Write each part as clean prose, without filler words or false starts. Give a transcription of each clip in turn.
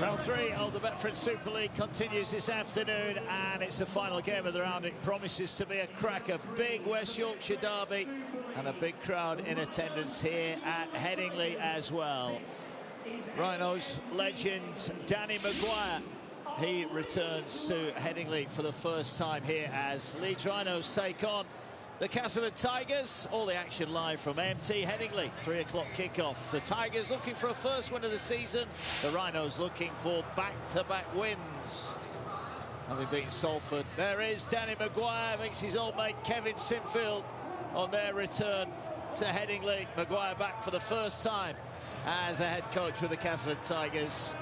Round 3 of the Betfred Super League continues this afternoon, and it's the final game of the round. It promises to be a cracker. Big West Yorkshire derby and a big crowd in attendance here at Headingley as well. Rhinos legend Danny Maguire, he returns to Headingley for the first time here as Leeds Rhinos take on the Castleford Tigers. All the action live from AMT Headingley, 3 o'clock kickoff. The Tigers looking for a first win of the season. The Rhinos looking for back-to-back wins, having beaten Salford. There is Danny Maguire, makes his old mate Kevin Sinfield on their return to Headingley. Maguire back for the first time as a head coach with the Castleford Tigers.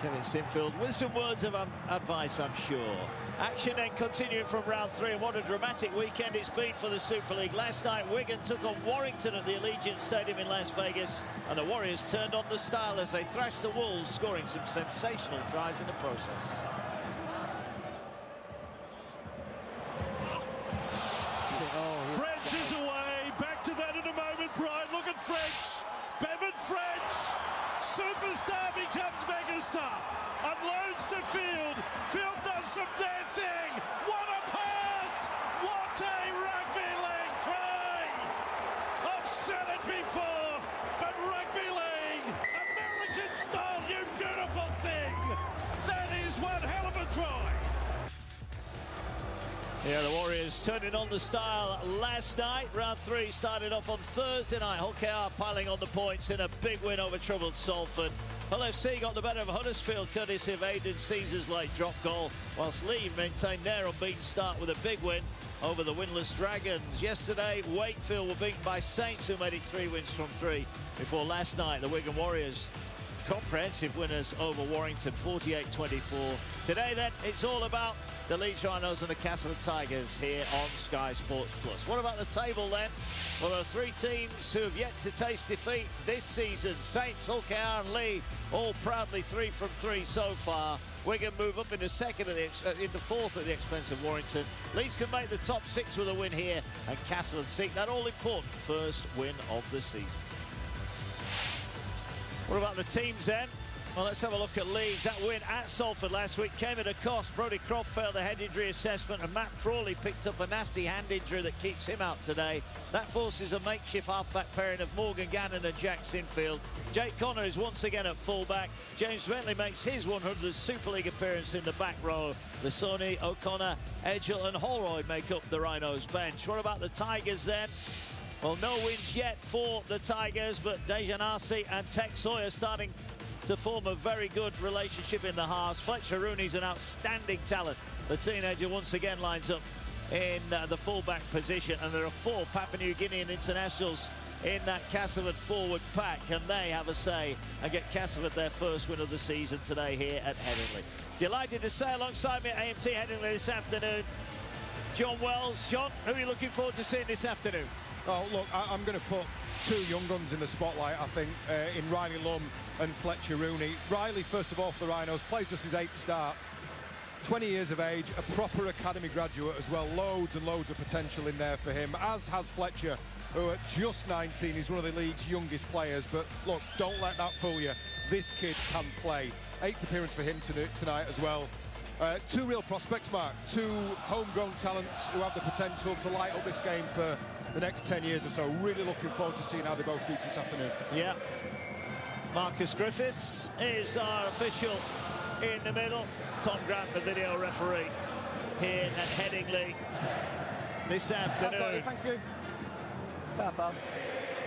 Kevin Sinfield with some words of advice, I'm sure. Action then continuing from round 3, and what a dramatic weekend it's been for the Super League. Last night, Wigan took on Warrington at the Allegiant Stadium in Las Vegas, and the Warriors turned on the style as they thrashed the Wolves, scoring some sensational tries in the process. French is away, back to that in a moment, Brian. Look at French, Bevan French, superstar becomes megastar, unloads to Field, Field does some dancing, what a pass, what a rugby league try. I've said it before, but rugby league, American style, you beautiful thing, that is one hell of a try. Yeah, the Warriors turning on the style last night. Round 3 started off on Thursday night. Hull KR piling on the points in a big win over troubled Salford. Hull FC got the better of Huddersfield courtesy of Aidan Caesar's late drop goal, whilst Leeds maintained their unbeaten start with a big win over the winless Dragons. Yesterday, Wakefield were beaten by Saints, who made it 3 wins from 3 before last night. The Wigan Warriors comprehensive winners over Warrington, 48-24. Today then, it's all about the Leeds Rhinos and the Castleford Tigers here on Sky Sports Plus. What about the table then? Well, there are 3 teams who have yet to taste defeat this season. Saints, Hull KR and Leeds, all proudly 3 from 3 so far. Wigan move up into second into 4th at the expense of Warrington. Leeds can make the top 6 with a win here, and Castleford seek that all-important first win of the season. What about the teams then? Well, let's have a look at Leeds. That win at Salford last week came at a cost. Brodie Croft failed the head injury assessment, and Matt Frawley picked up a nasty hand injury that keeps him out today. That forces a makeshift half-back pairing of Morgan Gannon and Jack Sinfield. Jake Connor is once again at full-back. James Bentley makes his 100th Super League appearance in the back row. Lasoni, O'Connor, Edgell and Holroyd make up the Rhinos bench. What about the Tigers then? Well, no wins yet for the Tigers, but Dejan Arce and Tex Sawyer starting to form a very good relationship in the halves. Fletcher Rooney's an outstanding talent. The teenager once again lines up in the full-back position, and there are 4 Papua New Guinean internationals in that Castleford forward pack, and they have a say and get Castleford their first win of the season today here at Headingley. Delighted to say alongside me at AMT Headingley this afternoon, John Wells. John, who are you looking forward to seeing this afternoon? Oh, look, I'm going to put 2 young guns in the spotlight, I think, in Riley Lum and Fletcher Rooney. Riley, first of all, for the Rhinos, plays just his 8th start. 20 years of age, a proper academy graduate as well. Loads and loads of potential in there for him, as has Fletcher, who at just 19 is one of the league's youngest players. But look, don't let that fool you. This kid can play. 8th appearance for him tonight as well. 2 real prospects, Mark. 2 homegrown talents who have the potential to light up this game for the next 10 years or so. Really looking forward to seeing how they both do this afternoon. Yeah. Marcus Griffiths is our official in the middle. Tom Grant, the video referee, here at Headingley this afternoon. Thank you.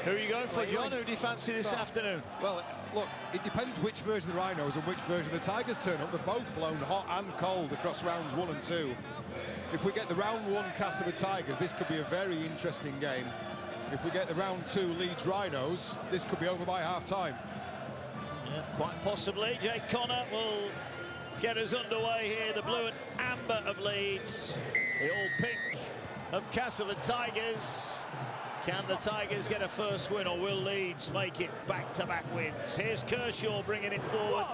Who are you going for, John? Who do you fancy this afternoon? Well, look, it depends which version of the Rhinos and which version of the Tigers turn up. They're both blown hot and cold across rounds 1 and 2. If we get the round 1 Castleford Tigers, this could be a very interesting game. If we get the round 2 Leeds Rhinos, this could be over by half-time. Yeah, quite possibly. Jake Connor will get us underway here. The blue and amber of Leeds, the all-pink of Castleford Tigers. Can the Tigers get a first win, or will Leeds make it back-to-back wins? Here's Kershaw bringing it forward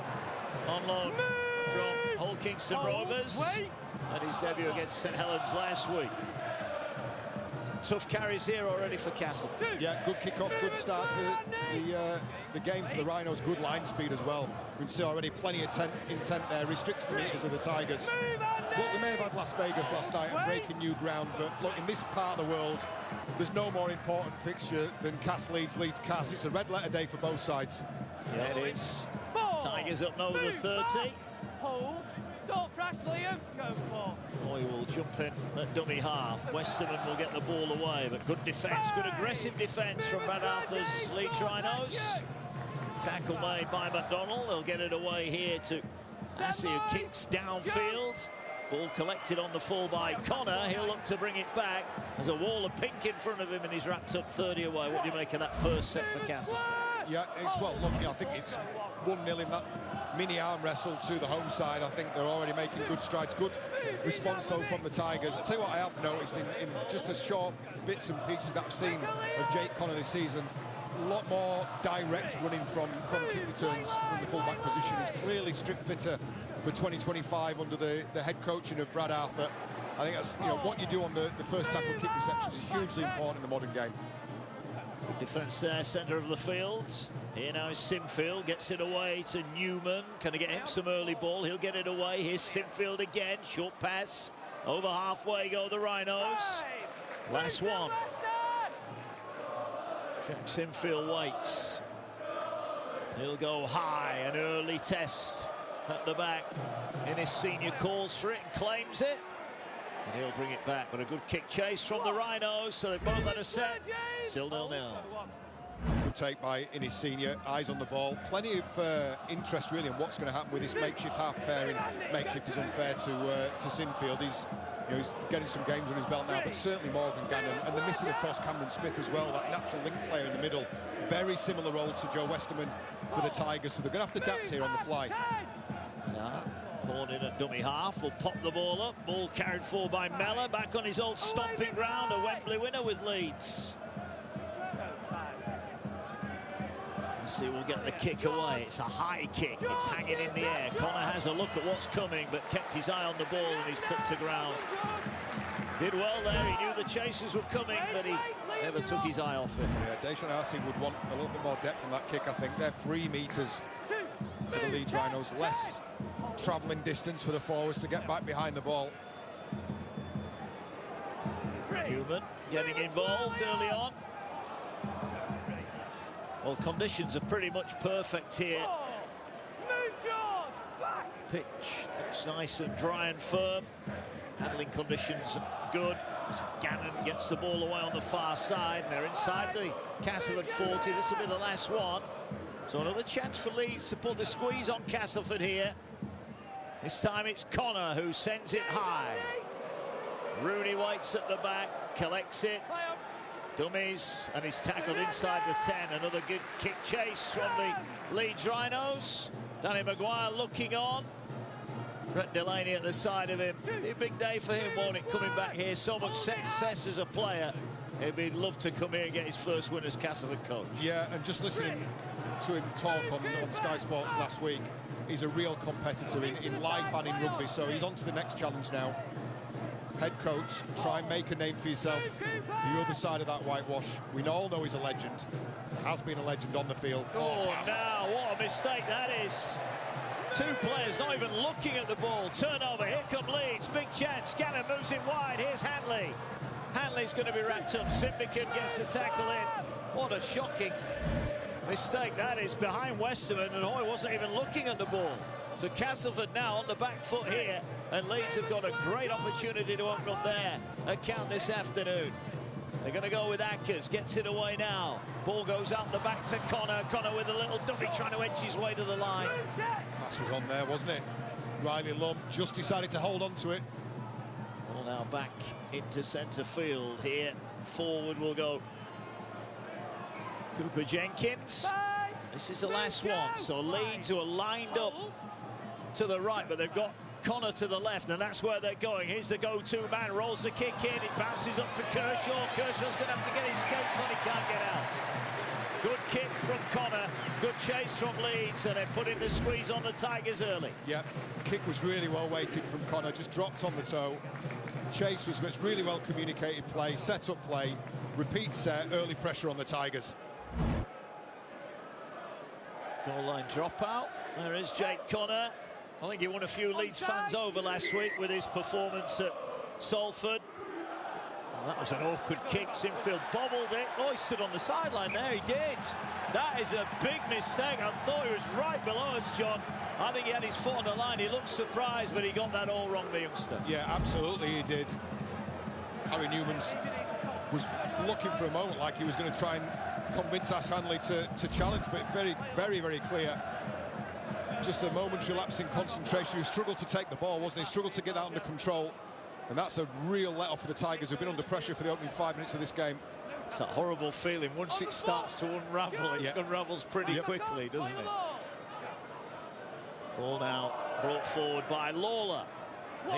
on loan from Hull Kingston Rovers. And his debut against St Helens last week. tough carries here already for Castleford. Yeah, good kick-off, good start to the game for the Rhinos. Good line speed as well. We can see already plenty of intent there. Restricts the meters of the Tigers. Look, we may have had Las Vegas last night and breaking new ground, but look, in this part of the world, there's no more important fixture than Leeds Cass. It's a red letter day for both sides. Yeah, it is. Tigers up now with the 30. Hold. Don't thrash, Liam. Go for. Boy will jump in at dummy half. Westerman will get the ball away, but good defence, good aggressive defence from Brad Arthur's Leeds Rhinos. Tackle made by McDonald. They'll get it away here to Assey, who kicks downfield. Ball collected on the full by Connor. He'll look to bring it back. There's a wall of pink in front of him, and he's wrapped up 30 away. What do you make of that first set for Castleford? Yeah, it's well, look, I think it's 1-0 in that mini arm wrestle to the home side. I think they're already making good strides. Good response though from the Tigers. I tell you what I have noticed in just the short bits and pieces that I've seen of Jake Connor this season, a lot more direct running from kick returns from the fullback position. He's clearly strip fitter for 2025 under the head coaching of Brad Arthur. I think that's, you know, what you do on the first tackle kick receptions is hugely important in the modern game. Defence there, centre of the field. Here now is Sinfield, gets it away to Newman. Can he get him some early ball? He'll get it away. Here's Sinfield again, short pass. Over halfway go the Rhinos. Last one. Jack Sinfield waits. He'll go high, an early test at the back. Innis Senior calls for it and claims it. And he'll bring it back, but a good kick chase from the Rhinos, so they've both had a set. Still 0-0. Good take by Innis Senior, eyes on the ball. Plenty of interest really in what's going to happen with this makeshift half pairing. Makeshift is unfair to Sinfield. He's getting some games on his belt now, but certainly Morgan Gannon. And the missing, of course, Cameron Smith as well, that natural link player in the middle. Very similar role to Joe Westerman for the Tigers, so they're going to have to adapt here on the fly. Yeah. Horn in at dummy half, will pop the ball up. Ball carried forward by Mellor, back on his old stomping ground, a Wembley winner with Leeds. Assey will get the kick away. It's a high kick, it's hanging in the air. Connor has a look at what's coming, but kept his eye on the ball and he's put to ground. Did well there, he knew the chasers were coming, but he never took his eye off it. Yeah, Dejan Assey would want a little bit more depth on that kick, I think. They're 3 meters for the Leeds Rhinos, less travelling distance for the forwards to get back behind the ball. Newman getting involved early on. Well, conditions are pretty much perfect here. Pitch looks nice and dry and firm. Handling conditions good. Gannon gets the ball away on the far side. They're inside the Castleford 40. This will be the last one. So another chance for Leeds to put the squeeze on Castleford here. This time it's Connor who sends it high. Rooney waits at the back, collects it. Dummies, and he's tackled inside the 10. Another good kick chase from the Leeds Rhinos. Danny Maguire looking on. Brett Delaney at the side of him. It'd be a big day for him, won't it, coming back here. So much success as a player. He'd love to come here and get his first win as Castleford coach. Yeah, and just listening to him talk on Sky Sports last week, he's a real competitor in life and in rugby, so he's on to the next challenge now. Head coach, try and make a name for yourself. The other side of that whitewash, we all know he's a legend. Has been a legend on the field. Oh, now, what a mistake that is. 2 players not even looking at the ball. Turnover, here come Leeds, big chance. Gannon moves it wide, here's Hanley. Hanley's going to be wrapped up. Simbican gets the tackle in. What a shocking mistake that is behind Westerman, and Hoy wasn't even looking at the ball. So Castleford now on the back foot here, and Leeds have got a great opportunity to open up their account this afternoon. They're going to go with Ackers, gets it away now. Ball goes out the back to Connor. Connor with a little dummy trying to edge his way to the line. Pass was on there, wasn't it? Riley Lum just decided to hold on to it. Ball now back into centre field here. Forward will go Cooper Jenkins. This is the last one. So Leeds, who are lined up to the right, but they've got Connor to the left, and that's where they're going. Here's the go-to man, rolls the kick in, it bounces up for Kershaw. Kershaw's going to have to get his skates on, he can't get out. Good kick from Connor, good chase from Leeds, and they're putting the squeeze on the Tigers early. Yeah, kick was really well weighted from Connor, just dropped on the toe. chase was really well communicated play, set up play, repeat set, early pressure on the Tigers. Goal line dropout. There is Jake Connor. I think he won a few Leeds fans over last week with his performance at Salford. Well, that was an awkward kick. Sinfield bobbled it. Oh, he stood on the sideline there. He did. That is a big mistake. I thought he was right below us, John. I think he had his foot on the line. He looked surprised, but he got that all wrong, the youngster. Yeah, absolutely he did. Harry Newman was looking for a moment like he was going to try and convince Ash Hanley to challenge, but very clear. Just a momentary lapse in concentration. He struggled to take the ball, wasn't he? Struggled to get that under control. And that's a real let-off for the Tigers, who've been under pressure for the opening 5 minutes of this game. It's a horrible feeling. Once it starts to unravel, it unravels pretty quickly, doesn't it? Ball now brought forward by Lawler.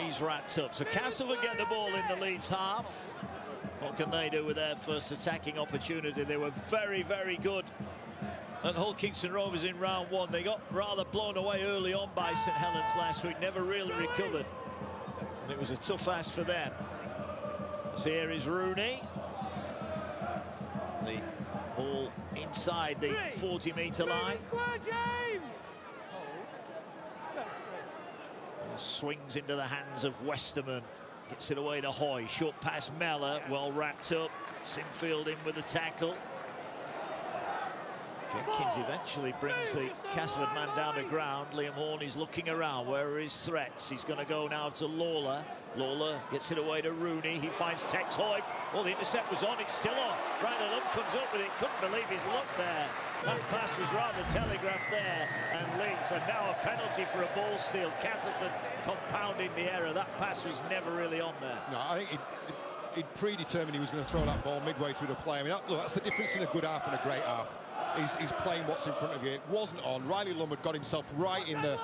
He's wrapped up. So Castleford get the ball in the Leeds half. What can they do with their first attacking opportunity? They were very good at Hull Kingston Rovers in round one. They got rather blown away early on by St Helens last week, never really recovered. And it was a tough ask for them. So here is Rooney. The ball inside the 40-metre line. Swings into the hands of Westerman. Gets it away to Hoy. Short pass Mellor. Well wrapped up. Sinfield in with the tackle. Jenkins eventually brings the Castleford man down to ground. Liam Horn is looking around. Where are his threats? He's going to go now to Lawler. Lawler gets it away to Rooney. He finds Tex Hoy. Well, the intercept was on. It's still on. Ryder Lund comes up with it. Couldn't believe his luck there. That pass was rather telegraphed there. And Leeds, and now a penalty for a ball steal. Castleford compounding the error. That pass was never really on there. No, I think he'd predetermined he was going to throw that ball midway through the play. I mean, look, that's the difference in a good half and a great half. He's playing what's in front of you. It wasn't on. Riley Lum had got himself right in the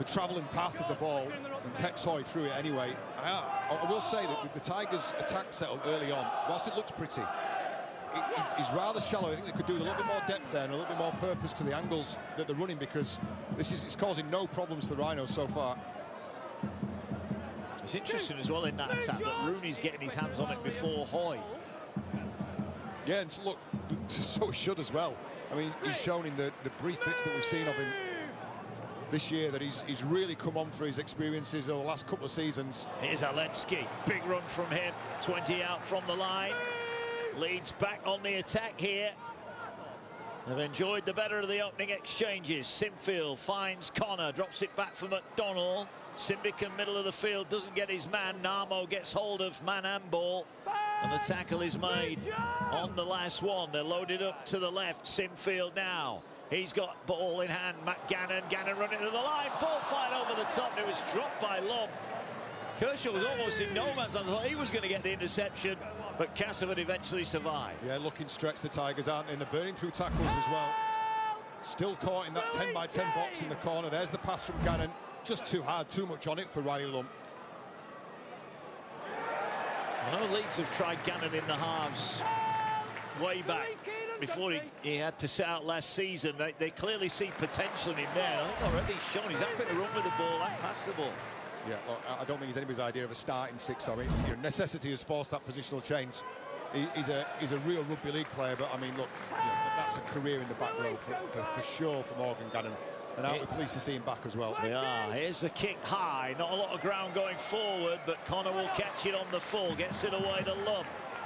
travelling path of the ball, and Tex Hoy threw it anyway. I will say that the Tigers' attack set up early on, whilst it looks pretty, he's rather shallow. I think they could do with a little bit more depth there and a little bit more purpose to the angles that they're running, because it's causing no problems to the Rhinos so far. It's interesting as well in that attack that Rooney's getting his hands on it before Hoy. Yeah, and so look, so he should as well. I mean, he's shown in the brief bits that we've seen of him this year that he's really come on for his experiences over the last couple of seasons. Here's Alensky, big run from him, 20 out from the line. Leeds back on the attack here. They've enjoyed the better of the opening exchanges. Sinfield finds Connor, drops it back for McDonnell. Simbican, middle of the field, doesn't get his man. Namo gets hold of man and ball. And the tackle is made on the last one. They're loaded up to the left. Sinfield now. He's got ball in hand. Matt Gannon running to the line. Ball fired over the top. And it was dropped by Lum. Kershaw was almost in no man's land. I thought he was going to get the interception, but Castleford eventually survived. Yeah, looking stretched, the Tigers aren't in. They're burning through tackles as well. Still caught in that 10-by-10 box in the corner. There's the pass from Gannon. Just too hard, too much on it for Riley Lum. I know Leeds have tried Gannon in the halves way back before he had to set out last season. They clearly see potential in him there. I think already he's shown he's happy to run with the ball and pass the ball. Yeah, well, I don't think it's anybody's idea of a starting six. I mean, necessity has forced that positional change. He's a real rugby league player, but I mean, look, that's a career in the back row for sure for Morgan Gannon. And out we're pleased to see him back as well. We are. Here's the kick high. Not a lot of ground going forward, but Connor will catch it on the full. Gets it away to Lum.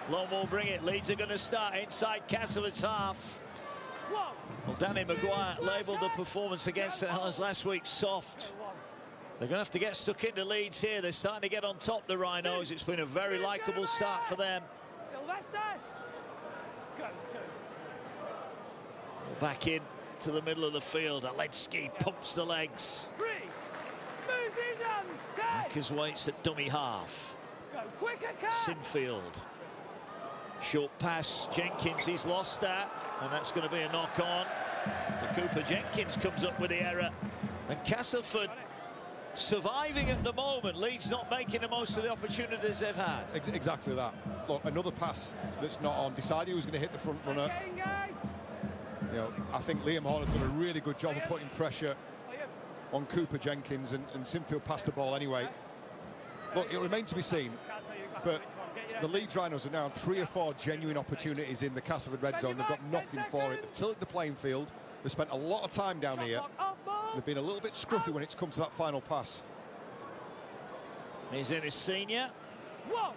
Lum will bring it. Leeds are going to start inside Castleford's half. Well, Danny Maguire labelled the performance against St Helens last week soft. They're going to have to get stuck into Leeds here. They're starting to get on top, the Rhinos. It's been a very likeable start for them. Back in to the middle of the field. Alensky pumps the legs. Akers waits at dummy half. Sinfield. Short pass. Jenkins, he's lost that. And that's going to be a knock on. So Cooper Jenkins comes up with the error. And Castleford surviving at the moment. Leeds not making the most of the opportunities they've had. Exactly that. Look, another pass that's not on. Decided he was going to hit the front runner. You know, I think Liam Horn has done a really good job of putting pressure on Cooper Jenkins, and Sinfield passed the ball anyway. Look, it'll remain to be seen, but the Leeds Rhinos are now on 3 or 4 genuine opportunities in the Castleford red zone. They've got nothing for it. They've tilted the playing field. They've spent a lot of time down here. They've been a little bit scruffy when it's come to that final pass. He's in his senior. One.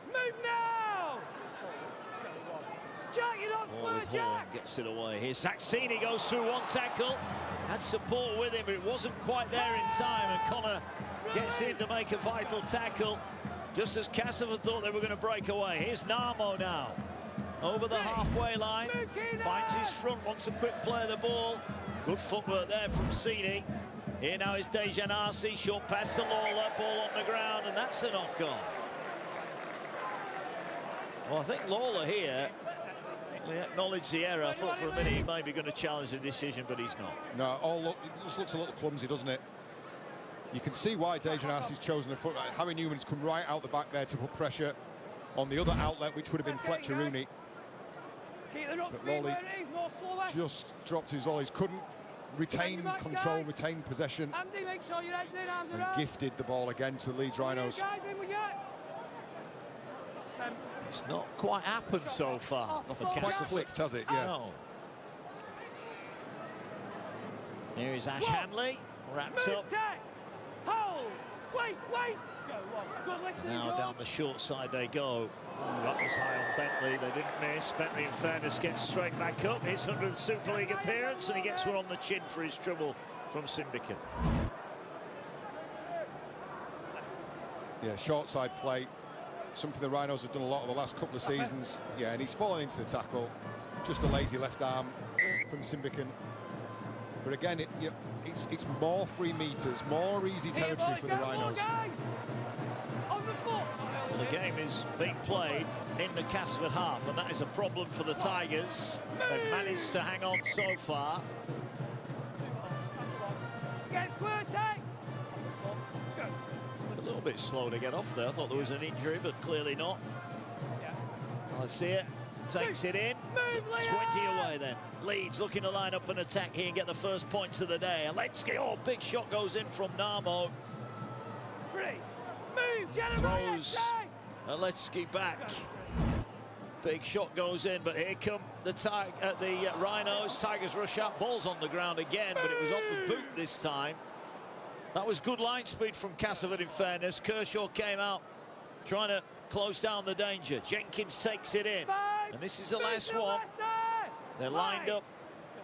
Move now. Jack, you're not square, Jack. Gets it away. Here's Saxini, goes through one tackle. Had support with him, but it wasn't quite there in time. And Connor gets in to make a vital tackle, just as Castleford thought they were going to break away. Here's Narmo now, over the halfway line. Finds his front, wants a quick play of the ball. Good footwork there from Cini. Here now is Dejanasi, short pass to Lawler, ball on the ground, and that's a knock-on. Well, I think Lawler here, we acknowledge the error. I thought for a minute he might be going to challenge the decision, but he's not. No, it just looks a little clumsy, doesn't it? You can see why Dejanasi's chosen the foot. Harry Newman's come right out the back there to put pressure on the other outlet, which would have been Fletcher Rooney. But Lawley just dropped his ollies, couldn't retain control, retain possession, and gifted the ball again to the Leeds Rhinos. It's not quite happened so far. Nothing's quite clicked, has it? Yeah. No. Here is Ash Hanley, wrapped up. Hold. Wait. Now down the short side they go. That was high on Bentley. They didn't miss. Bentley, in fairness, gets straight back up. His 100th Super League appearance, and he gets one on the chin for his trouble from Simbican. Yeah, short side play. Something the Rhinos have done a lot of the last couple of seasons. Yeah, and he's fallen into the tackle. Just a lazy left arm from Simbican. But again, it's more free meters, more easy territory for the Rhinos. Well, the game is being played in the Castleford half, and that is a problem for the Tigers. They've managed to hang on so far. A little bit slow to get off there. I thought there was an injury, but clearly not. I see it. Takes it in. 20 away then. Leeds looking to line up an attack here and get the first points of the day. Aletsky, oh, big shot goes in from Narmo. Throws Aletsky back. Big shot goes in, but here come the Rhinos. Tigers rush out. Ball's on the ground again, but it was off the boot this time. That was good line speed from Castleford, in fairness. Kershaw came out trying to close down the danger. Jenkins takes it in, and this is the last one. They're lined up.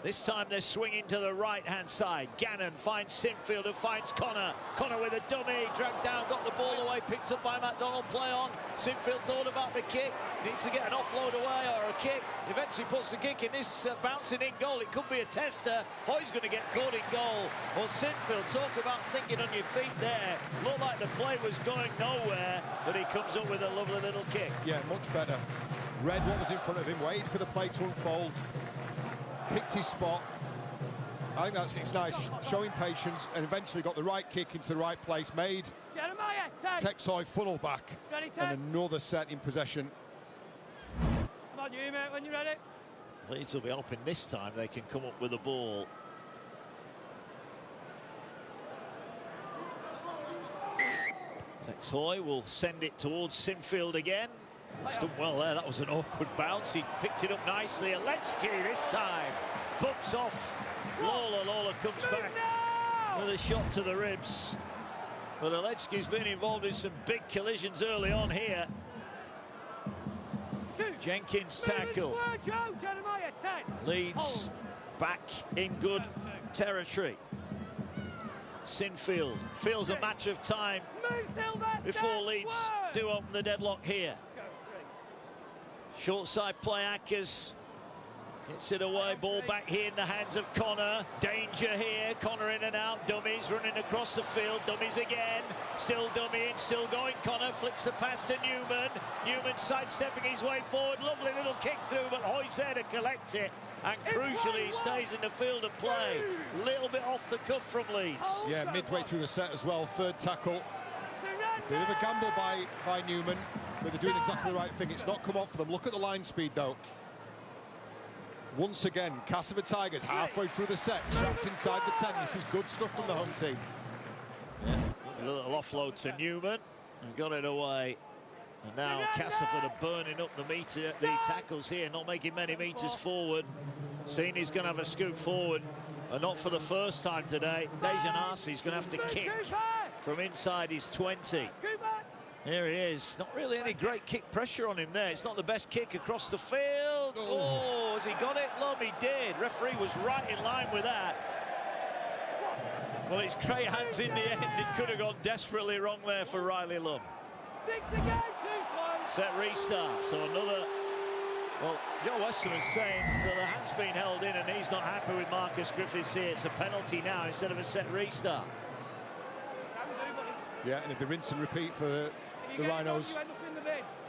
This time they're swinging to the right-hand side. Gannon finds Sinfield, who finds Connor. Connor with a dummy, dragged down, got the ball away, picked up by McDonald, play on. Sinfield thought about the kick, needs to get an offload away or a kick. Eventually puts the kick in this bouncing in goal. It could be a tester. Hoy's going to get caught in goal. Well, Sinfield, talk about thinking on your feet there. Looked like the play was going nowhere, but he comes up with a lovely little kick. Yeah, much better. Read what was in front of him, waited for the play to unfold. Picked his spot. I think it's nice, showing patience, and eventually got the right kick into the right place, made Texoy funnel back, and another set in possession. Come on, you mate, when you're ready. Leeds will be hoping this time they can come up with the ball. Texoy will send it towards Sinfield again. He's done well there. That was an awkward bounce. He picked it up nicely. Aletsky this time bumps off Lawler. Lawler comes back with a shot to the ribs. But Aletsky's been involved in some big collisions early on here. Jenkins tackle. Leeds back in good territory. Sinfield feels a matter of time before Leeds do open the deadlock here. Short side play, Ackers gets it away, ball back here in the hands of Connor. Danger here, Connor in and out, dummies running across the field, dummies again, still dummying, still going. Connor flicks the pass to Newman. Newman sidestepping his way forward, lovely little kick through, but Hoy's there to collect it, and crucially he stays in the field of play. Little bit off the cuff from Leeds. Yeah, midway through the set as well, third tackle. Bit of a gamble by Newman, but they're doing exactly the right thing. It's not come off for them. Look at the line speed though. Once again, Castleford Tigers halfway through the set, trapped inside the 10. This is good stuff from the home team. Yeah, a little offload to Newman. And got it away. And now Castleford are burning up the tackles here, not making many meters forward. Seeing he's going to have a scoop forward, and not for the first time today. Dejanasi's going to have to kick from inside his 20. Here he is. Not really any great kick pressure on him there. It's not the best kick across the field. Oh, has he got it? Lum, he did. Referee was right in line with that. Well, it's great hands in the end. It could have gone desperately wrong there for Riley Lum. 6 again, 2 Set restart. So another. Well, Joe Westerman's saying that the hand's been held in and he's not happy with Marcus Griffiths here. It's a penalty now instead of a set restart. Yeah, and it'd be rinse and repeat for the Rhinos.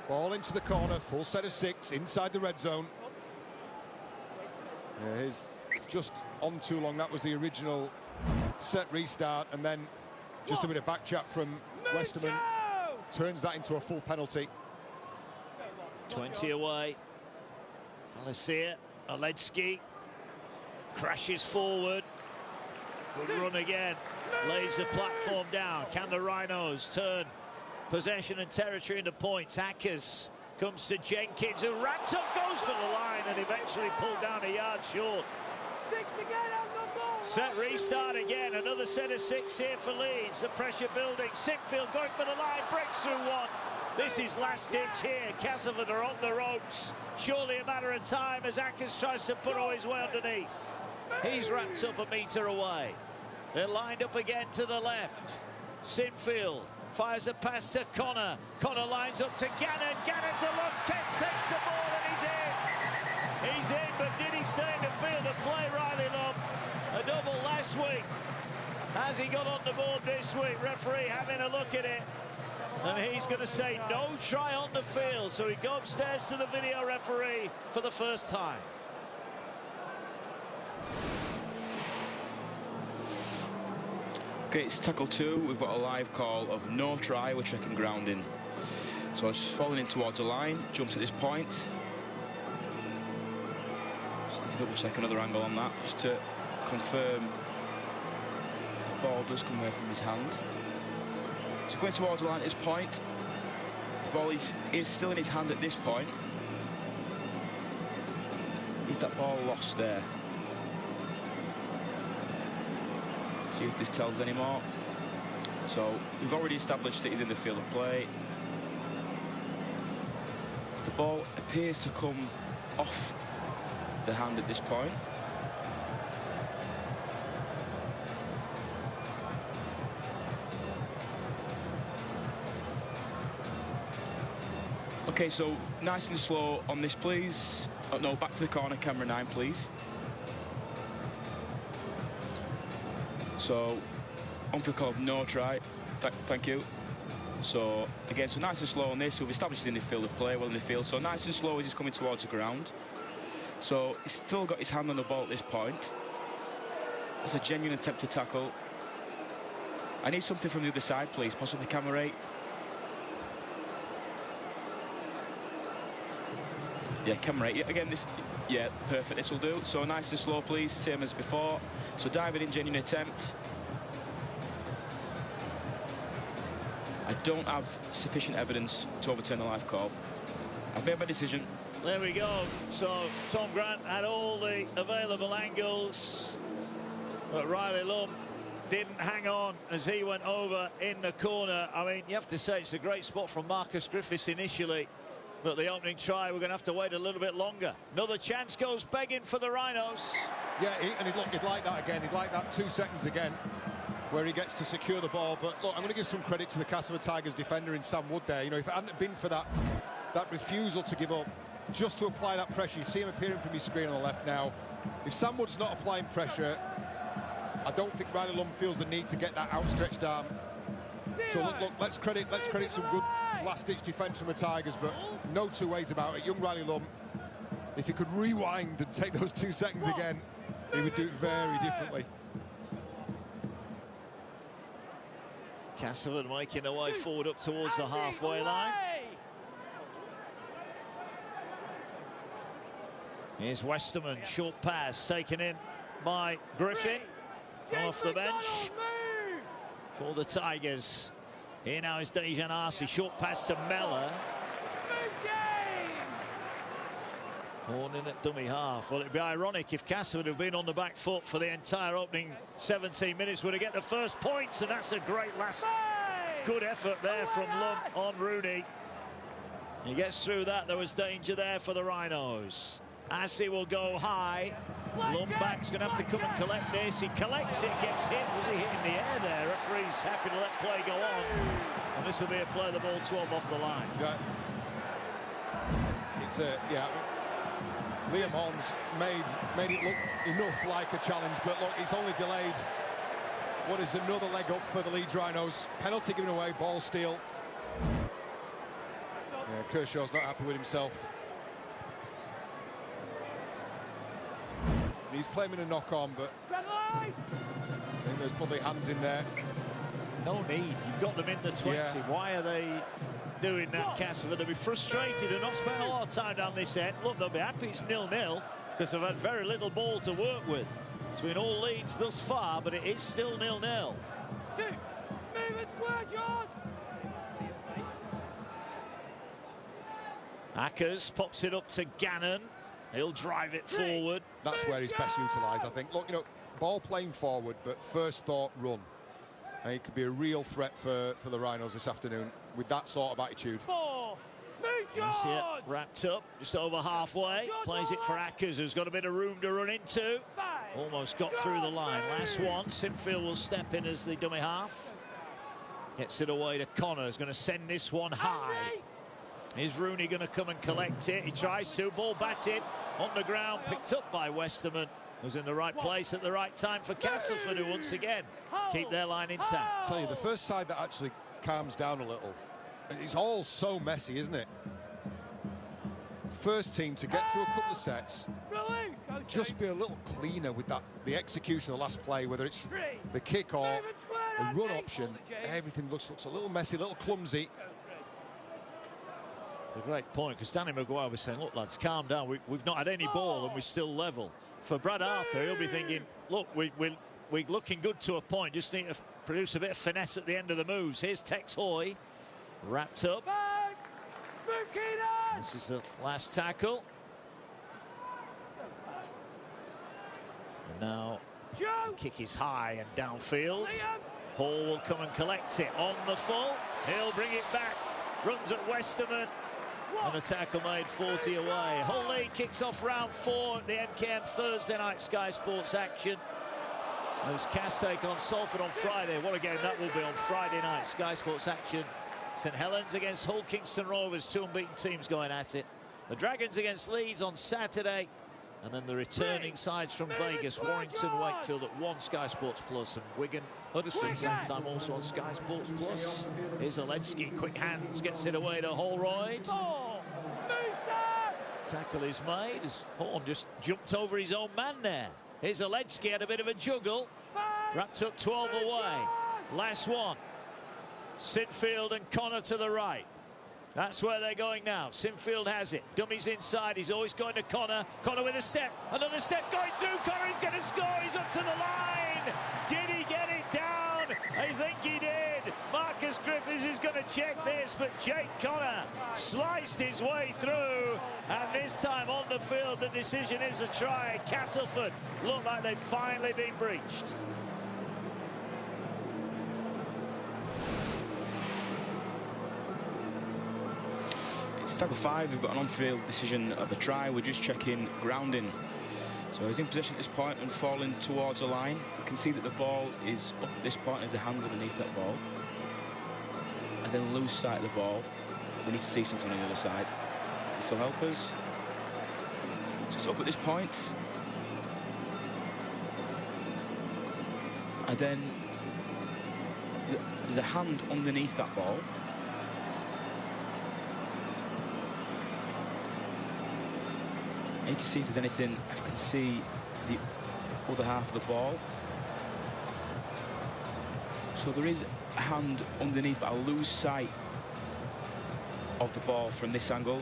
Ball into the corner, full set of 6 inside the red zone. Yeah, he's just on too long. That was the original set restart, and then just a bit of back chat from Westerman turns that into a full penalty. 20 away. Alessia, Aledzki crashes forward. Good run again. Lays the platform down. Can the Rhinos turn possession and territory into points? Ackers comes to Jenkins, who racks up, goes for the line, and eventually pulled down a yard short. 6 again, on the ball. Set restart again. Another set of 6 here for Leeds. The pressure building. Sinfield going for the line. Breaks through one. This is last ditch here. Castleford are on the ropes. Surely a matter of time as Ackers tries to put all his way underneath. He's wrapped up a metre away. They're lined up again to the left. Sinfield fires a pass to Connor. Connor lines up to Gannon. Gannon to Lum. Kent takes the ball and he's in. He's in, but did he stay in the field and play Riley Lum? A double last week. Has he got on the board this week? Referee having a look at it. And he's going to say no try on the field. So he goes upstairs to the video referee for the first time. Okay, it's tackle 2. We've got a live call of no try. We're checking grounding. So it's falling in towards the line. Jumps at this point. Just need to double check another angle on that, just to confirm the ball does come away from his hand. So going towards the line at this point. The ball is still in his hand at this point. Is that ball lost there? See if this tells any more. So we've already established that he's in the field of play. The ball appears to come off the hand at this point. Okay, so nice and slow on this, please. Oh, no, back to the corner, camera 9, please. So, on for the call of no try. Thank you. So, again, so nice and slow on this. So we've established he's in the field of play, well in the field. So nice and slow as he's coming towards the ground. So he's still got his hand on the ball at this point. It's a genuine attempt to tackle. I need something from the other side, please. Possibly camera 8. Yeah, camera 8. Yeah, again, this, yeah, perfect. This will do. So nice and slow, please. Same as before. So diving in, genuine attempt. I don't have sufficient evidence to overturn the live call. I've made my decision. There we go. So Tom Grant had all the available angles, but Riley Lum didn't hang on as he went over in the corner. I mean, you have to say it's a great spot from Marcus Griffiths initially, but the opening try, we're going to have to wait a little bit longer. Another chance goes begging for the Rhinos. Yeah, and he'd like that again. He'd like that 2 seconds again, where he gets to secure the ball. But look, I'm going to give some credit to the Castleford Tigers defender in Sam Wood there. You know, if it hadn't been for that refusal to give up, just to apply that pressure, you see him appearing from your screen on the left now. If Sam Wood's not applying pressure, I don't think Riley Lum feels the need to get that outstretched arm. So look, let's credit some good last-ditch defence from the Tigers, but no two ways about it. Young Riley Lum, if he could rewind and take those 2 seconds again, he would do it very differently. Castleford making their way forward up towards the halfway line. Here's Westerman, short pass taken in by Griffin off the bench for the Tigers. Here now is Dejan Arce, short pass to Mellor. Horn in at dummy half. Well, it'd be ironic if Castleford would have been on the back foot for the entire opening 17 minutes. Would have get the first points, and that's a great last good effort there from Lum on Rooney. He gets through that. There was danger there for the Rhinos. Arce will go high. Lumback's going to have to come and collect this. He collects it, gets hit. Was he hit in the air there? Referee's happy to let play go on. And this will be a play the ball 12 off the line. Yeah. It's a, yeah. Liam Horn's made it look enough like a challenge, but look, it's only delayed. What is another leg up for the Leeds Rhinos? Penalty given away, ball steal. Yeah, Kershaw's not happy with himself. He's claiming a knock on, but I think there's probably hands in there. No need. You've got them in the 20. Yeah. Why are they doing that, Castleford? They'll be frustrated. They're not spending a lot of time down this end. Look, they'll be happy it's 0-0 because they've had very little ball to work with between all leads thus far, but it is still 0-0. Move it square, George. Ackers pops it up to Gannon. He'll drive it forward. That's where he's best utilised, I think. Look, you know, ball playing forward, but first thought run. And he could be a real threat for the Rhinos this afternoon with that sort of attitude. You see it wrapped up just over halfway. Plays it for Ackers, who's got a bit of room to run into. Almost got through the line. Last one. Sinfield will step in as the dummy half. Gets it away to Connor. He's going to send this one high. Is Rooney going to come and collect it? He tries to. Ball batted on the ground, picked up by Westerman, who's in the right place at the right time for Castleford, who once again keep their line intact. I tell you, the first side that actually calms down a little. It's all so messy, isn't it? First team to get through a couple of sets, just be a little cleaner with that, the execution of the last play, whether it's the kick or the run option. Everything looks a little messy, a little clumsy. It's a great point, because Danny Maguire was saying, look, lads, calm down. We've not had any ball and we're still level. For Brad Arthur, he'll be thinking, look, we're looking good to a point. Just need to produce a bit of finesse at the end of the moves. Here's Tex Hoy, wrapped up. This is the last tackle. And now the kick is high and downfield. Hall will come and collect it on the full. He'll bring it back. Runs at Westerman. And a tackle made 40 away. Hull League kicks off round 4 at the MKM Thursday night Sky Sports action. As Cass take on Salford on Friday. What a game that will be on Friday night. Sky Sports action. St Helens against Hull Kingston Rovers, 2 unbeaten teams going at it. The Dragons against Leeds on Saturday. And then the returning sides from Vegas, Warrington, Wakefield at 1 Sky Sports Plus, and Wigan, Huddersfield, same time also on Sky Sports Plus. Here's Oledzki, quick hands, gets it away to Holroyd. Tackle is made as Horn just jumped over his own man there. Here's Oledzki, had a bit of a juggle, wrapped up 12 away. Last one. Sinfield and Connor to the right. That's where they're going now. Sinfield has it. Dummy's inside. He's always going to Connor. Connor with a step. Another step going through. Connor's going to score. He's up to the line. Did he get it down? I think he did. Marcus Griffiths is going to check this, but Jake Connor sliced his way through. And this time on the field, the decision is a try. Castleford look like they've finally been breached. Tackle 5, we've got an on-field decision of a try. We're just checking grounding. So he's in position at this point and falling towards the line. You can see that the ball is up at this point. There's a hand underneath that ball. And then loose sight of the ball. We need to see something on the other side. This will help us. So it's up at this point. And then there's a hand underneath that ball. I need to see if there's anything. I can see the other half of the ball. So there is a hand underneath, but I'll lose sight of the ball from this angle.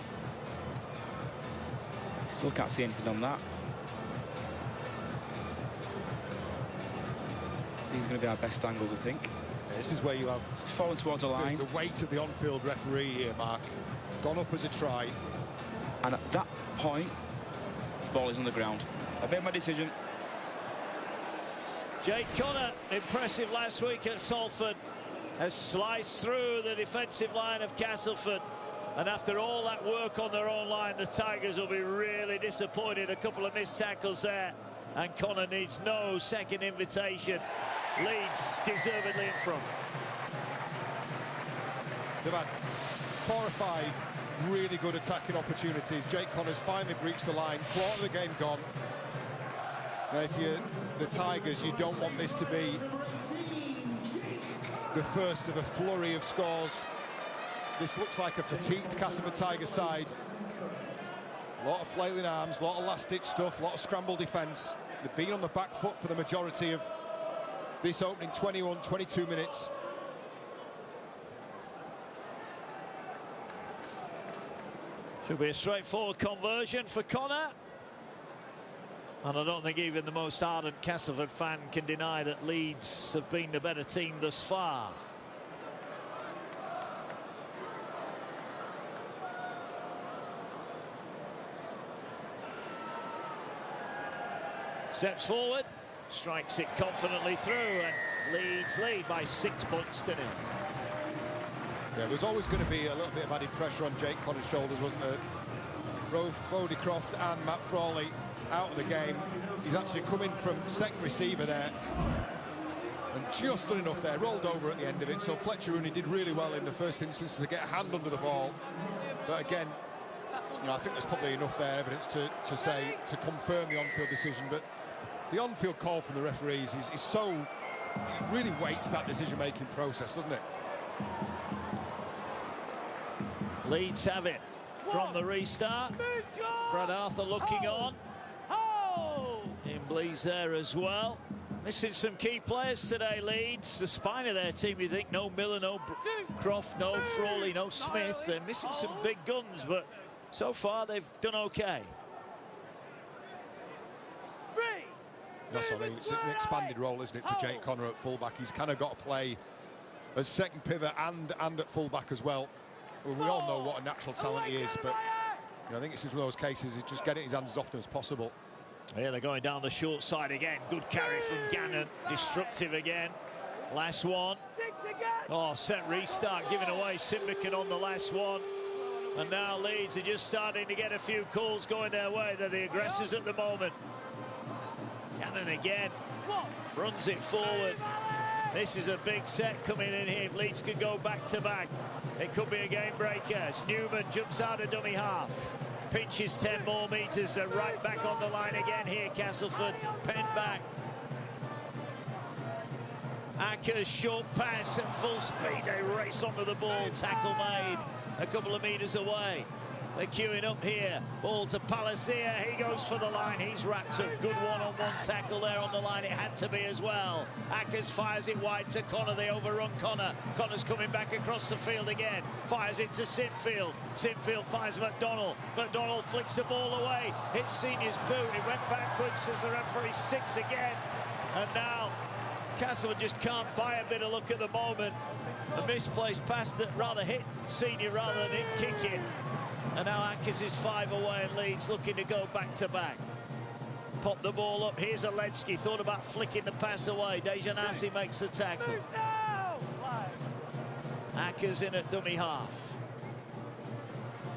Still can't see anything on that. These are going to be our best angles, I think. This is where you have fallen towards the line. The weight of the on-field referee here, Mark. Gone up as a try. And at that point, ball is on the ground. I made my decision. Jake Connor, impressive last week at Salford, has sliced through the defensive line of Castleford. And after all that work on their own line, the Tigers will be really disappointed. A couple of missed tackles there, and Connor needs no second invitation. Leeds deservedly in front. They've had 4 or 5 really good attacking opportunities. Jake Connor's finally breached the line. Quarter of the game gone. Now, if you're the Tigers, you don't want this to be the first of a flurry of scores. This looks like a fatigued Castleford Tigers side. A lot of flailing arms, a lot of last-ditch stuff, a lot of scramble defence. They've been on the back foot for the majority of this opening 21, 22 minutes. Should be a straightforward conversion for Connor. And I don't think even the most ardent Castleford fan can deny that Leeds have been the better team thus far. Steps forward, strikes it confidently through, and Leeds lead by 6 points to 0. Yeah, there's always going to be a little bit of added pressure on Jake Connor's shoulders, wasn't there? Bodie Croft and Matt Frawley out of the game. He's actually coming from second receiver there, and just done enough there, rolled over at the end of it. So Fletcher Rooney did really well in the first instance to get a hand under the ball. But again, you know, I think there's probably enough there evidence to confirm the on-field decision. But the on-field call from the referees is so, it really weights that decision-making process, doesn't it? Leeds have it from the restart. Brad Arthur looking on. In Blees there as well. Missing some key players today, Leeds. The spine of their team, you think, no Miller, no Croft, no Frawley, no Smith. They're missing some big guns, but so far they've done okay. That's what I mean. It's an expanded role, isn't it, for Jake Connor at fullback? He's kind of got to play as second pivot and at fullback as well. Well, we all know what a natural talent he is, but you know, I think it's just one of those cases. He's just getting his hands as often as possible. Yeah, they're going down the short side again. Good carry from Gannon. Destructive again. Last one. Oh, set restart, giving away Simbican on the last one. And now Leeds are just starting to get a few calls going their way. They're the aggressors at the moment. Gannon again. Runs it forward. This is a big set coming in here. If Leeds can go back to back, it could be a game breaker. Newman jumps out of dummy half. Pinches 10 more metres. They're right back on the line again here, Castleford. Pen back. Acker's short pass at full speed. They race onto the ball. Tackle made a couple of metres away. They're queuing up here. Ball to Palacia. He goes for the line. He's wrapped up. Good one-on-one tackle there on the line. It had to be as well. Ackers fires it wide to Connor. They overrun Connor. Connor's coming back across the field again. Fires it to Sinfield. Sinfield fires McDonald. McDonald flicks the ball away. Hits Senior's boot. It went backwards, says the referee. 6 again. And now Castleford just can't buy a bit of luck at the moment. A misplaced pass that rather hit Senior rather than him kick it. And now Ackers is 5 away, and Leeds looking to go back to back. Pop the ball up. Here's Aledzki. Thought about flicking the pass away. Dejanasi makes the tackle. Ackers in at dummy half.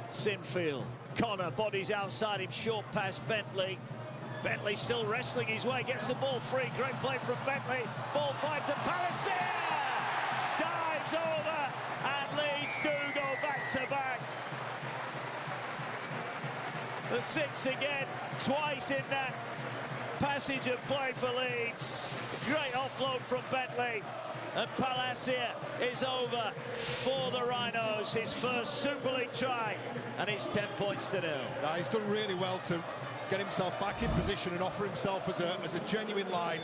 Sinfield. Connor, bodies outside him. Short pass, Bentley. Bentley still wrestling his way. Gets the ball free. Great play from Bentley. Ball fired to Palacia. Dives over, and Leeds do go back to back. The 6 again, twice in that passage of play for Leeds. Great offload from Bentley, and Palacia is over for the Rhinos. His first Super League try, and it's 10 points to 0. He's done really well to get himself back in position and offer himself as a genuine line.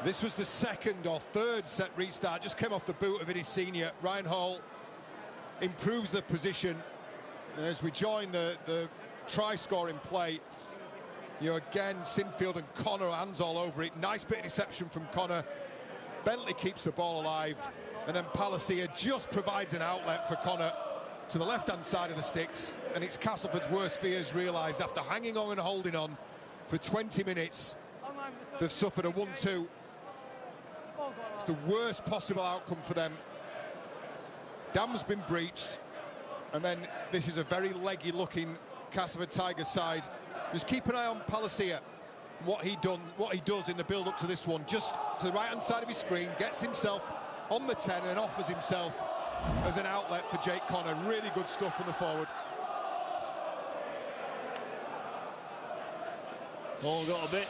This was the second or third set restart, just came off the boot of Vinny Senior. Ryan Hall improves the position, and as we join the try-scoring play, you know, again, Sinfield and Connor, hands all over it. Nice bit of deception from Connor. Bentley keeps the ball alive, and then Palacia just provides an outlet for Connor to the left-hand side of the sticks, and it's Castleford's worst fears realised after hanging on and holding on for 20 minutes. They've suffered a 1-2. It's the worst possible outcome for them. Dam's been breached, and then this is a very leggy-looking Castleford Tigers side. Just keep an eye on Palacia, what he does in the build-up to this one. Just to the right-hand side of his screen, gets himself on the 10 and offers himself as an outlet for Jake Connor. Really good stuff from the forward. All got a bit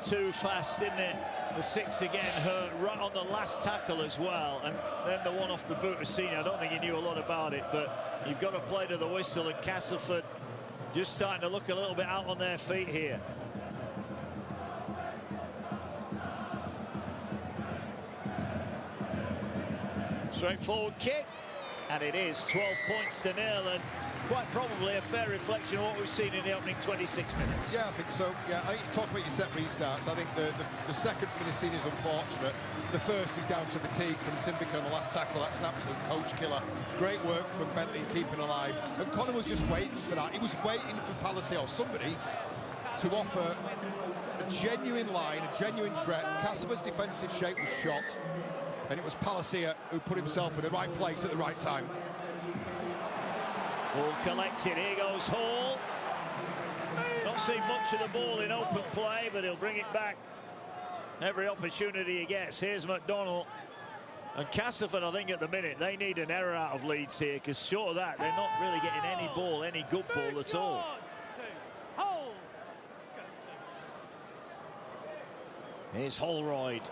too fast, didn't it? The 6 again hurt right on the last tackle as well, and then the one off the boot of Senior. I don't think he knew a lot about it, but you've got to play to the whistle, and Castleford just starting to look a little bit out on their feet here. Straightforward kick, and it is 12 points to 0, and quite probably a fair reflection of what we've seen in the opening 26 minutes. Yeah, I think so. Yeah, I think you talk about your set restarts. I think the second from the scene is unfortunate. The first is down to fatigue from Simbica on the last tackle. That's an absolute coach killer. Great work from Bentley keeping alive. And Connor was just waiting for that. He was waiting for Palacio, somebody, to offer a genuine line, a genuine threat. Castleford's defensive shape was shot, and it was Palacia who put himself in the right place at the right time. Ball collected, here goes Hall. Not seen much of the ball in open play, but he'll bring it back every opportunity he gets. Here's McDonnell. And Castleford, I think at the minute, they need an error out of Leeds here, because short of that, they're not really getting any ball, any good ball at all. Here's Holroyd.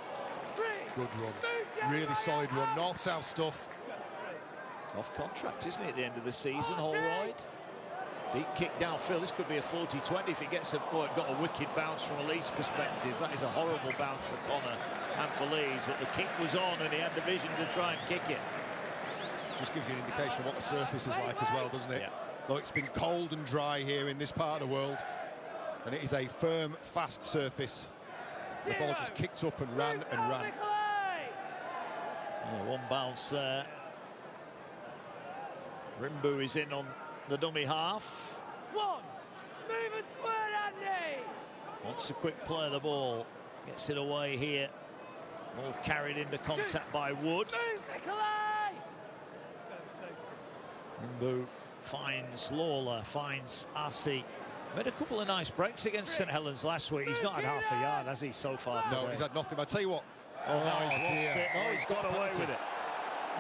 Good run, really solid run, north-south stuff. Off contract, isn't it, at the end of the season, Holroyd? Deep kick downfield. This could be a 40-20 if it gets a... Well, it got a wicked bounce from a Leeds perspective. That is a horrible bounce for Connor and for Leeds, but the kick was on and he had the vision to try and kick it. Just gives you an indication of what the surface is like as well, doesn't it? Yeah. Though it's been cold and dry here in this part of the world, and it is a firm, fast surface. The ball just kicked up and ran and ran. Yeah, one bounce there. Rimbu is in on the dummy half. One, move and square, Andy. Wants a quick play of the ball. Gets it away here. Ball carried into contact by Wood. Move, Nicolai. Rimbu finds Lawler, finds Arce. Made a couple of nice breaks against St Helens last week. He's not had half a yard, has he, so far today? No, he's had nothing. I tell you what. Oh, he's dear. lost it. No, He's got away with it.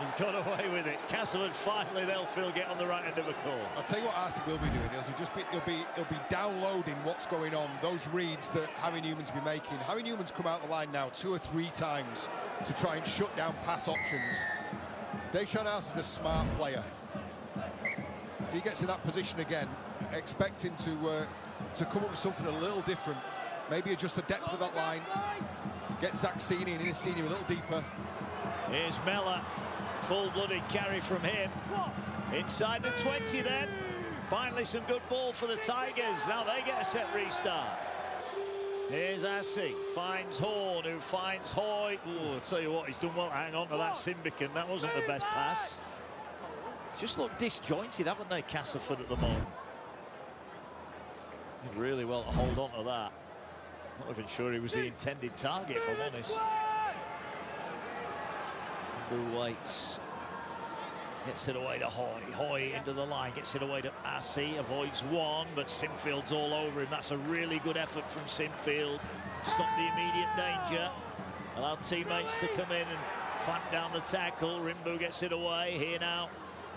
He's got away with it. Castleford finally, they'll feel, get on the right end of a call. I'll tell you what Arce will be doing. He'll be downloading what's going on, those reads that Harry Newman's been making. Harry Newman's come out the line now 2 or 3 times to try and shut down pass options. Deshaun Arce is a smart player. If he gets in that position again, expect him to come up with something a little different. Maybe adjust the depth of that line. Get Zach Senior and his Senior a little deeper. Here's Mellor. Full-blooded carry from him. Inside the 20 then. Finally some good ball for the Tigers. Now they get a set restart. Here's Arce. Finds Horn, who finds Hoy. Ooh, I'll tell you what, he's done well to hang on to that Simbican. That wasn't the best pass. Just look disjointed, haven't they, Castleford, at the moment? Did really well to hold on to that. Not even sure he was the intended target, if I'm honest. Who waits. Gets it away to Hoy. Hoy into the line. Gets it away to Arce. Avoids one, but Sinfield's all over him. That's a really good effort from Sinfield. Stop the immediate danger. Allowed teammates to come in and clamp down the tackle. Rimbu gets it away. Here now.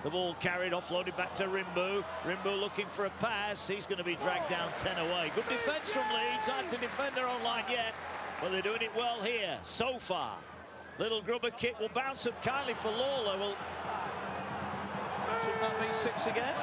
The ball carried, offloaded back to Rimbu. Rimbu looking for a pass. He's going to be dragged down 10 away. Good defence from Leeds. Hard to defend their own line yet, but they're doing it well here so far. Little grubber kick will bounce up kindly for Lawler. Well, shouldn't that be 6 again?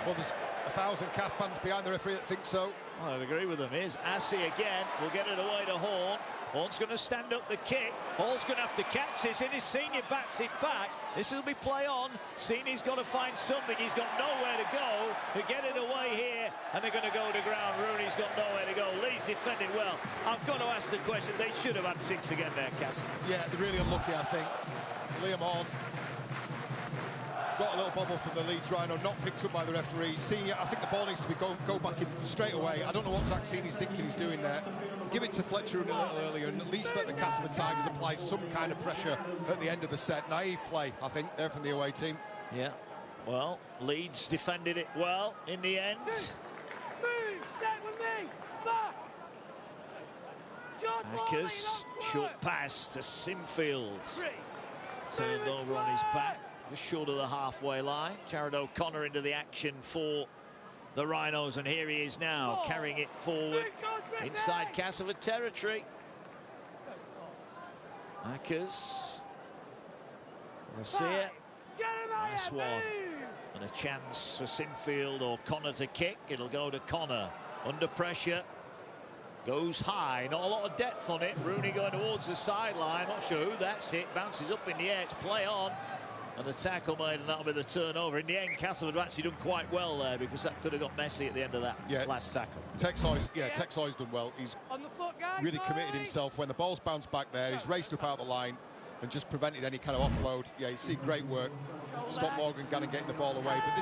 Well, there's 1,000 Cas fans behind the referee that think so. I'd agree with them. Here's Arce again. We'll get it away to Horn. Hall's going to stand up the kick. Hall's going to have to catch this. Insigne bats it back. This will be play on. Sini's got to find something. He's got nowhere to go. They get it away here, and they're going to go to ground. Rooney's got nowhere to go. Leeds defending well. I've got to ask the question. They should have had 6 again there, Cass. Yeah, they're really unlucky, I think. Liam Horn got a little bobble from the Leeds Rhino, not picked up by the referee. Senior, I think the ball needs to be go back in straight away. I don't know what Zach Senior's thinking he's doing there. Give it to Fletcher a little earlier and at least let the Castleford Tigers apply some kind of pressure at the end of the set. Naive play, I think, there from the away team. Yeah, well, Leeds defended it well in the end. Move, stay with me, back. Ackers, short pass to Sinfield. Turned over on his back, just short of the halfway line. Jared O'Connor into the action for the Rhinos, and here he is now, carrying it forward inside Castleford territory. Ackers, we'll see it. Nice one. And a chance for Sinfield or Connor to kick. It'll go to Connor. Under pressure. Goes high. Not a lot of depth on it. Rooney going towards the sideline. Not sure who that's hit. Bounces up in the air. It's play on. And the tackle made, and that'll be the turnover. In the end, Castleford have actually done quite well there, because that could have got messy at the end of that last tackle. Texoy's done well. He's really committed himself. When the ball's bounced back there, he's raced up out the line and just prevented any kind of offload. Yeah, you see great work. Scott Morgan Gannon getting the ball away. But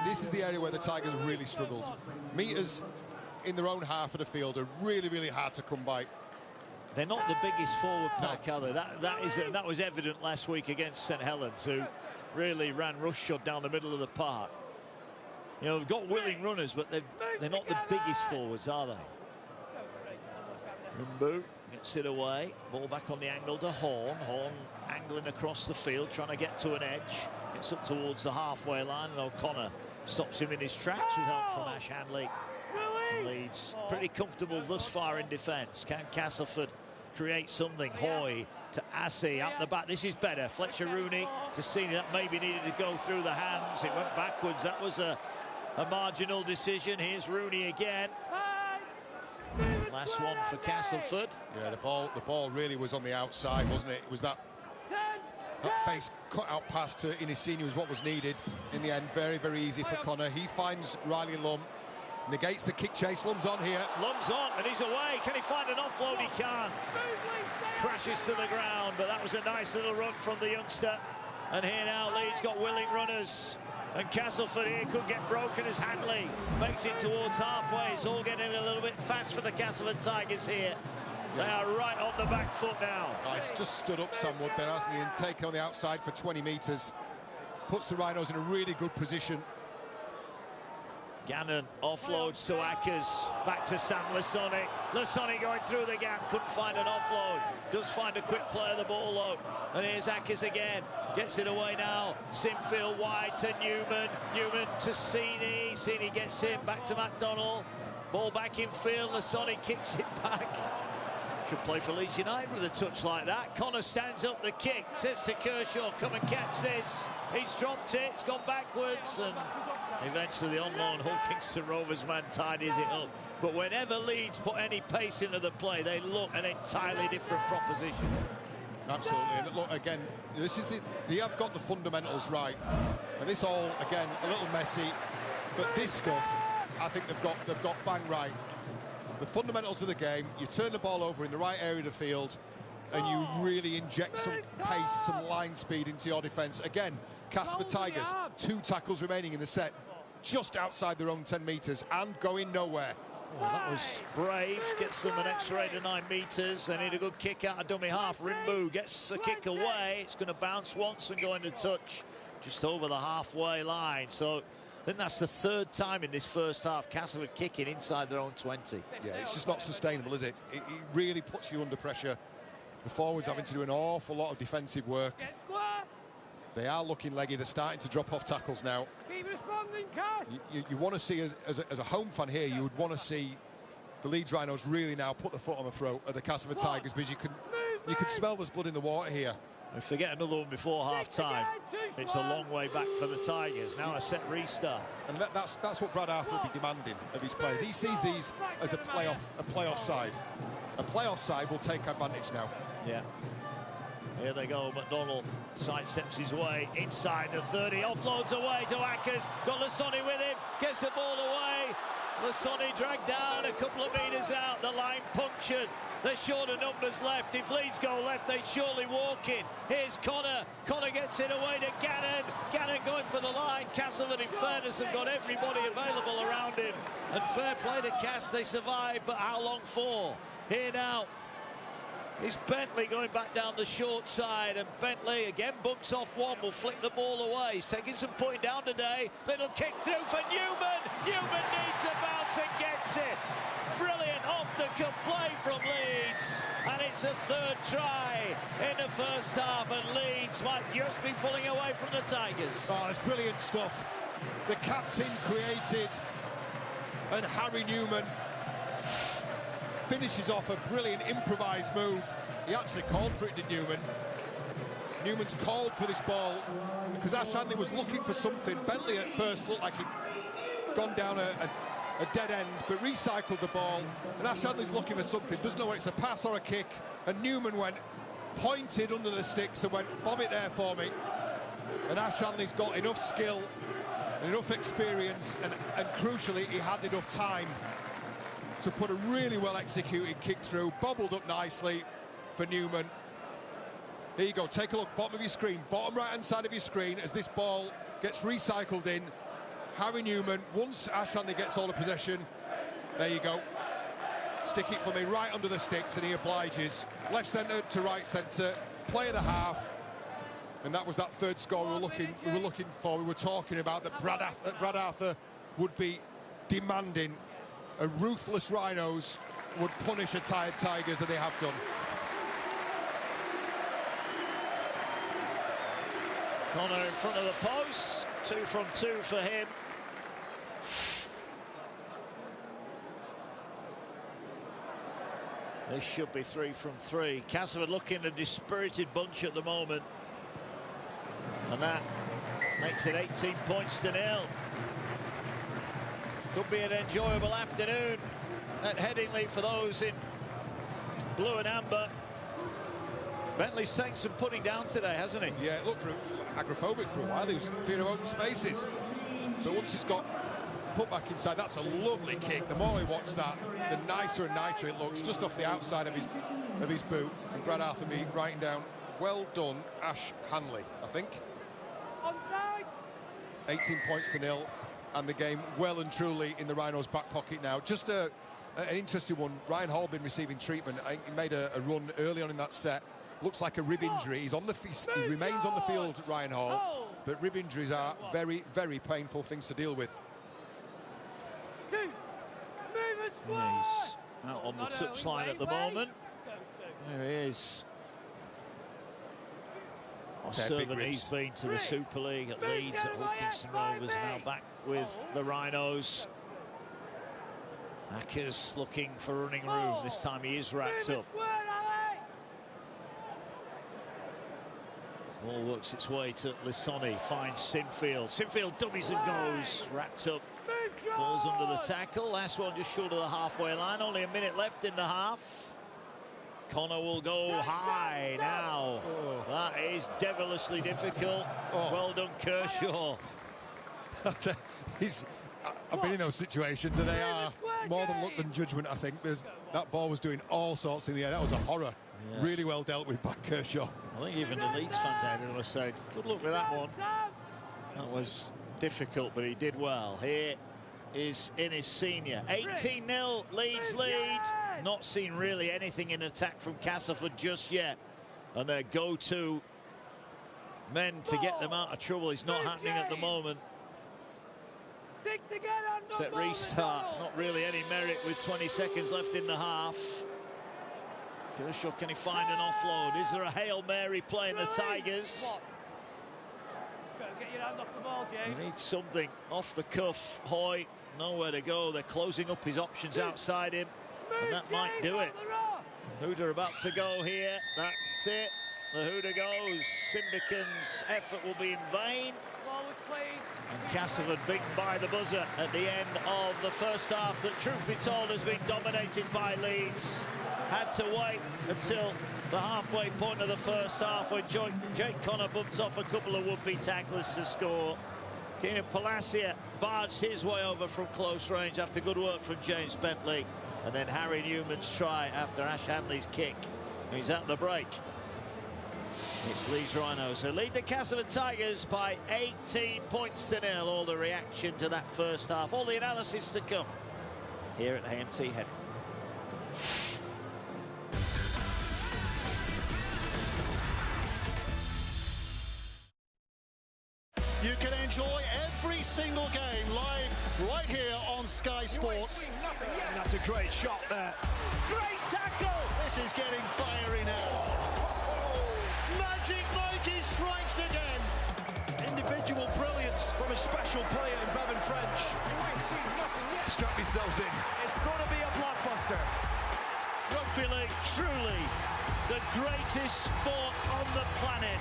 this is the area where the Tigers have really struggled. Meters in their own half of the field are really, really hard to come by. They're not the biggest forward pack, are they? That was evident last week against St Helens, who really ran roughshod down the middle of the park. You know, they've got willing runners, but they're not the biggest forwards, are they? Rimbu gets it away. Ball back on the angle to Horn. Horn angling across the field, trying to get to an edge. Gets up towards the halfway line, and O'Connor stops him in his tracks with help from Ash Hanley. Leeds pretty comfortable thus far in defence. Can Castleford create something? Hoy to Assey out the back. This is better. Fletcher Rooney to see that maybe needed to go through the hands. It went backwards. That was a marginal decision. Here's Rooney again. Last one for Castleford. Yeah, the ball really was on the outside, wasn't it? It was that face cut out pass to Insigne was what was needed. In the end, very, very easy for Connor. He finds Riley Lum. Negates the kick chase. Lum's on here. Lum's on, and he's away. Can he find an offload? He can't. Crashes to the ground, but that was a nice little run from the youngster. And here now, Leeds got willing runners. And Castleford here could get broken as Hanley makes it towards halfway. It's all getting a little bit fast for the Castleford Tigers here. They are right on the back foot now. Nice, just stood up Sam Wood there, hasn't he? And taken on the outside for 20 metres. Puts the Rhinos in a really good position. Gannon offloads to Ackers, back to Sam Lasonic. Lasonic going through the gap, couldn't find an offload. Does find a quick play of the ball though. And here's Ackers again, gets it away now. Sinfield wide to Newman. Newman to Sini. Sini gets him back to McDonald. Ball back in field. Lasonic kicks it back. Should play for Leeds United with a touch like that. Connor stands up the kick, says to Kershaw, come and catch this. He's dropped it, it's gone backwards, and eventually the on-loan Hull Kingston Rovers man tidies it up. But whenever Leeds put any pace into the play, they look an entirely different proposition. Absolutely, and look, again, they have got the fundamentals right. And this all, again, a little messy, but this stuff, I think they've got bang right. The fundamentals of the game, you turn the ball over in the right area of the field and you really inject some pace, some line speed into your defence. Again, Castleford Tigers, 2 tackles remaining in the set, just outside their own 10 metres and going nowhere. Well, that was brave, gets them an extra 8 or 9 metres. They need a good kick out of dummy half. Rimbu gets the kick away. It's going to bounce once and go into touch just over the halfway line. So I think that's the 3rd time in this first half Castleford kicking inside their own 20. Yeah, it's just not sustainable, is it? It really puts you under pressure. The forwards having to do an awful lot of defensive work. They are looking leggy. They're starting to drop off tackles now. Keep responding, Cash. You want to see, as a home fan here, you would want to see the Leeds Rhinos really now put the foot on the throat of the Castleford Tigers, because you can smell there's blood in the water here. If they get another one before half-time, it's a long way back for the Tigers. Now a set restart. And that's what Brad Arthur will be demanding of his players. He sees these as a playoff side. a playoff side will take advantage now. Yeah. Here they go. McDonald sidesteps his way inside the 30, offloads away to Ackers. Got Lasoni with him, gets the ball away. Lasoni dragged down a couple of metres out. The line punctured. There's shorter numbers left. If Leeds go left, they surely walk in. Here's Connor. Connor gets it away to Gannon. Gannon going for the line. Castleford, in fairness, have got everybody available around him. And fair play to Cass. They survive, but how long for? Here now is Bentley going back down the short side, and Bentley again bumps off one, will flick the ball away. He's taking some point down today. Little kick through for Newman. Newman needs a bounce and gets it. Brilliant off the cuff play from Leeds, and it's a third try in the first half, and Leeds might just be pulling away from the Tigers. Oh, it's brilliant stuff. The captain created, and Harry Newman finishes off a brilliant improvised move. He actually called for it, did Newman. Newman's called for this ball because Ash Hanley was looking for something. Bentley at first looked like he'd gone down a dead end, but recycled the ball, and Ash Hanley's looking for something, doesn't know whether it's a pass or a kick, and Newman went, pointed under the sticks and went, bob it there for me. And Ash Hanley's got enough skill and enough experience, and crucially, he had enough time to put a really well executed kick through, bobbled up nicely for Newman. There you go, take a look, bottom of your screen, bottom right hand side of your screen, as this ball gets recycled in. Harry Newman, once Ash Hanley gets all the possession, there you go, stick it for me right under the sticks, and he obliges. Left centre to right centre, play of the half, and that was that third score we were looking for. We were talking about that Brad Arthur would be demanding. A ruthless Rhinos would punish a tired Tigers, and they have done. Connor in front of the post, 2 from 2 for him. This should be 3 from 3. Castleford looking a dispirited bunch at the moment, and that makes it 18 points to 0. Could be an enjoyable afternoon at Headingley for those in blue and amber. Bentley's taken some putting down today, hasn't he? Yeah, it looked agoraphobic for a while. He was fearing of open spaces. But once it's got put back inside, that's a lovely kick. The more we watch that, the nicer and nicer it looks, just off the outside of his boot. And Brad Arthur be writing down, well done, Ash Hanley, I think. Onside. 18 points to 0. And the game well and truly in the Rhinos' back pocket now. Just an interesting one. Ryan Hall been receiving treatment. I think he made a run early on in that set. Looks like a rib injury. He's on the he remains on the field, Ryan Hall. But rib injuries are very, very painful things to deal with. 2. Move and squad. He's out on the touchline at the moment. There he is. What servant he's been to the Super League at Leeds, at Wilkinson Rovers, now back with the Rhinos. Ackers looking for running room. This time he is wrapped up. Ball works its way to Lasoni, finds Sinfield. Sinfield dummies and goes, wrapped up, falls under the tackle. Last one just short of the halfway line. Only a minute left in the half. Connor will go high now. Oh. That is devilishly difficult. Oh. Well done, Kershaw. I've been in those situations, and they are more than luck than judgment, I think. That ball was doing all sorts in the air. That was a horror. Yeah. Really well dealt with by Kershaw. I think even the Leeds fans out there must say, good luck with that one. That was difficult, but he did well. Here is Innis Senior. 18-0, Leeds lead. Not seen really anything in attack from Castleford just yet. And their go-to men to get them out of trouble is not happening at the moment. 6 again on Set restart, not really any merit with 20 seconds left in the half. Kershaw, can he find an offload? Is there a Hail Mary playing the Tigers? Get your hand off the ball, James. He needs something off the cuff. Hoy, nowhere to go. They're closing up his options outside him, and that might do it. Hooder about to go here. That's it. The Hooder goes. Simbican's effort will be in vain. Ball was played. And Castleford beaten by the buzzer at the end of the first half that, truth be told, has been dominated by Leeds. Had to wait until the halfway point of the first half when Jake Connor bumped off a couple of would-be tacklers to score. Keenan Palacia barged his way over from close range after good work from James Bentley. And then Harry Newman's try after Ash Hanley's kick. He's at the break. It's Leeds Rhinos who lead the Castleford Tigers by 18 points to 0. All the reaction to that first half, all the analysis to come here at AMT Head. You can enjoy every single game live right here on Sky Sports. And that's a great shot there. Great tackle! This is getting fiery now. Magic Mikey strikes again. Individual brilliance from a special player in Bevan French. Strap yourselves in. It's going to be a blockbuster. Rugby league, truly the greatest sport on the planet.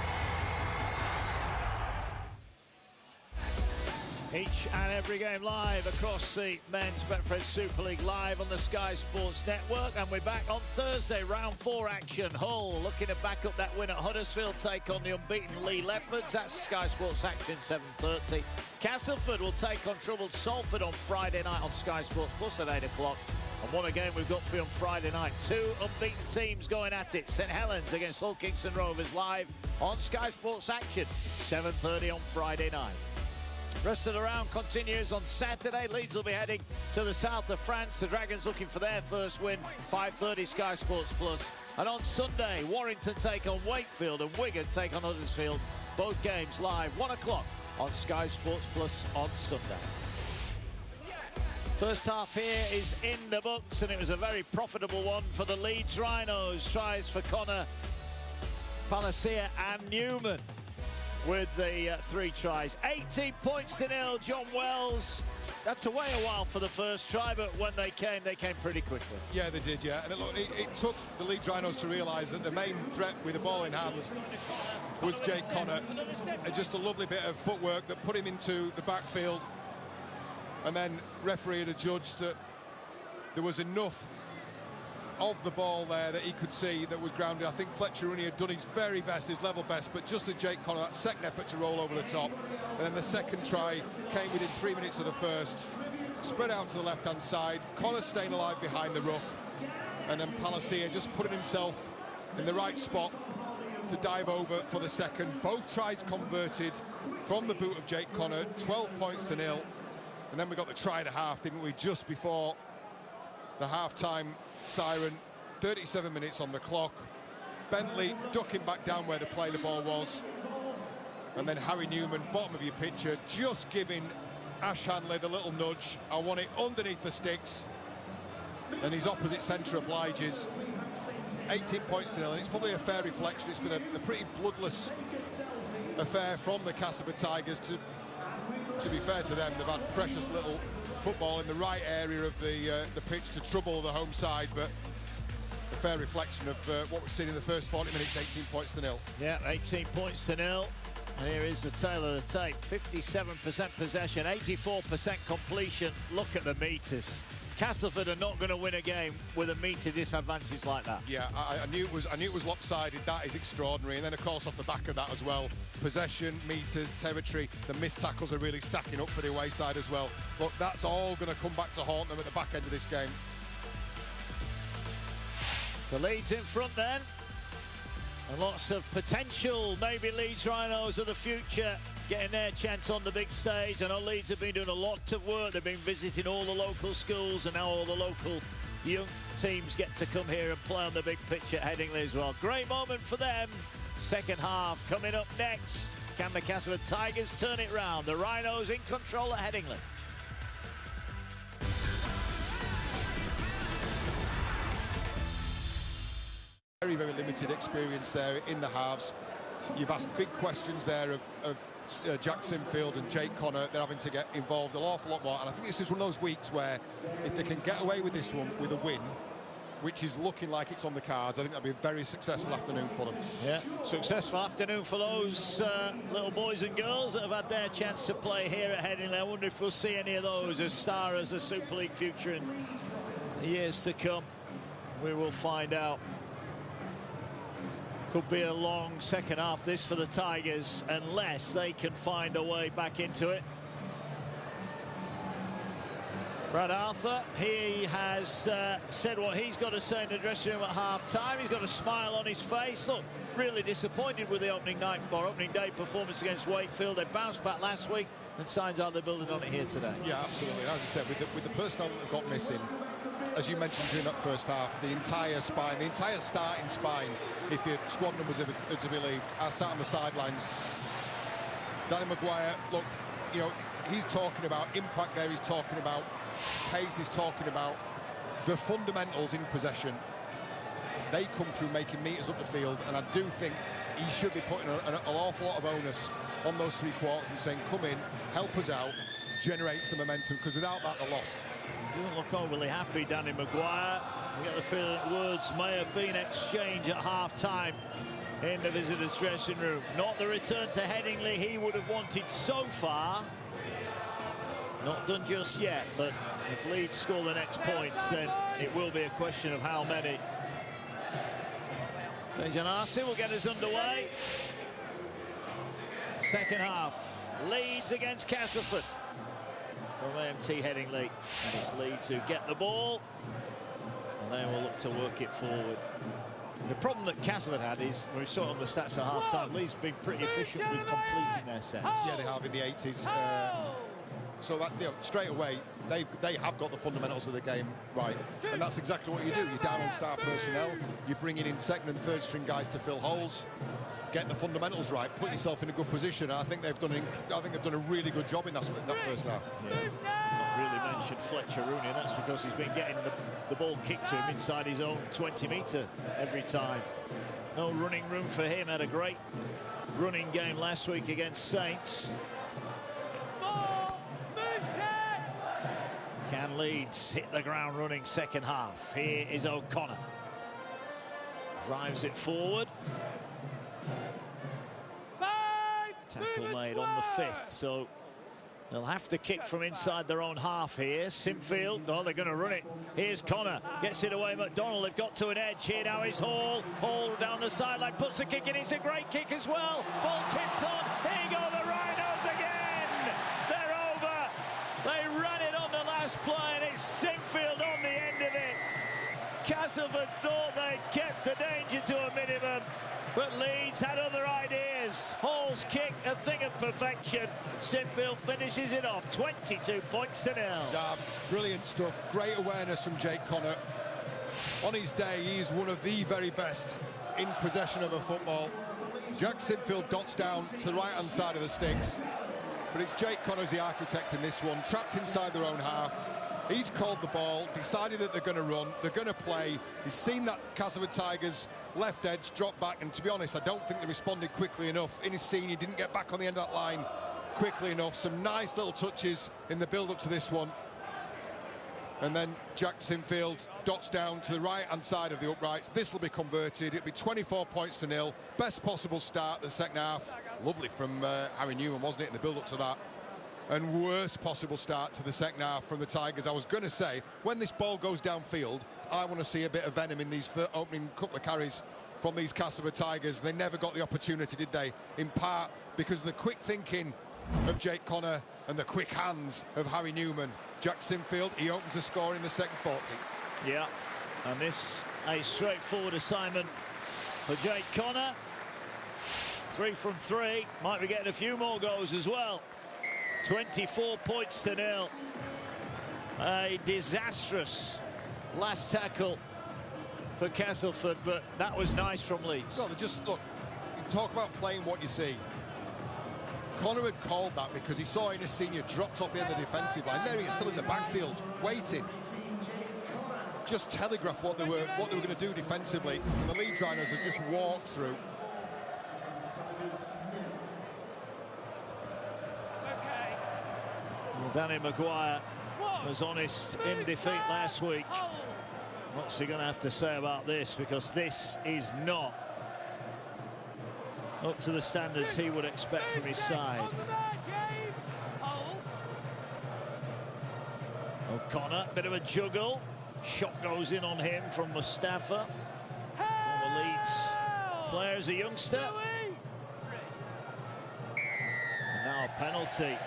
Each and every game live across the Men's Betfred Super League, live on the Sky Sports Network. And we're back on Thursday, round 4 action. Hull looking to back up that win at Huddersfield, take on the unbeaten Lee Leopards. That's Sky Sports action, 7:30. Castleford will take on troubled Salford on Friday night on Sky Sports Plus at 8 o'clock. And what a game we've got for you on Friday night. 2 unbeaten teams going at it. St Helens against Hull Kingston Rovers live on Sky Sports action, 7:30 on Friday night. Rest of the round continues on Saturday. Leeds will be heading to the south of France. The Dragons looking for their first win, 5:30 Sky Sports Plus. And on Sunday, Warrington take on Wakefield and Wigan take on Huddersfield. Both games live, 1 o'clock on Sky Sports Plus on Sunday. First half here is in the books, and it was a very profitable one for the Leeds Rhinos. Tries for Connor, Palacia and Newman with the 3 tries. 18 points to 0, John Wells. That's to wait a while for the first try, but when they came pretty quickly. Yeah, they did, yeah. And it took the Leeds Rhinos to realise that the main threat with the ball in hand was Jake Connor. And just a lovely bit of footwork that put him into the backfield. And then referee had adjudged that there was enough of the ball there that he could see that was grounded. I think Fletcher Rooney had done his very best, his level best, but just as Jake Connor, that second effort to roll over the top. And then the second try came within 3 minutes of the first. Spread out to the left-hand side. Connor staying alive behind the ruck. And then Palacia just putting himself in the right spot to dive over for the second. Both tries converted from the boot of Jake Connor, 12 points to 0. And then we got the try at half, didn't we, just before the half-time siren. 37 minutes on the clock. Bentley ducking back down where the play the ball was. And then Harry Newman, bottom of your picture, just giving Ash Hanley the little nudge. I want it underneath the sticks. And his opposite centre obliges. 18 points to 0, and it's probably a fair reflection. It's been a pretty bloodless affair from the Castleford Tigers. To be fair to them, they've had precious little football in the right area of the pitch to trouble the home side, but a fair reflection of what we've seen in the first 40 minutes. 18 points to 0. Yeah, 18 points to 0. And here is the tail of the tape. 57% possession, 84% completion. Look at the meters. Castleford are not going to win a game with a meter disadvantage like that. Yeah, I knew it was lopsided. That is extraordinary. And then, of course, off the back of that as well, possession, meters, territory, the missed tackles are really stacking up for the away side as well. But that's all going to come back to haunt them at the back end of this game. The Leeds in front then. And lots of potential. Maybe Leeds Rhinos of the future getting their chance on the big stage. I know Leeds have been doing a lot of work. They've been visiting all the local schools, and now all the local young teams get to come here and play on the big pitch at Headingley as well. Great moment for them. Second half coming up next. Can the Castleford Tigers turn it round? The Rhinos in control at Headingley. Very, very limited experience there in the halves. You've asked big questions there of Jack Sinfield and Jake Connor. They're having to get involved an awful lot more. And I think this is one of those weeks where if they can get away with this one with a win, which is looking like it's on the cards. I think that'll be a very successful afternoon for them. Yeah, successful afternoon for those little boys and girls that have had their chance to play here at Headingley. I wonder if we'll see any of those as star as the Super League future in the years to come. We will find out. Could be a long second half this for the Tigers unless they can find a way back into it. Brad Arthur, he has said what he's got to say in the dressing room at half-time. He's got a smile on his face. Look, really disappointed with the opening night or opening day performance against Wakefield. They bounced back last week, and signs are they're building on it here today. Yeah, absolutely. And as I said, with the personnel that got missing, as you mentioned during that first half, the entire spine, the entire starting spine, if your squad numbers are to be believed, are sat on the sidelines. Danny Maguire, look, you know, he's talking about impact there. He's talking about pace. He's talking about the fundamentals in possession. They come through making meters up the field, and I do think he should be putting an awful lot of onus on those three quarters and saying, come in, help us out, generate some momentum, because without that, they're lost. Doesn't look overly happy, Danny Maguire. We get the feeling that words may have been exchanged at half-time in the visitors' dressing room. Not the return to Headingley he would have wanted so far. Not done just yet, but if Leeds score the next points, then it will be a question of how many. Janasi will get us underway. Second half, Leeds against Castleford. From AMT Headingley, and it's Leeds who get the ball, and they will look to work it forward. The problem that Castleford had is, we saw on the stats at half-time, Leeds have been pretty efficient with completing their sets. Yeah, they have in the 80s. So that, you know, straight away, they have got the fundamentals of the game right, and that's exactly what you do. You're down on star personnel, you're bringing in second and third string guys to fill holes, get the fundamentals right, put yourself in a good position. I think they've done a really good job in that first half. Yeah. Not really mentioned Fletcher Rooney, and that's because he's been getting the ball kicked to him inside his own 20-metre every time. No running room for him. Had a great running game last week against Saints. Can Leeds hit the ground running second half? Here is O'Connor. Drives it forward. Tackle made on the 5th, so they'll have to kick from inside their own half here. Sinfield, oh, they're going to run it. Here's Connor, gets it away. McDonald, they've got to an edge. Here now is Hall. Hall down the sideline, puts a kick in. It's a great kick as well. Ball tipped on. Here you go, the Rhinos again. They're over. They ran it on the last play, and it's Sinfield on the end of it. Castleford thought they'd kept the danger to a minimum, but Leeds had other ideas. Hall's kick, a thing of perfection. Sinfield finishes it off, 22 points to 0. Brilliant stuff. Great awareness from Jake Connor. On his day, he's one of the very best in possession of a football. Jack Sinfield dots down to the right-hand side of the sticks, but it's Jake Connor's the architect in this one, trapped inside their own half. He's called the ball, decided that they're going to run, they're going to play. He's seen that Castleford Tigers left edge drop back, and to be honest, I don't think they responded quickly enough. In his scene, he didn't get back on the end of that line quickly enough. Some nice little touches in the build-up to this one. And then Jack Sinfield dots down to the right-hand side of the uprights. This will be converted. It'll be 24 points to 0. Best possible start the second half. Lovely from Harry Newman, wasn't it, in the build-up to that? And worst possible start to the second half from the Tigers. I was going to say, when this ball goes downfield, I want to see a bit of venom in these opening couple of carries from these Castleford Tigers. They never got the opportunity, did they? In part because of the quick thinking of Jake Connor and the quick hands of Harry Newman. Jack Sinfield, he opens the score in the second 40. Yeah, and this a straightforward assignment for Jake Connor. 3 from 3, might be getting a few more goals as well. 24 points to 0. A disastrous last tackle for Castleford, but that was nice from Leeds. No, they just, look, you talk about playing what you see. Connor had called that because he saw in his senior dropped off the end of the defensive line. There he is, still in the backfield, waiting. Just telegraphed what they were going to do defensively, and the Leeds Rhinos have just walked through. Well, Danny Maguire was honest in defeat last week. What's he going to have to say about this? Because this is not up to the standards he would expect from his side. O'Connor, bit of a juggle. Shot goes in on him from Mustafa. Former Leeds player as a youngster. And now a penalty.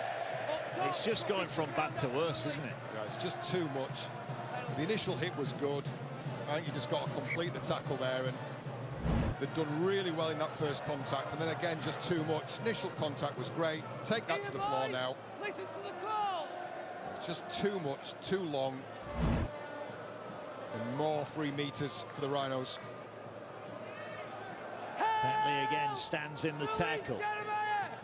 It's just going from bad to worse, isn't it? Yeah, it's just too much. The initial hit was good. I think you just got to complete the tackle there, and they've done really well in that first contact, and then again just too much. Initial contact was great. Take that to the floor now. It's just too much, too long, and more 3 meters for the Rhinos. Bentley again stands in the tackle.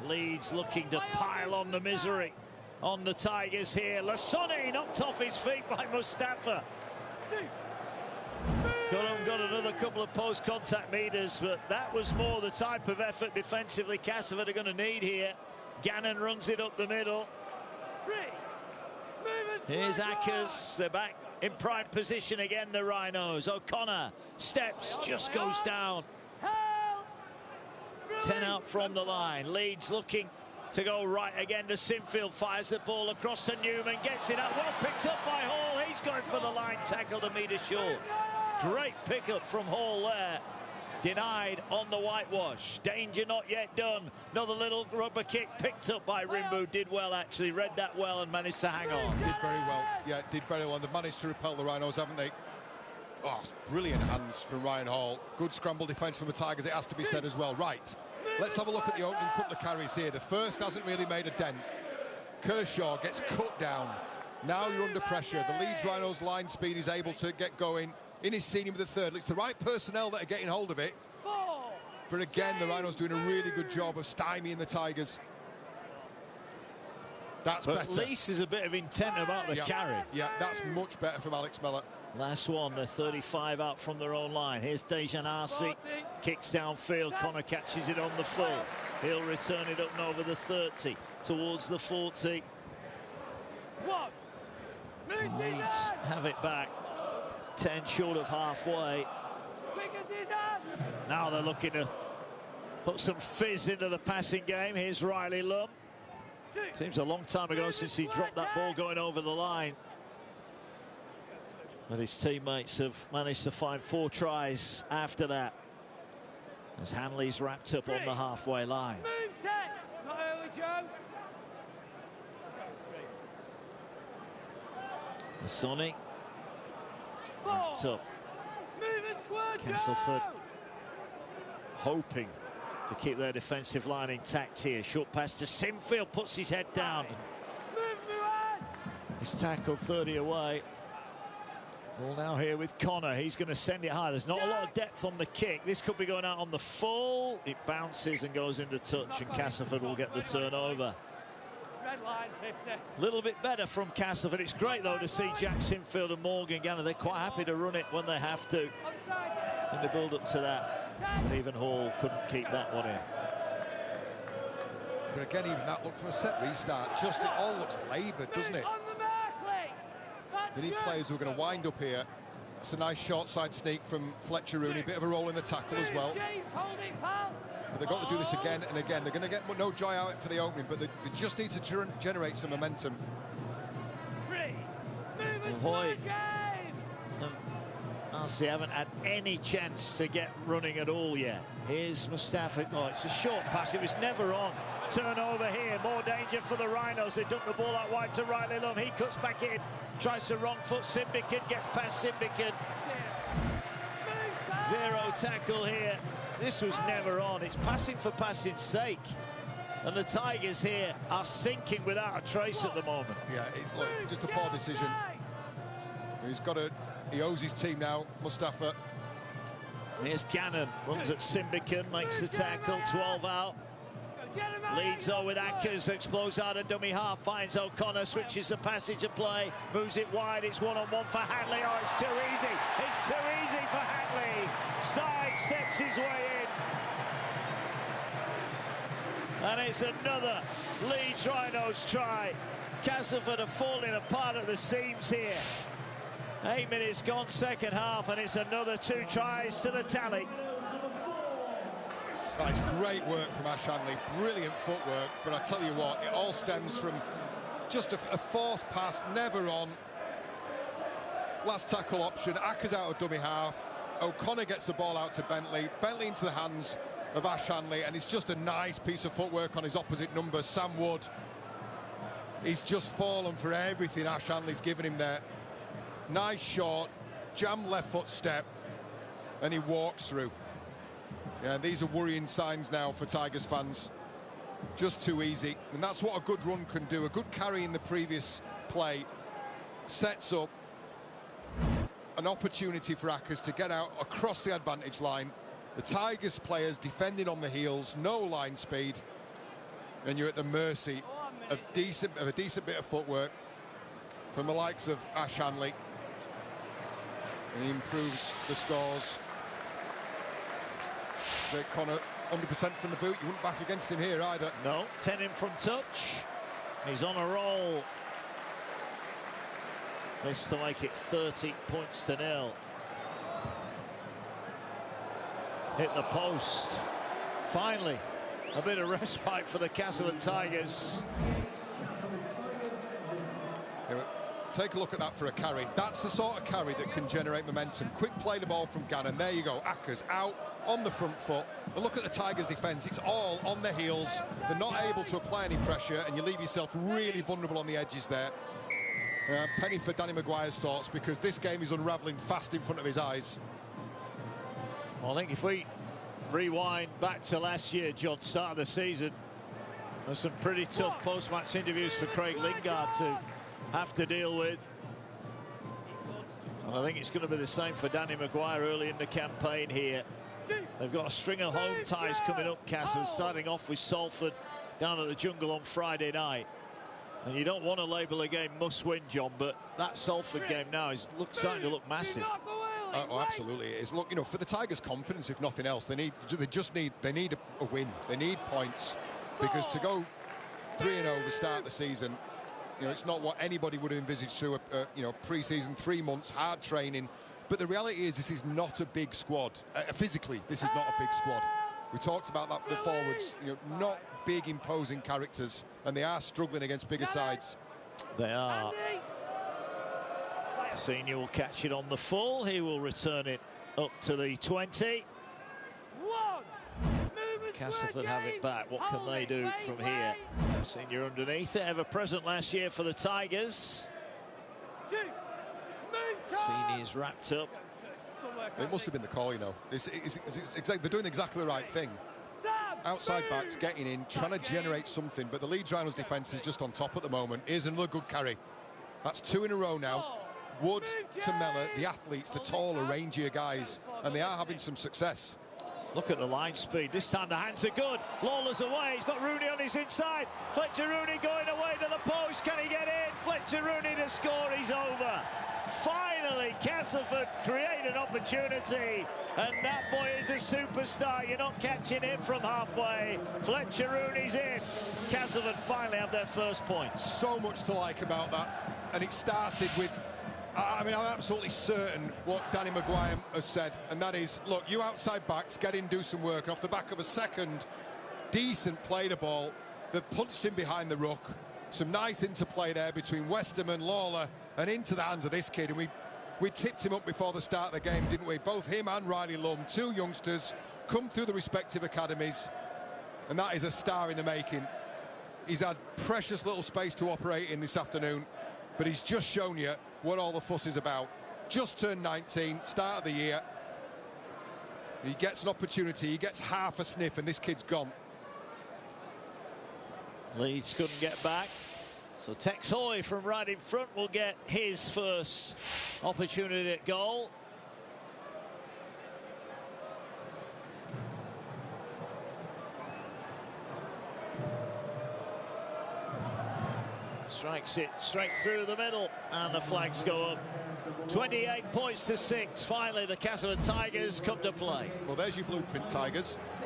Leeds looking to pile on the misery on the Tigers here. Lassoni knocked off his feet by Mustafa. Cullen got another couple of post-contact meters, but that was more the type of effort defensively Castleford are going to need here. Gannon runs it up the middle. Here's Ackers. They're back in prime position again, the Rhinos. O'Connor steps, just goes down. 10 out from the line. Leeds looking to go right again to Sinfield. Fires the ball across to Newman. Gets it out. Well picked up by Hall. He's going for the line. Tackled a metre short. Great pickup from Hall there. Denied on the whitewash. Danger not yet done. Another little rubber kick picked up by Rimbu. Did well, actually. Read that well and managed to hang on. Did very well. Yeah, did very well. They've managed to repel the Rhinos, haven't they? Oh, brilliant hands from Ryan Hall. Good scramble defence from the Tigers, it has to be said as well. Right, let's have a look at the opening couple of carries here. The first hasn't really made a dent. Kershaw gets cut down. Now you're under pressure. The Leeds Rhinos line speed is able to get going. In his senior with the third. It's the right personnel that are getting hold of it. But again, the Rhinos doing a really good job of stymieing the Tigers. That's better. At least there's a bit of intent about the carry. Yeah, that's much better from Alex Mellor. Last one, they're 35 out from their own line. Here's Dejan Arce, kicks downfield. Connor catches it on the full. He'll return it up and over the 30 towards the 40. Leeds have it back. 10 short of halfway. Now they're looking to put some fizz into the passing game. Here's Riley Lum. Seems a long time ago since he dropped that ball going over the line. But his teammates have managed to find 4 tries after that, as Hanley's wrapped up on the halfway line. Sonny wrapped up. Castleford hoping to keep their defensive line intact here. Short pass to Sinfield, puts his head down. He's tackled 30 away. Ball now here with Connor. He's going to send it high. There's not a lot of depth on the kick. This could be going out on the full. It bounces and goes into touch, and Castleford will get the turnover. Red line 50. A little bit better from Castleford. It's great, though, to see Jack Sinfield and Morgan Gannon. They're quite happy to run it when they have to. In the build-up to that. And even Hall couldn't keep that one in. But again, even that look from a set restart, just it all looks laboured, doesn't it? They need players who are going to wind up here. It's a nice short side sneak from Fletcher Rooney. Bit of a roll in the tackle as well. But they've got to do this again and again. They're going to get no joy out for the opening, but they just need to generate some momentum. Ahoy. Arce haven't had any chance to get running at all yet. Here's Mustafa. Oh, it's a short pass. It was never on. Turnover here. More danger for the Rhinos. They dump the ball out wide to Riley Lum. He cuts back in. Tries to wrong foot Simbican. Gets past Simbican. Zero tackle here. This was never on. It's passing for passing's sake. And the Tigers here are sinking without a trace at the moment. Yeah, it's look, just a poor decision. He owes his team now, Mustafa. Here's Gannon, runs at Simbican, makes the tackle, 12 out. Leeds though with Ackers, explodes out a dummy half, finds O'Connor, switches the passage of play, moves it wide, it's one-on-one for Hanley. Oh, it's too easy. It's too easy for Hanley. Side steps his way in. And it's another Leeds Rhinos try. Castleford are falling apart at the seams here. 8 minutes gone, second half, and it's another 2 tries to the tally. It's great work from Ash Hanley, brilliant footwork, but I tell you what, it all stems from just a forced pass, never on. Last tackle option, Acker's out of dummy half. O'Connor gets the ball out to Bentley. Bentley into the hands of Ash Hanley, and it's just a nice piece of footwork on his opposite number, Sam Wood. He's just fallen for everything Ash Hanley's given him there. Nice shot, jam left foot step, and he walks through. Yeah, these are worrying signs now for Tigers fans. Just too easy, and that's what a good run can do. A good carry in the previous play sets up an opportunity for Ackers to get out across the advantage line. The Tigers players defending on the heels, no line speed, and you're at the mercy of a decent bit of footwork from the likes of Ash Hanley. And he improves the scores. Connor 100% from the boot. You wouldn't back against him here either. No, 10 in from touch. He's on a roll. This to make it 30 points to 0. Hit the post. Finally, a bit of respite for the Castleford Tigers. Yeah, take a look at that for a carry. That's the sort of carry that can generate momentum. Quick play the ball from Gannon. There you go. Ackers out on the front foot. But look at the Tigers' defence. It's all on their heels. They're not able to apply any pressure, and you leave yourself really vulnerable on the edges there. Penny for Danny Maguire's thoughts, because this game is unravelling fast in front of his eyes. Well, I think if we rewind back to last year, John, start of the season, there's some pretty tough post-match interviews for Craig Lingard to have to deal with. And I think it's going to be the same for Danny Maguire early in the campaign here. They've got a string of home ties coming up, Castle, starting off with Salford down at the Jungle on Friday night. And you don't want to label a game must-win, John, but that Salford game now is starting to look massive. Oh, absolutely it is. Look, you know, for the Tigers' confidence, if nothing else, they need a win. They need points, because to go 3-0 the start of the season, you know, it's not what anybody would have envisaged through a pre-season, 3 months, hard training. But the reality is, this is not a big squad. Physically, this is not a big squad. We talked about that, the forwards, you know, not big, imposing characters, and they are struggling against bigger sides. They are. Senior will catch it on the full. He will return it up to the 20. Castleford have it back. What can they do from here? Senior underneath it, ever present last year for the Tigers. Senior's wrapped up. It must have been the call, you know. It's exactly, they're doing exactly the right thing. Outside backs getting in, trying to generate something, but the Leeds Rhinos defence is just on top at the moment. Here's another good carry. That's 2 in a row now. Wood to Mellor, the athletes, the taller, rangier guys, and they are having some success. Look at the line speed. This time the hands are good. Lawler's away. He's got Rooney on his inside. Fletcher Rooney going away to the post. Can he get in? Fletcher Rooney to score. He's over. Finally, Castleford create an opportunity, and that boy is a superstar. You're not catching him from halfway. Fletcher Rooney's in. Castleford finally have their first point. So much to like about that, and it started with, I mean, I'm absolutely certain what Danny Maguire has said, and that is, look, you outside backs, get in, do some work. And off the back of a second decent play the ball, they've punched him behind the ruck. Some nice interplay there between Westerman, Lawler, and into the hands of this kid. And we tipped him up before the start of the game, didn't we? Both him and Riley Lum, 2 youngsters, come through the respective academies, and that is a star in the making. He's had precious little space to operate in this afternoon, but he's just shown you what all the fuss is about. Just turned 19, start of the year. He gets an opportunity, he gets half a sniff, and this kid's gone. Leeds couldn't get back. So Tex Hoy from right in front will get his first opportunity at goal. Strikes it straight through the middle, and the flags go up. 28 points to 6. Finally, the Castleford Tigers come to play. Well, there's your blueprint, Tigers.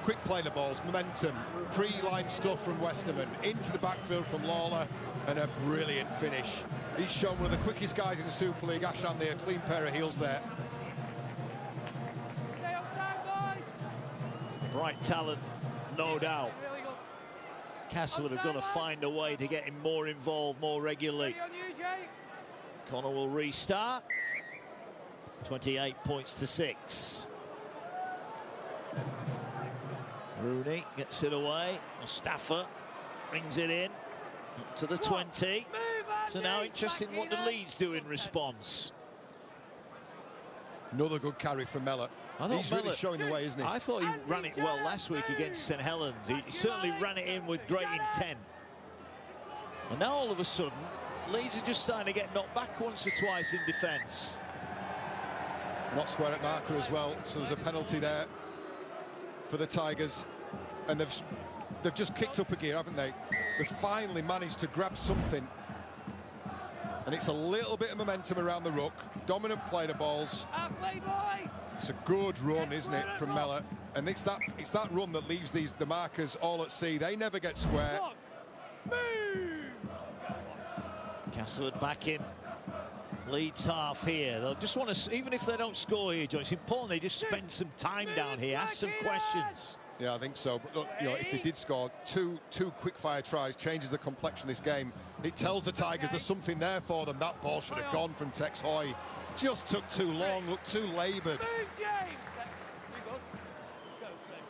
quick play the balls, momentum, pre-line stuff from Westerman, into the backfield from Lawler, and a brilliant finish. He's shown one of the quickest guys in the Super League. Ash Hanley, a clean pair of heels there. Bright talent, no doubt. Castleford have got to find a way to get him more involved more regularly. Connor will restart. 28 points to 6. Rooney gets it away. Mustafa brings it in up to the 20. So now interesting what the Leeds do in response. Another good carry from Mellor. He's really showing the way, isn't he? I thought he ran it well last week against St Helens. He certainly ran it in with great intent. And now all of a sudden, Leeds are just starting to get knocked back once or twice in defence. Not square at marker as well, so there's a penalty there for the Tigers. And they've just kicked up a gear, haven't they? They've finally managed to grab something. And it's a little bit of momentum around the ruck. Dominant play the balls. It's a good run, isn't it, from Mellor? And it's that run that leaves the markers all at sea. They never get square. Castleford back in Leeds half here. They'll just want to, even if they don't score here, John, it's important they just spend some time down here, ask some questions. Yeah, I think so. But look, you know, if they did score two quick-fire tries, changes the complexion of this game. It tells the Tigers there's something there for them. That ball should have gone from Tex Hoy. Just took too long, looked too laboured.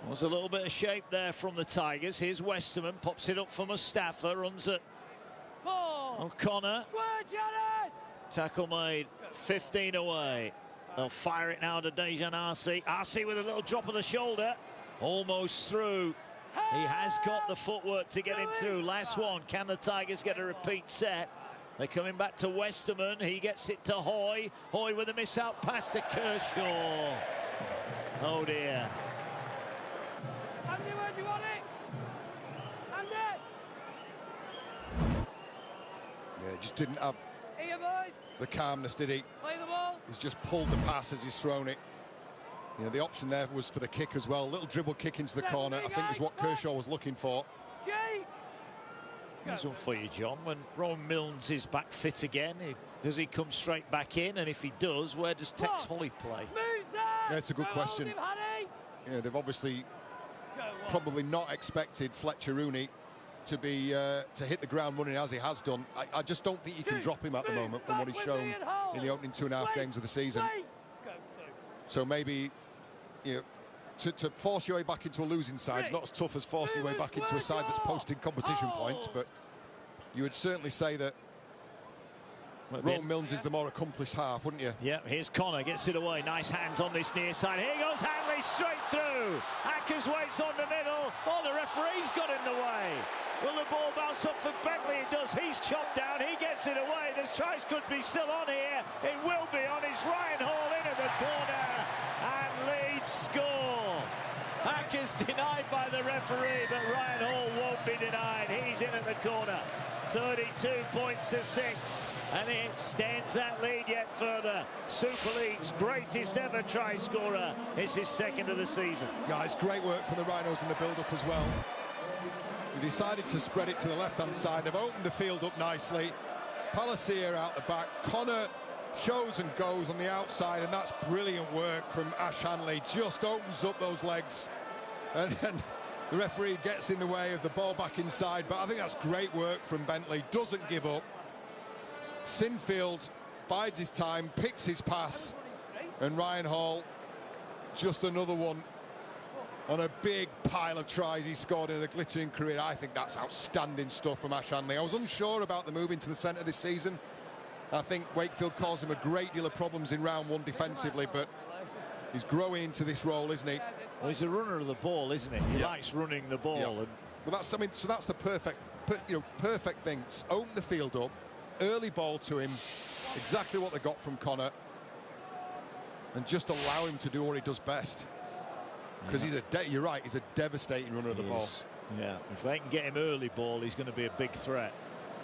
Was a little bit of shape there from the Tigers. Here's Westerman, pops it up for Mustafa, runs it. O'Connor. Tackle made, 15 away. They'll fire it now to Dejan Arce. Arce with a little drop of the shoulder. Almost through. He has got the footwork to get him through. Last one. Can the Tigers get a repeat set? They're coming back to Westerman. He gets it to Hoy. Hoy with a miss out pass to Kershaw. Oh dear. Andy, where do you want it? Andy! Yeah, just didn't have Here, boys. the calmness, did he? Play the ball. He's just pulled the pass as he's thrown it. You know, the option there was for the kick as well. A little dribble kick into the corner, I think is what Kershaw was looking for. Jake! Here's one for you, John. When Rowan Milnes is back fit again, does he come straight back in? And if he does, where does Tex Hoy play? Yeah, it's a good question. Yeah, they've obviously probably not expected Fletcher Rooney to be to hit the ground running as he has done. I just don't think you can drop him at the moment from what he's shown in the opening 2.5 games of the season. So maybe, you know, to force your way back into a losing side is not as tough as forcing your way back into a side that's posting competition points, but you would certainly say that Rowan Milnes is the more accomplished half, wouldn't you? Yeah, here's Connor, gets it away. Nice hands on this near side. Here goes Hanley straight through. Ackers waits on the middle. Oh, the referee's got in the way. Will the ball bounce up for Bentley? It does. He's chopped down. He gets it away. The strikes could be still on here. It will be on. It's Ryan Hall in at the corner. And Leeds score. Ackers denied by the referee, but Ryan Hall won't be denied. He's in at the corner. 32 points to 6, and he extends that lead yet further. Super League's greatest ever try scorer. It's his second of the season. Guys, great work from the Rhinos in the build-up as well. They decided to spread it to the left-hand side. They've opened the field up nicely. Palacier out the back. Connor shows and goes on the outside, and that's brilliant work from Ash Hanley. Just opens up those legs, and the referee gets in the way of the ball back inside. But I think that's great work from Bentley. Doesn't give up. Sinfield bides his time, picks his pass, and Ryan Hall, just another one on a big pile of tries he scored in a glittering career. I think that's outstanding stuff from Ash Hanley. I was unsure about the move into the centre this season. I think Wakefield caused him a great deal of problems in round one defensively, but he's growing into this role, isn't he? Well, he's a runner of the ball, isn't he? He likes running the ball. Yeah. And well, that's, I mean, so that's the perfect thing. Open the field up, early ball to him, exactly what they got from Connor, and just allow him to do what he does best. Because you're right, he's a devastating runner of the ball. Yeah, if they can get him early ball, he's going to be a big threat.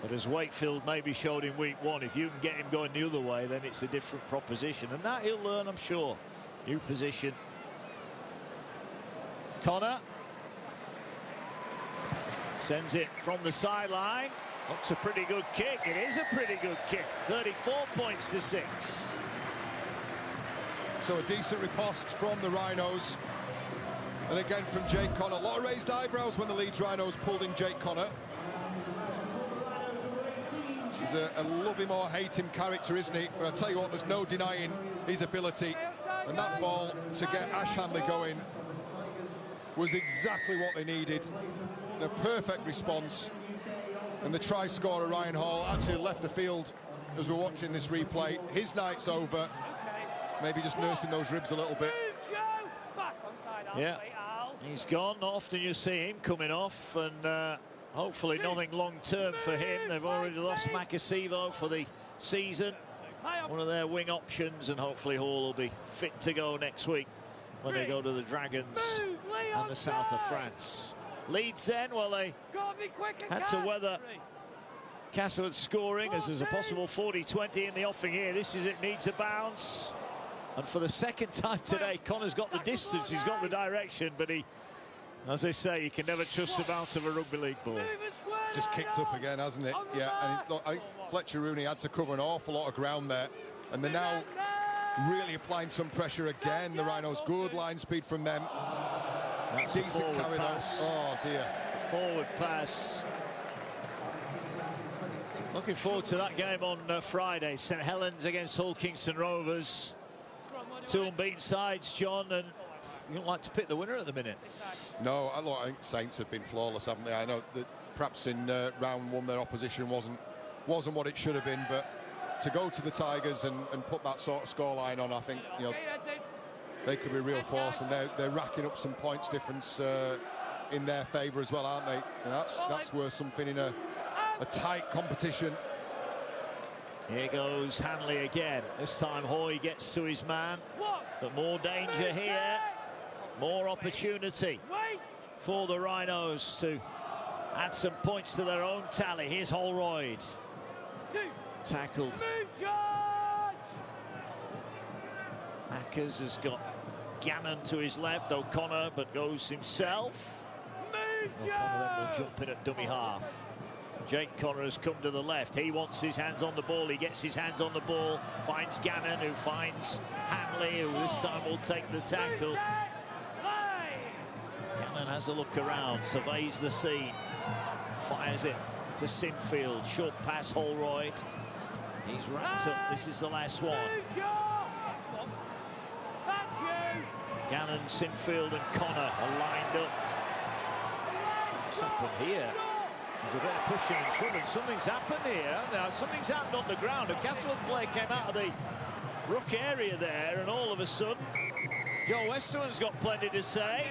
But as Wakefield maybe showed in week one, if you can get him going the other way, then it's a different proposition. And that he'll learn, I'm sure. New position. Connor Sends it from the sideline. Looks a pretty good kick. It is a pretty good kick. 34 points to 6. So a decent riposte from the Rhinos. And again from Jake Connor. A lot of raised eyebrows when the Leeds Rhinos pulled in Jake Connor. He's a love him or hate him character, isn't he? But I tell you what, there's no denying his ability. And that ball to get Ash Hanley going was exactly what they needed. A perfect response. And the try scorer, Ryan Hall, actually left the field as we're watching this replay. His night's over. Maybe just nursing those ribs a little bit. Yeah, he's gone. Not often you see him coming off, and hopefully nothing long-term for him. They've already lost Makasivo for the season, one of their wing options, and hopefully Hall will be fit to go next week when they go to the Dragons and the south of France. Leeds then, well, they had to weather Castleford scoring as there's a possible 40-20 in the offing here. This is it, needs a bounce. And for the second time today, Connor's got the distance, he's got the direction, but he, as they say, you can never trust the bounce of a rugby league ball. Just kicked up again, hasn't it? Yeah, and look, I think Fletcher Rooney had to cover an awful lot of ground there. And they're now really applying some pressure again. The Rhinos, good line speed from them. That's decent carry pass. Oh dear. Forward pass. Looking forward to that game on Friday. St Helens against Hull Kingston Rovers. Two unbeaten sides, John, and you don't like to pick the winner at the minute. No, I think Saints have been flawless, haven't they? I know that perhaps in round one their opposition wasn't what it should have been, but to go to the Tigers and put that sort of scoreline on, I think, you know, they could be a real force, and they're racking up some points difference in their favour as well, aren't they? And that's worth something in a tight competition. Here goes Hanley again. This time Hoy gets to his man, but more danger here, more opportunity for the Rhinos to add some points to their own tally. Here's Holroyd. Tackled. Ackers has got Gannon to his left, O'Connor, but goes himself. O'Connor then will jump in at dummy half. Jake Connor has come to the left. He wants his hands on the ball. He gets his hands on the ball. Finds Gannon, who finds Hanley, who this time will take the tackle. Gannon has a look around, surveys the scene. Fires it to Sinfield. Short pass, Holroyd. He's wrapped up. This is the last one. Gannon, Sinfield and Connor are lined up. What's happened here? There's a bit of pushing and shoving. Something's happened here. Now, something's happened on the ground. A Castleford player came out of the ruck area there, and all of a sudden, Joe Westerman's got plenty to say.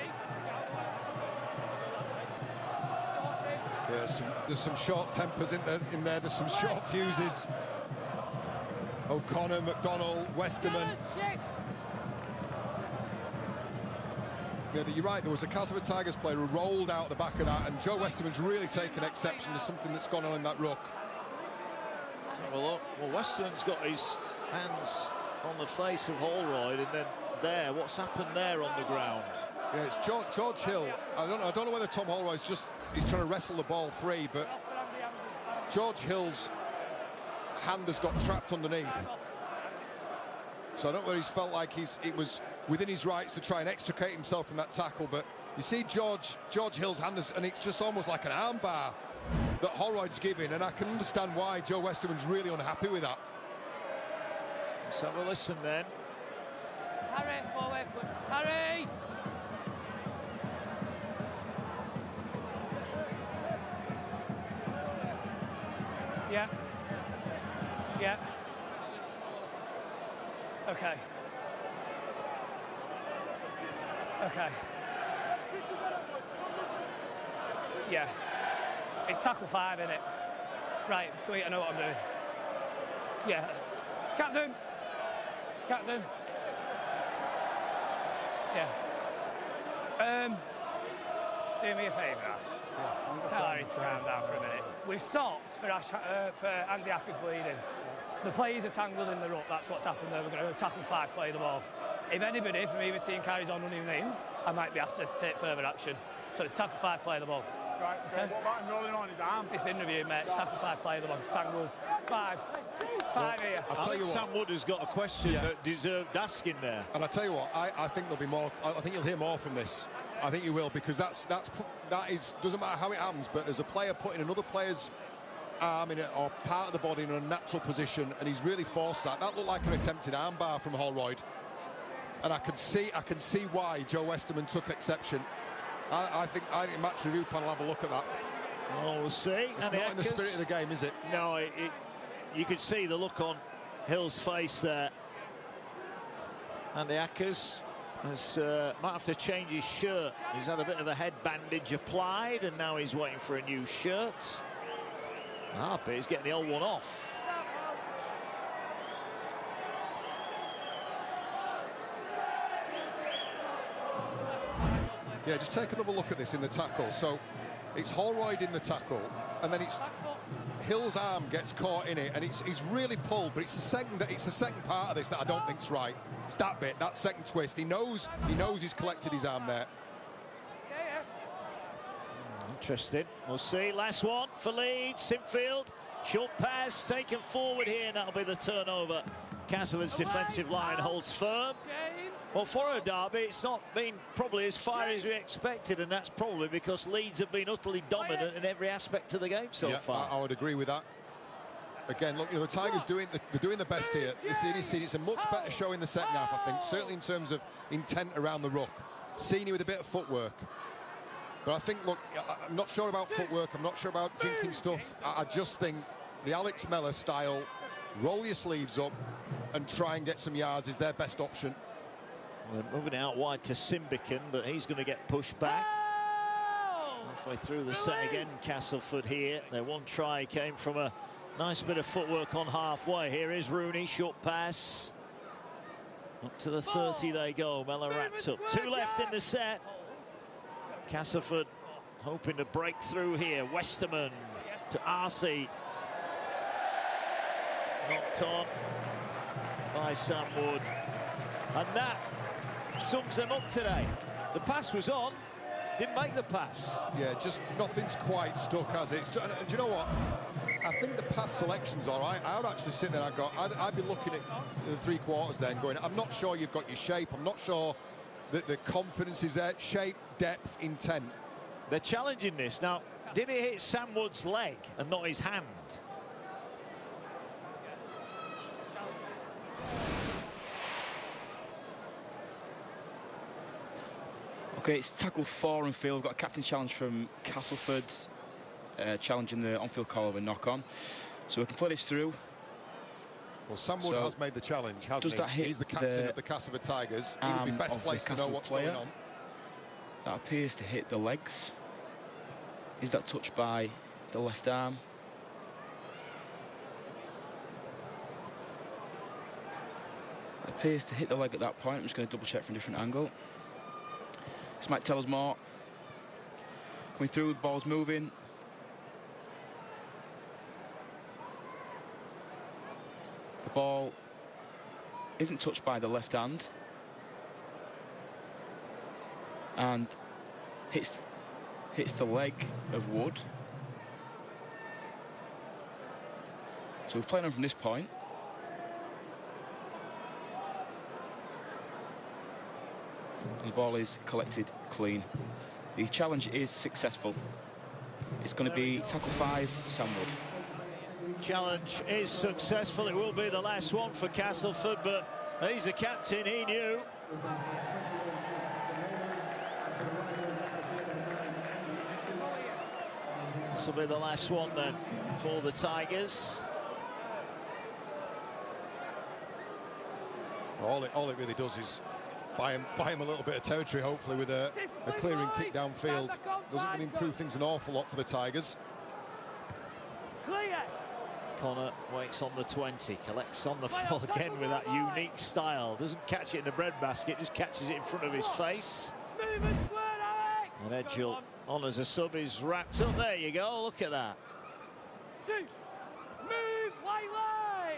Yeah, there's some short tempers in there. There's some short fuses. O'Connor, McDonald, Westerman. Yeah, you're right, there was a Castleford Tigers player who rolled out the back of that, and Joe Westerman's really taken exception to something that's gone on in that ruck. Let's have a look. Well, Westerman's got his hands on the face of Holroyd, and then there, what's happened there on the ground? Yeah, it's George Hill. I don't know whether Tom Holroyd's he's trying to wrestle the ball free, but George Hill's hand has got trapped underneath. So I don't know whether he's felt like it was within his rights to try and extricate himself from that tackle, but you see George Hill's hand, and it's just almost like an arm bar that Holroyd's giving, and I can understand why Joe Westerman's really unhappy with that. Let's have a listen then. Harry, forward, Harry! Yeah. Yeah. Okay. Okay. Yeah. It's tackle 5, isn't it? Right, sweet, I know what I'm doing. Yeah. Captain! Captain! Yeah. Do me a favour, Ash. Tell Harry to calm down for a minute. We've stopped for Andy Ackers bleeding. The players are tangled in the ruck, that's what's happened there. We're going to tackle 5, play the ball. If anybody from either team carries on running in, I might be have to take further action. So it's tackle 5, play the ball. Right, okay. What about him rolling on his arm? It's been reviewed, mate. Tackle 5, play the one. Tangled. 5. 5 here. I'll tell you what. Sam Wood has got a question that deserved asking there. And I tell you what, I think there'll be more. I think you'll hear more from this. I think you will, because that is doesn't matter how it happens, but as a player putting another player's arm in it or part of the body in a natural position, and he's really forced that. That looked like an attempted armbar from Holroyd, and I can see why Joe Westerman took exception. I think match review panel have a look at that. Well, we'll see. It's not in the spirit of the game, is it? No, you can see the look on Hill's face there. And the Ackers might have to change his shirt. He's had a bit of a head bandage applied, and now he's waiting for a new shirt. But he's getting the old one off. Yeah, just take another look at this in the tackle. So it's Holroyd in the tackle, and then it's Hill's arm gets caught in it, and he's really pulled. But it's the second part of this that I don't think's right. It's that bit, that second twist. He knows he's collected his arm there. Interesting. We'll see. Last one for Leeds. Sinfield. Short pass taken forward here, and that'll be the turnover. Castleford's defensive line holds firm. Well, for a derby, it's not been probably as far as we expected, and that's probably because Leeds have been utterly dominant in every aspect of the game so far. I would agree with that. Again, look, the Tigers they're doing the best here. It's a much better show in the second half, I think, certainly in terms of intent around the ruck. Senior with a bit of footwork. But I think, look, I'm not sure about footwork. I'm not sure about jinking stuff. I just think the Alex Mellor style, roll your sleeves up and try and get some yards, is their best option. Well, they're moving out wide to Simbican, but he's going to get pushed back. Halfway through the set again, Castleford here. Their one try came from a nice bit of footwork on halfway. Here is Rooney, short pass. Up to the 30 they go. Mellor wrapped up. 2 left in the set. Castleford hoping to break through here. Westerman to Arcee. Knocked on by Sam Wood. And that sums them up today. The pass was on, didn't make the pass. Yeah, just nothing's quite stuck, has it? And do you know what? I think the pass selection's all right. I would actually sit there and I'd be looking at the 3 quarters there and going, I'm not sure you've got your shape. I'm not sure that the confidence is there. Shape, depth, intent. They're challenging this. Now, did it hit Sam Wood's leg and not his hand? Okay, it's tackle 4 on field. We've got a captain challenge from Castleford, challenging the on-field call of a knock-on. So we can play this through. Well, Sam Wood has made the challenge, hasn't he? He's the captain of the Castleford Tigers. He would be best placed to know what's going on. That appears to hit the legs. Is that touched by the left arm? Appears to hit the leg at that point. I'm just going to double check from a different angle. This might tell us more. Coming through, the ball's moving. The ball isn't touched by the left hand and hits the leg of Wood. So we're playing on from this point. The ball is collected clean. The challenge is successful. It's going to be tackle 5, Sam Wood. Challenge is successful. It will be the last one for Castleford, but he's a captain, he knew. This will be the last one then for the Tigers. All it really does is buy him a little bit of territory, hopefully, with a clearing kick downfield. Doesn't really improve things an awful lot for the Tigers. Clear. Connor waits on the 20, collects on the full again with that unique style. Doesn't catch it in the breadbasket, just catches it in front of his face. And Edgell on as a sub is wrapped up. There you go, look at that. 2, move, way.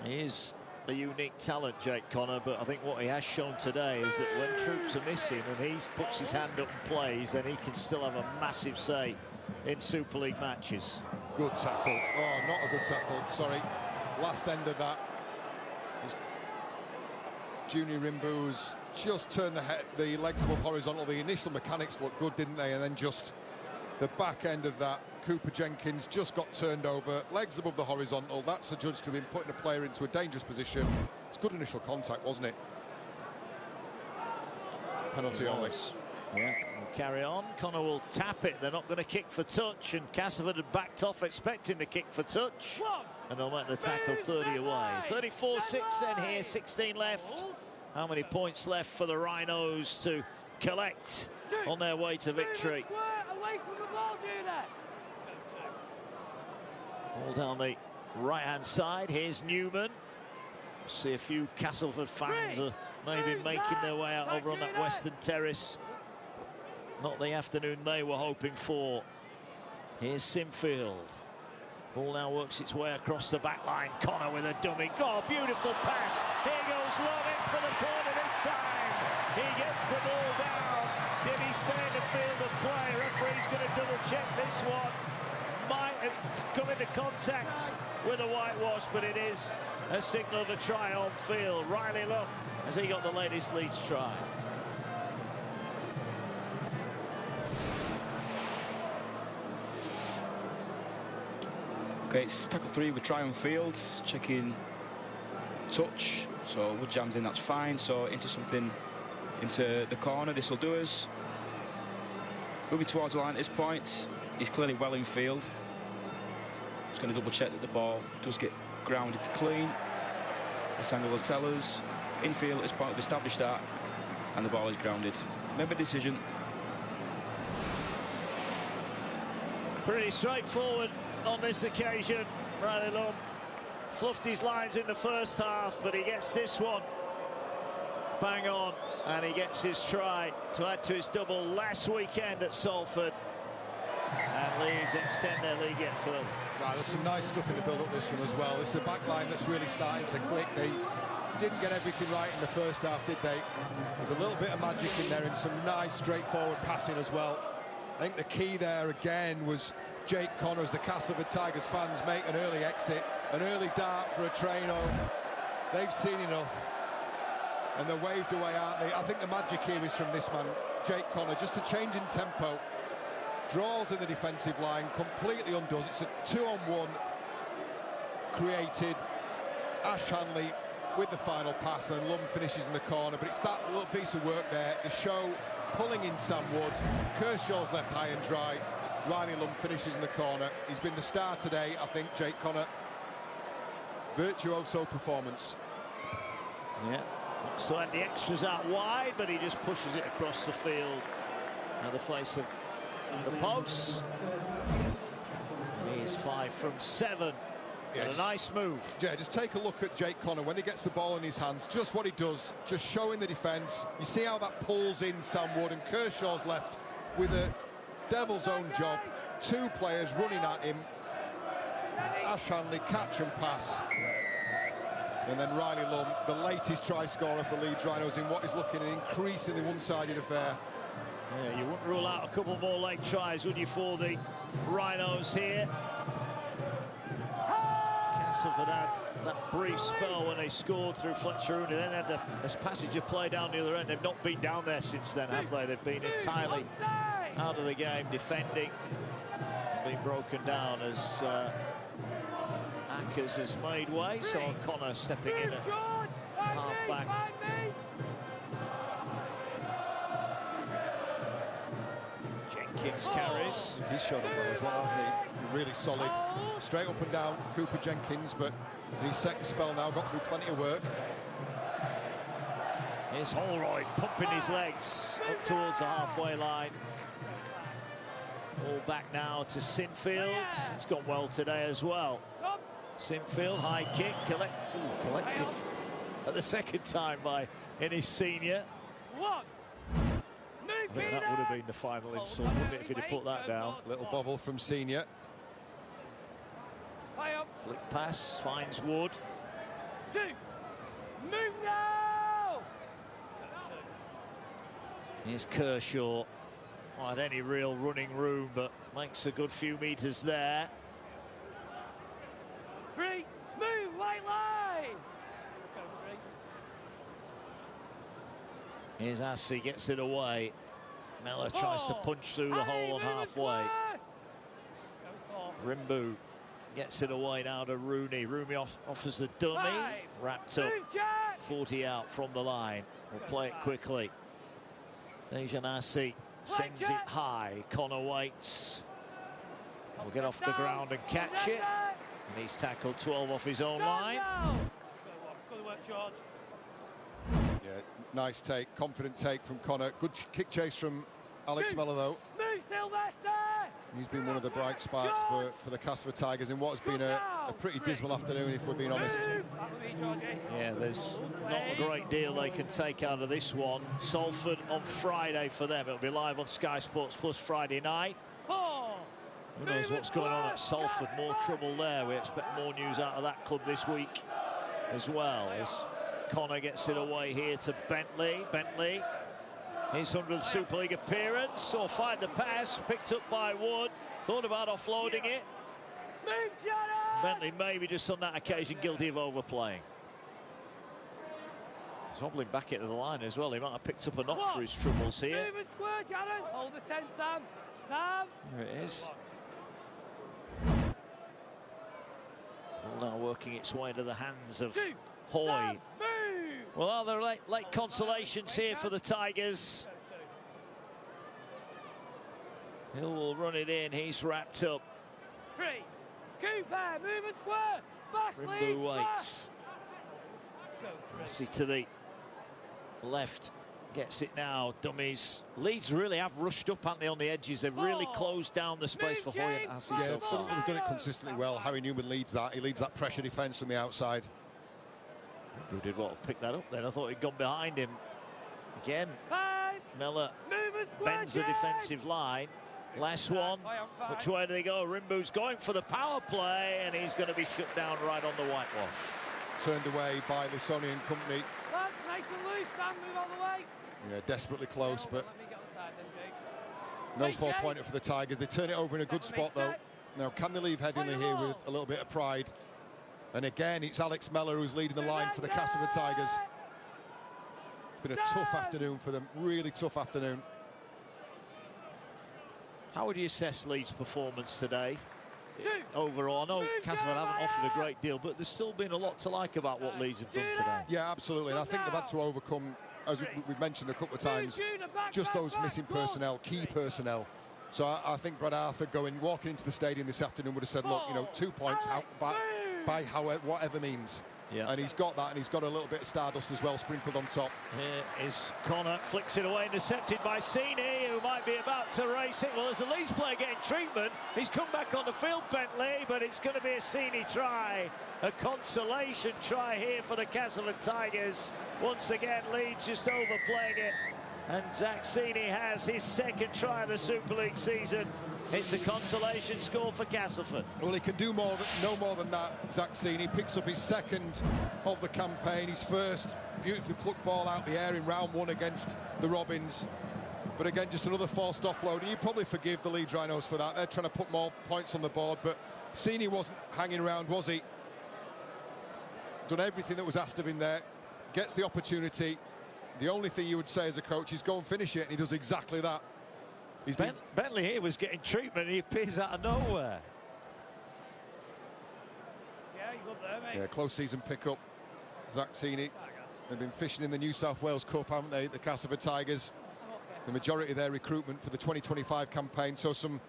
He is a unique talent, Jake Connor, but I think what he has shown today is that when troops are missing and he puts his hand up and plays, then he can still have a massive say in Super League matches. Good tackle. Oh, not a good tackle. Sorry. Last end of that. Junior Rimbu's just turned the legs above horizontal. The initial mechanics looked good, didn't they? And then just the back end of that, Cooper Jenkins just got turned over, legs above the horizontal. That's adjudged to have been putting a player into a dangerous position. It's good initial contact, wasn't it? Penalty only. Yeah, we'll carry on. Connor will tap it. They're not going to kick for touch, and Castleford had backed off expecting to kick for touch. And they'll make the tackle 30 away. 34-6 then here, 16 left. How many points left for the Rhinos to collect on their way to victory? Ball down the right-hand side. Here's Newman. See a few Castleford fans are maybe making their way out over on that western terrace. Not the afternoon they were hoping for. Here's Sinfield. Ball now works its way across the back line. Connor with a dummy. Oh, beautiful pass. Here goes Lovett for the corner this time. He gets the ball down. Did he stay in the field of play? Referee's going to double check this one. Might have come into contact with a whitewash, but it is a signal of a try on field. Riley Lum, has he got the latest Leeds try? Okay, it's tackle 3 with try on field, checking touch. So Wood jams in, that's fine. So into the corner, this will do us. Moving towards the line at this point, he's clearly well in field. Just going to double check that the ball does get grounded clean. This angle will tell us. In field at this point, we've established that, and the ball is grounded. Remember decision. Pretty straightforward on this occasion. Riley Lum fluffed his lines in the first half, but he gets this one bang on, and he gets his try to add to his double last weekend at Salford. And Leeds extend their league yet further. Right, there's some nice stuff in the build-up this one as well. It's a back line that's really starting to click. They didn't get everything right in the first half, did they? There's a little bit of magic in there and some nice straightforward passing as well. I think the key there again was Jake Connor, as the Castleford Tigers fans make an early exit, an early dart for a train home. They've seen enough and they're waved away, aren't they? I think the magic here is from this man, Jake Connor, just a change in tempo. Draws in the defensive line, completely undoes. It's a 2-on-1 created. Ash Hanley with the final pass, and then Lum finishes in the corner. But it's that little piece of work there, the show pulling in Sam Wood. Kershaw's left high and dry. Riley Lum finishes in the corner. He's been the star today, I think, Jake Connor. Virtuoso performance. Yeah, so had the extras out wide, but he just pushes it across the field. Now the face of the post. He's 5 from 7. Yeah, a nice move. Yeah, just take a look at Jake Connor when he gets the ball in his hands. Just what he does, just showing the defence. You see how that pulls in Sam Wood, and Kershaw's left with a devil's own job. 2 players running at him. Ash Hanley, catch and pass. And then Riley Lum, the latest try scorer for Leeds Rhinos in what is looking an increasingly one-sided affair. Yeah, you wouldn't rule out a couple more late tries, would you, for the Rhinos here? Castleford had that brief spell when they scored through Fletcher Rooney, then had this passage of play down the other end. They've not been down there since then, have they? They've been entirely out of the game, defending, been broken down as Ackers has made way. So Connor stepping in at half-back. Jenkins carries. He's shown up well as well, hasn't he? Really solid. Straight up and down, Cooper Jenkins, but in his second spell now, got through plenty of work. Here's Holroyd pumping his legs up towards the halfway line. All back now to Sinfield. It's gone well today as well. Sinfield, high kick, collected at the second time by Innis Senior. I think that would have been the final insult, wouldn't it, if he'd have put that down. Little bobble from Senior. Flick pass, finds Wood. Move now! Here's Kershaw. Not had any real running room, but makes a good few metres there. 3, move, white line! Go 3. Here's Assey, gets it away. Miller tries to punch through the hole on halfway. Rimbu gets it away now to Rooney. Rooney offers the dummy. Wrapped up, 40 out from the line. We'll play it quickly. Dejan Assey sends it high. Connor waits. Will get off the ground and catch it. And he's tackled 12 off his own line. Good work, George. Yeah, nice take, confident take from Connor. Good kick chase from Alex Miller, though. Move, Sylvester! He's been one of the bright sparks for the Castleford Tigers in what has been a pretty dismal afternoon, if we're being honest. Yeah, there's not a great deal they can take out of this one. Salford on Friday for them. It'll be live on Sky Sports Plus Friday night. Who knows what's going on at Salford? More trouble there. We expect more news out of that club this week as well. As Connor gets it away here to Bentley. Bentley, his 100th Super League appearance, or find the pass, picked up by Wood. Thought about offloading it. Bentley maybe just on that occasion guilty of overplaying. He's hobbling back into the line as well. He might have picked up a knock for his troubles here. Move and square, Jaron. Hold the 10, Sam. Sam. There it is. Ball now working its way to the hands of Hoy. Well, are there late consolations here for the Tigers? Hill will run it in. He's wrapped up. 3, Cooper, move and square. Back, Rimbu waits. Messi to the left. Gets it now. Dummies. Leeds really have rushed up, haven't they, on the edges? They've really closed down the space for Hoy and Assey so far. They've done it consistently well. Harry Newman leads that. He leads that pressure defence from the outside. Who did well to pick that up then? I thought he'd gone behind him. Again, Miller bends the defensive line. Last one. Which way do they go? Rimbu's going for the power play, and he's going to be shut down right on the whitewash. Turned away by Lissoni and company. That's nice and loose, Sam, move all the way. Yeah, desperately close, but no 4-pointer for the Tigers. They turn it over in a good spot, though. Now, can they leave Headingley here with a little bit of pride? And again, it's Alex Miller who's leading the line for the Castleford Tigers. Been a tough afternoon for them, really tough afternoon. How would you assess Leeds' performance today? Overall, I know Castleford haven't offered a great deal, but there's still been a lot to like about what Leeds have done today. Yeah, absolutely, and I think they've had to overcome, as we've mentioned a couple of times, just those missing personnel, key personnel. So I think Brad Arthur walking into the stadium this afternoon would have said, look, you know, 2 points out by whatever means. Yeah. And he's got that, and he's got a little bit of stardust as well sprinkled on top. Here is Connor, flicks it away, intercepted by Sini, who might be about to race it. Well, there's a Leeds player getting treatment. He's come back on the field, Bentley, but it's going to be a Sini try. A consolation try here for the Castleford Tigers. Once again, Leeds just overplaying it. And Zach Sini has his second try of the Super League season. It's a consolation score for Castleford. Well, he can do no more than that, Zach Sini. Picks up his second of the campaign, his first beautifully plucked ball out the air in round 1 against the Robins. But again, just another forced offload. And you probably forgive the Leeds Rhinos for that. They're trying to put more points on the board, but Sini wasn't hanging around, was he? Done everything that was asked of him there. Gets the opportunity. The only thing you would say as a coach is go and finish it, and he does exactly that. Bentley here was getting treatment, and he appears out of nowhere. Yeah, you're good there, mate. Yeah, close season pickup. Zach Sini. They've been fishing in the New South Wales Cup, haven't they, the Castleford Tigers? The majority of their recruitment for the 2025 campaign, so some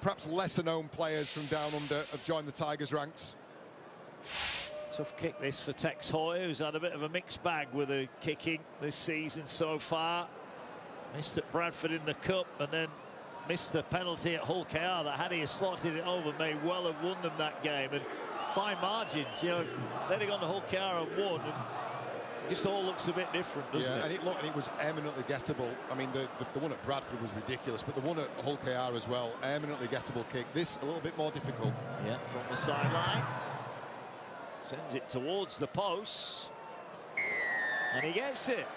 perhaps lesser-known players from down under have joined the Tigers' ranks. Tough kick this for Tex Hoy, who's had a bit of a mixed bag with the kicking this season so far. Missed at Bradford in the Cup, and then missed the penalty at Hull KR that, had he slotted it over, may well have won them that game. And fine margins, you know, if they'd have gone to Hull KR and won, and it just all looks a bit different, doesn't it? And it was eminently gettable. I mean, the one at Bradford was ridiculous, but the one at Hull KR as well, eminently gettable kick. This a little bit more difficult. Yeah, from the sideline. Sends it towards the post. And he gets it.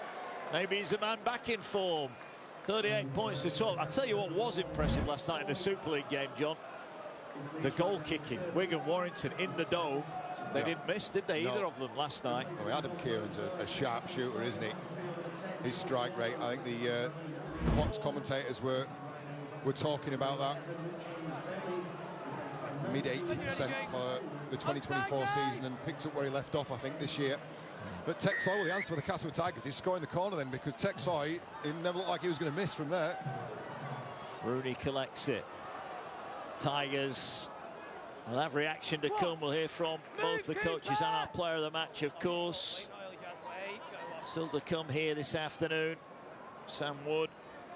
Maybe he's a man back in form. 38 points to 12. I'll tell you what was impressive last night in the Super League game, John. The goal kicking. Wigan Warrington in the dome. They didn't miss, did they? Either of them last night. Well, Adam Kieran's a sharp shooter, isn't he? His strike rate, I think the Fox commentators were talking about that. Mid 80% for the 2024 season, and picked up where he left off, I think, this year. But Tex Soy, well, the answer for the Castleford Tigers is scoring the corner then, because Tex Soy, it never looked like he was going to miss from there. Rooney collects it. Tigers will have reaction to come. We'll hear from both the coaches and our player of the match, of course. Still to come here this afternoon. Sam Wood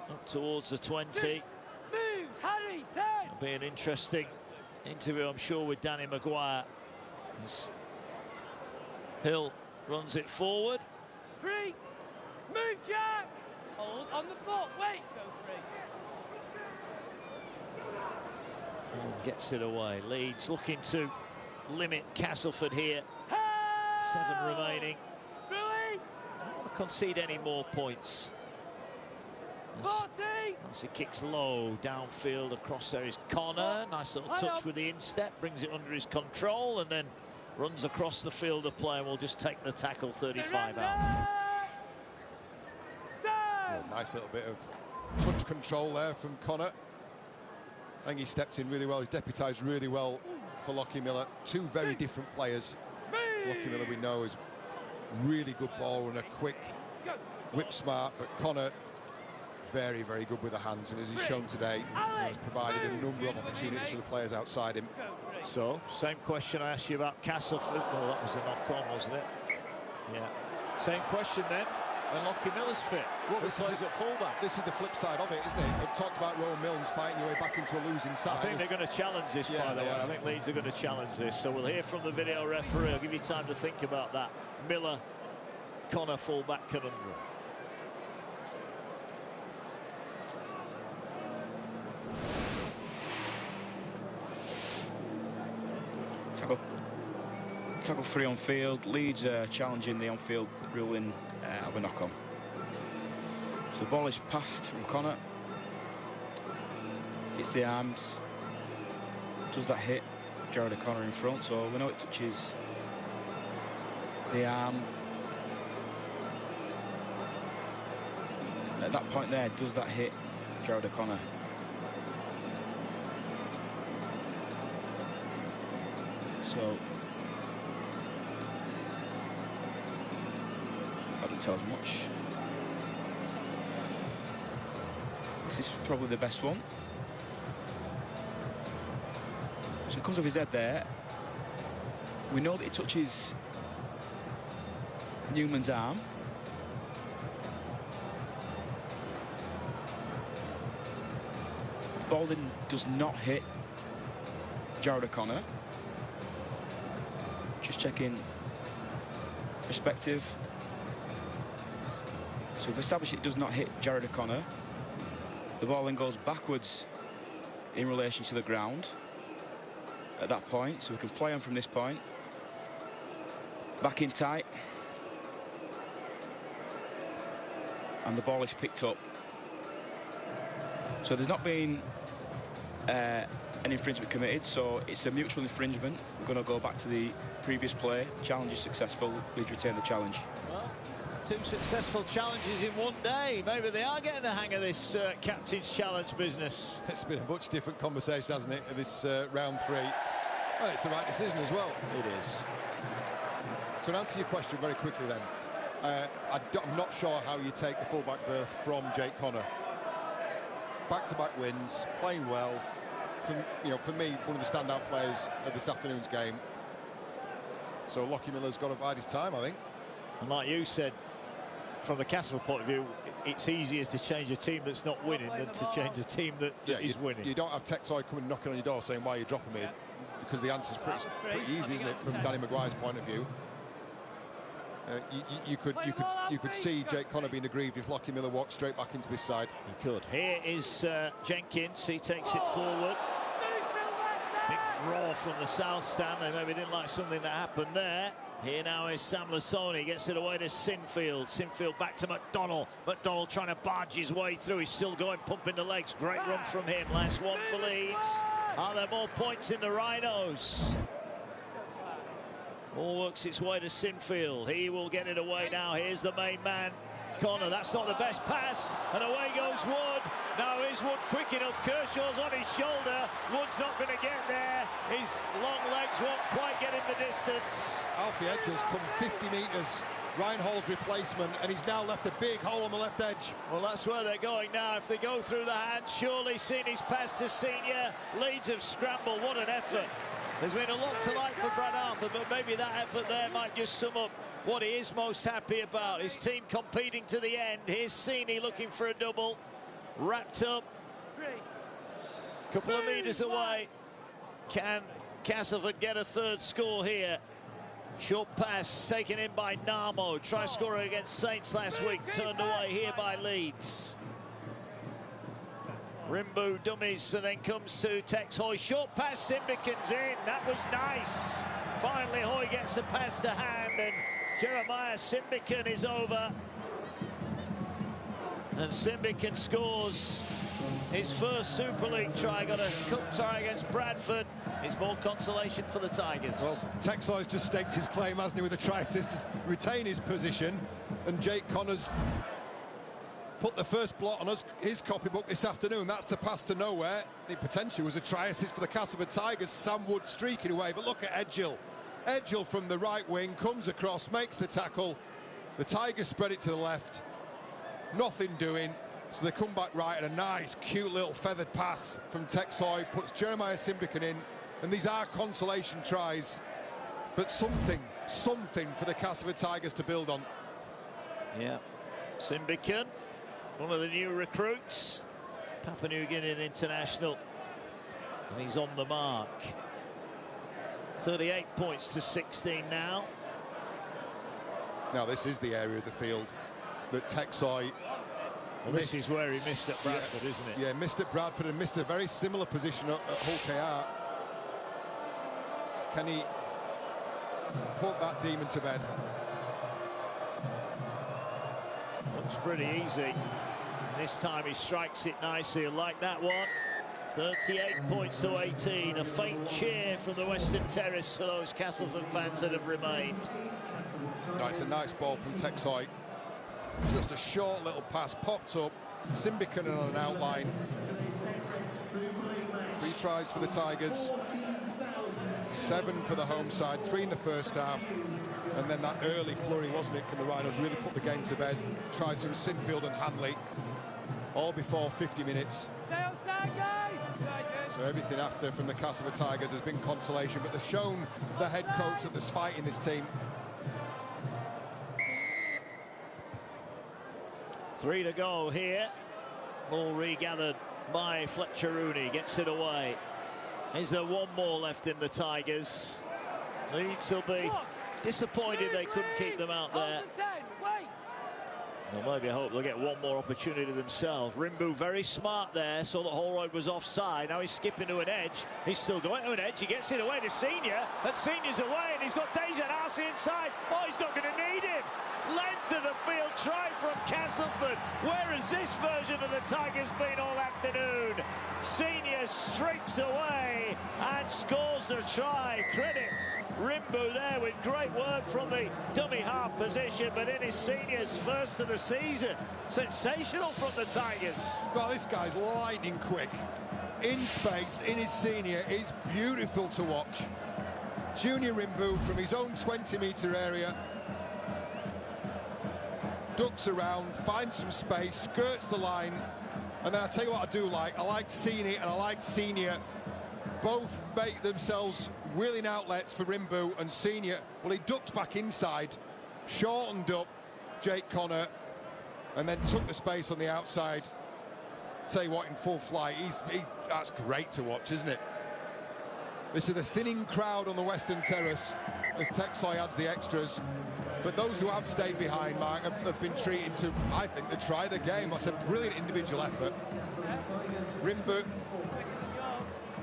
up towards the 20. It'll be an interesting interview, I'm sure, with Danny Maguire. As Hill runs it forward. Free. Move, Jack. Hold on the foot. Wait. Go free. Gets it away. Leeds looking to limit Castleford here. 7 remaining. Release. Don't want to concede any more points. As he kicks low downfield, across there is Connor. Nice little touch with the instep, brings it under his control, and then runs across the field of play, and will just take the tackle 35 out. Yeah, nice little bit of touch control there from Connor. I think he stepped in really well. He's deputised really well for Lockie Miller. Two very different players. Lockie Miller, we know, is really good ball runner, quick, whip smart, but Connor, very, very good with the hands, and as he's shown today, has provided a number of opportunities for the players outside him. So, same question I asked you about Castleford. Well, that was a knock-on, wasn't it? Yeah. Same question then. When Lockie Miller's fit, well, this plays at fullback. This is the flip side of it, isn't it? We've talked about Rowan Milnes fighting your way back into a losing side. I think they're going to challenge this, by the way. I think Leeds are going to challenge this. So we'll hear from the video referee. I'll give you time to think about that. Miller-Connor fullback conundrum. Tackle 3 on field. Leeds challenging the on-field ruling of a knock-on. So the ball is passed from Connor. Hits the arms. Does that hit Jared O'Connor in front? So we know it touches the arm. At that point there, does that hit Jared O'Connor? So that doesn't tell us much. This is probably the best one. So it comes off his head there. We know that it touches Newman's arm. Baldwin does not hit Jared O'Connor. Just checking perspective. So we've established it does not hit Jared O'Connor. The ball then goes backwards in relation to the ground at that point, so we can play on from this point. Back in tight. And the ball is picked up. So there's not been an infringement committed, so it's a mutual infringement. We're going to go back to the previous play. Challenge is successful. Leeds retain the challenge. Well, 2 successful challenges in one day. Maybe they are getting the hang of this captain's challenge business. It's been a much different conversation, hasn't it, in this round 3. Well, it's the right decision as well. It is. So to answer your question very quickly then, I'm not sure how you take the fullback berth from Jake Connor. Back-to-back wins, playing well. For me, one of the standout players of this afternoon's game. So Lockie Miller's got to bide his time, I think. And like you said, from the Castleford point of view, it's easier to change a team that's not winning than to change a team that is winning. You don't have Tex Soy coming knocking on your door saying, why are you dropping me? Because the answer's pretty easy, isn't it, from Danny Maguire's point of view. You could see Jake Connor being aggrieved if Lockie Miller walked straight back into this side. He could. Here is Jenkins. He takes it forward. Big roar from the south stand. They maybe didn't like something that happened there. Here now is Sam Lasoni, gets it away to Sinfield. Sinfield back to McDonald. McDonald trying to barge his way through. He's still going, pumping the legs. Great run from him. Last one for Leeds. Are there more points in the Rhinos? All works its way to Sinfield. He will get it away now. Here's the main man, Connor. That's not the best pass. And away goes Wood. Now is Wood quick enough? Kershaw's on his shoulder. Wood's not going to get there. His long legs won't quite get him the distance. Alfie Edgel's come 50 metres. Reinhold's replacement, and he's now left a big hole on the left edge. Well, that's where they're going now. If they go through the hands, surely Seni's pass to Senior. Leeds have scrambled. What an effort. There's been a lot to like for Brad Arthur, but maybe that effort there might just sum up what he is most happy about. His team competing to the end. Here's Seni looking for a double. Wrapped up. Couple of metres away. Can Castleford get a third score here? Short pass taken in by Narmo. Try scoring against Saints last week. Turned away here by Leeds. Rimbu dummies and then comes to Tex Hoy. Short pass, Simbican's in. That was nice. Finally, Hoy gets a pass to hand, and Jeremiah Simbican is over. And Simbican scores his first Super League try. Got a cup tie against Bradford. It's more consolation for the Tigers. Well, Tex Hoy's just staked his claim, hasn't he, with a try assist to retain his position. And Jake Connors put the first blot on us, his copybook this afternoon. That's the pass to nowhere. The potential was a try assist for the Castleford Tigers. Sam Wood streaking away, but look at Edgell. Edgell from the right wing comes across, makes the tackle. The Tigers spread it to the left. Nothing doing. So they come back right, and a nice, cute little feathered pass from Tex Hoy puts Jeremiah Simbican in. And these are consolation tries, but something for the Castleford Tigers to build on. Yeah, Simbican, one of the new recruits, Papua New Guinea international, and he's on the mark. 38 points to 16 now. Now this is the area of the field that Tex Hoy this is where he missed at Bradford, isn't it? Yeah, missed at Bradford and missed a very similar position at Hull KR. Can he put that demon to bed? Looks pretty easy. And this time he strikes it nicely, like that one. 38 points to 18. A faint cheer from the Western Terrace for those Castleford fans that have remained. No, it's a nice ball from Tex Hoy. Just a short little pass, popped up. Simbican on an outline. 3 tries for the Tigers. 7 for the home side, 3 in the first half. And then that early flurry, wasn't it, from the Rhinos, really put the game to bed. Tried some Sinfield and Hanley, all before 50 minutes. Stay outside, guys! So everything after from the Castleford Tigers has been consolation, but they've shown the head coach that there's fight in this team. 3 to go here. Ball regathered by Fletcher Rooney, gets it away. Is there one more left in the Tigers? Leeds will be disappointed they couldn't keep them out there. Well, maybe I hope they'll get one more opportunity themselves. Rimbu very smart there, saw that Holroyd was offside. Now he's skipping to an edge. He's still going to an edge. He gets it away to Senior, and Senior's away, and he's got Dejan Arce inside. Oh, he's not going to need him. Length of the field try from Castleford. Where has this version of the Tigers been all afternoon? Senior streaks away and scores the try. Credit Rimbu there with great work from the dummy half position, but it is Senior's first of the season. Sensational from the Tigers. Well, this guy's lightning quick. In space, in his Senior, is beautiful to watch. Junior Rimbu from his own 20-metre area. Ducks around, finds some space, skirts the line, and then I'll tell you what I do like. I like Seni and I like Senior. Both make themselves willing outlets for Rimbu and Senior. Well, he ducked back inside, shortened up Jake Connor, and then took the space on the outside. Tell you what, in full flight, that's great to watch, isn't it? This is the thinning crowd on the Western Terrace as Tex Hoy adds the extras. But those who have stayed behind, Mark, have been treated to, I think, to try the game. That's a brilliant individual effort. Rimbu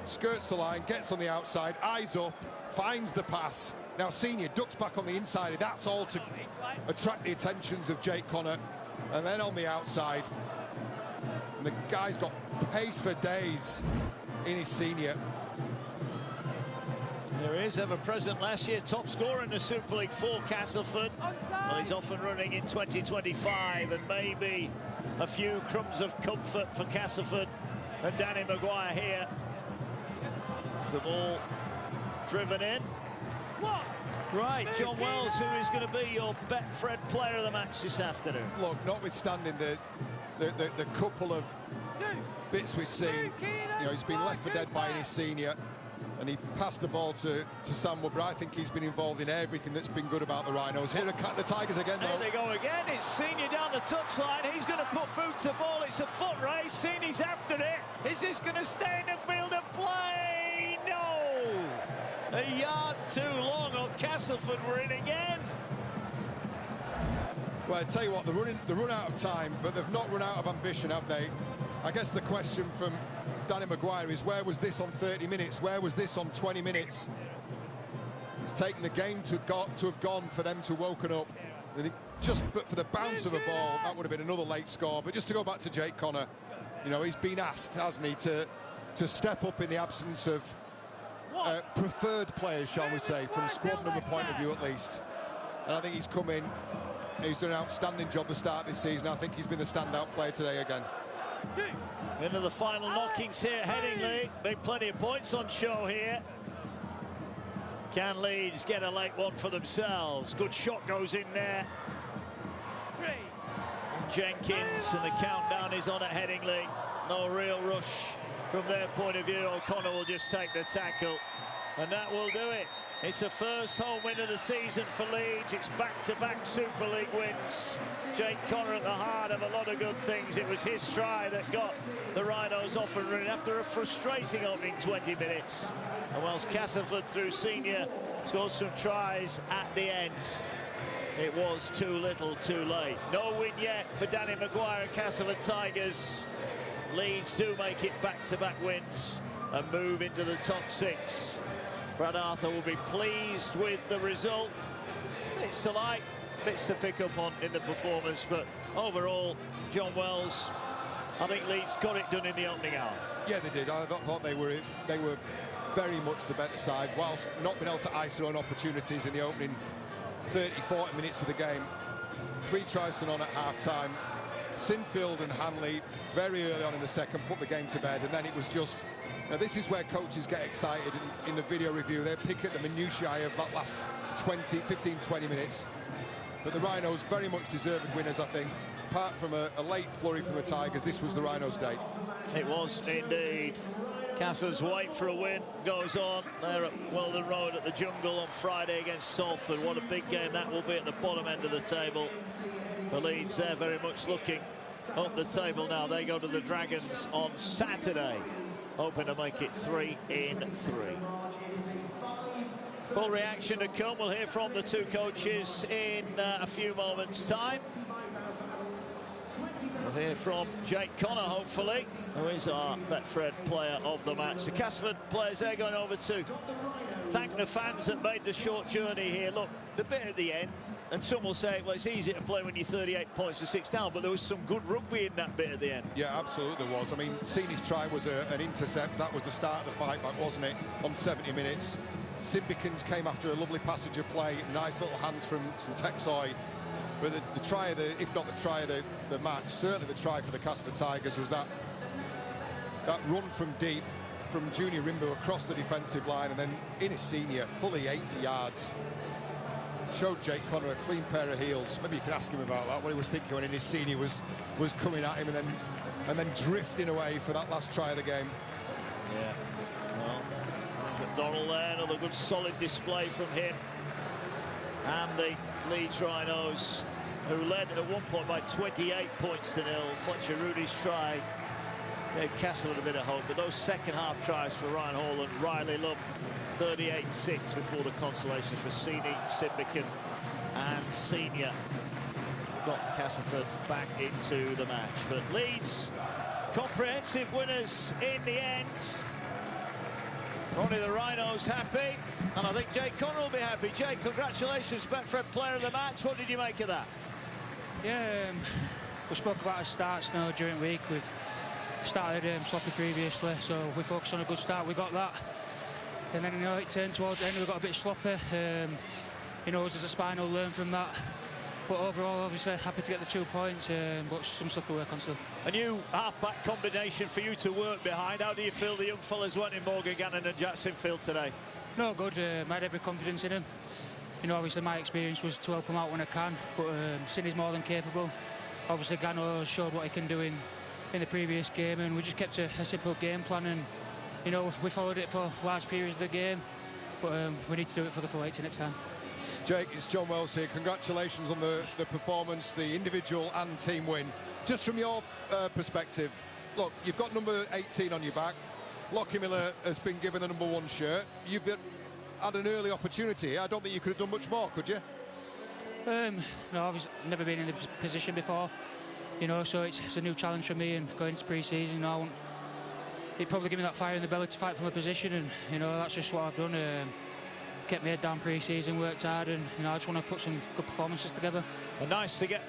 skirts the line, gets on the outside, eyes up, finds the pass. Now Senior ducks back on the inside. That's all to attract the attentions of Jake Connor. And then on the outside, and the guy's got pace for days in his Senior. There he is, ever present last year, top scorer in the Super League for Castleford. Well, he's off and running in 2025, and maybe a few crumbs of comfort for Castleford and Danny Maguire here. The ball driven in. Right, John Wells, who is going to be your Betfred player of the match this afternoon. Look, notwithstanding the couple of bits we've seen, you know, he's been left for dead by his Senior, and he passed the ball to Sam Wood, but I think he's been involved in everything that's been good about the Rhinos. Here are the Tigers again, though. There they go again. It's Senior down the touchline. He's going to put boot to ball. It's a foot race. Senior's after it. Is this going to stay in the field of play? No. A yard too long on Castleford. We're in again. Well, I tell you what, they run out of time, but they've not run out of ambition, have they? I guess the question from Danny Maguire is, where was this on 30 minutes? Where was this on 20 minutes? It's taken the game to have gone for them to woken up. But for the bounce of a ball, that would have been another late score. But just to go back to Jake Connor, you know, he's been asked, hasn't he, to step up in the absence of preferred players, shall we say, from squad number point of view at least. And I think he's come in, he's done an outstanding job to start this season. I think he's been the standout player today again. Into the final knockings here at Headingley. Big plenty of points on show here. Can Leeds get a late one for themselves? Good shot goes in there. Jenkins, and the countdown is on at Headingley. No real rush from their point of view. O'Connor will just take the tackle, and that will do it. It's the first home win of the season for Leeds. It's back-to-back Super League wins. Jake Connor at the heart of a lot of good things. It was his try that got the Rhinos off and running after a frustrating opening 20 minutes. And whilst Castleford through Senior scored some tries at the end, it was too little too late. No win yet for Danny Maguire and Castleford Tigers. Leeds do make it back-to-back wins and move into the top 6. Brad Arthur will be pleased with the result. Bits to like, bits to pick up on in the performance, but overall, John Wells, I think Leeds got it done in the opening hour. Yeah, they did. I thought they were very much the better side, whilst not being able to ice their own opportunities in the opening 30-40 minutes of the game. 3 tries to none at half-time. Sinfield and Hanley very early on in the second put the game to bed, and then it was just... Now, this is where coaches get excited in the video review. They pick at the minutiae of that last 15-20 minutes. But the Rhinos very much deserved winners, I think. Apart from a late flurry from the Tigers, this was the Rhinos' day. It was indeed. Castleford's wait for a win goes on. They're at Weldon Road at the Jungle on Friday against Salford. What a big game that will be at the bottom end of the table. The Leeds there very much looking up the table now. They go to the Dragons on Saturday, hoping to make it 3 in 3. Full reaction to come. We'll hear from the two coaches in a few moments' time. We'll hear from Jake Connor, hopefully, who is our Betfred player of the match. The Castleford players, they're going over to thank the fans that made the short journey here. Look, the bit at the end, and some will say, well, it's easy to play when you're 38 points to 6 down, but there was some good rugby in that bit at the end. Yeah, absolutely there was. I mean, Senior's try was an intercept. That was the start of the fight back, wasn't it, on 70 minutes. Simpkins came after a lovely passage of play, nice little hands from Texoy. But the try of the, if not the try of the match, certainly the try for the Castleford Tigers was that run from deep from Junior Rimbo across the defensive line, and then in his Senior, fully 80 yards. Showed Jake Connor a clean pair of heels. Maybe you can ask him about that, what he was thinking when in his Senior was coming at him and then drifting away for that last try of the game. Yeah, well, McDonald there, another good solid display from him. And the Leeds Rhinos, who led at one point by 28 points to 0. Fletcher Rooney's try gave Castleford a bit of hope, but those second half tries for Ryan Hall and Riley Love, 38-6 before the consolations for Senior, Simbican and Senior, got Castleford back into the match. But Leeds, comprehensive winners in the end. Only the Rhinos happy, and I think Jake Connor will be happy. Jake, congratulations, Betfred Player of the Match. What did you make of that? Yeah, we spoke about our starts now during the week. We've started sloppy previously, so we focused on a good start. We got that, and then it turned towards the end. We got a bit sloppy. There's a spine we'll learn from that. But overall, obviously, happy to get the 2 points, but some stuff to work on still. A new half-back combination for you to work behind. How do you feel the young fellas went in Morgan Gannon and Jackson Field today? No, good. I had every confidence in him. Obviously, my experience was to help him out when I can, but Sidney's more than capable. Obviously, Gano showed what he can do in the previous game, and we just kept a simple game plan, and we followed it for large periods of the game, but we need to do it for the full 80 next time. Jake, it's John Wells here. Congratulations on the performance, the individual and team win. Just from your perspective, look, you've got number 18 on your back. Lockie Miller has been given the number 1 shirt. You've had an early opportunity. I don't think you could have done much more, could you? No, I've never been in this position before, so it's a new challenge for me, and going into pre-season, it'd probably give me that fire in the belly to fight for my position, and that's just what I've done. Kept my head down pre-season, worked hard, and I just want to put some good performances together. Well, nice to get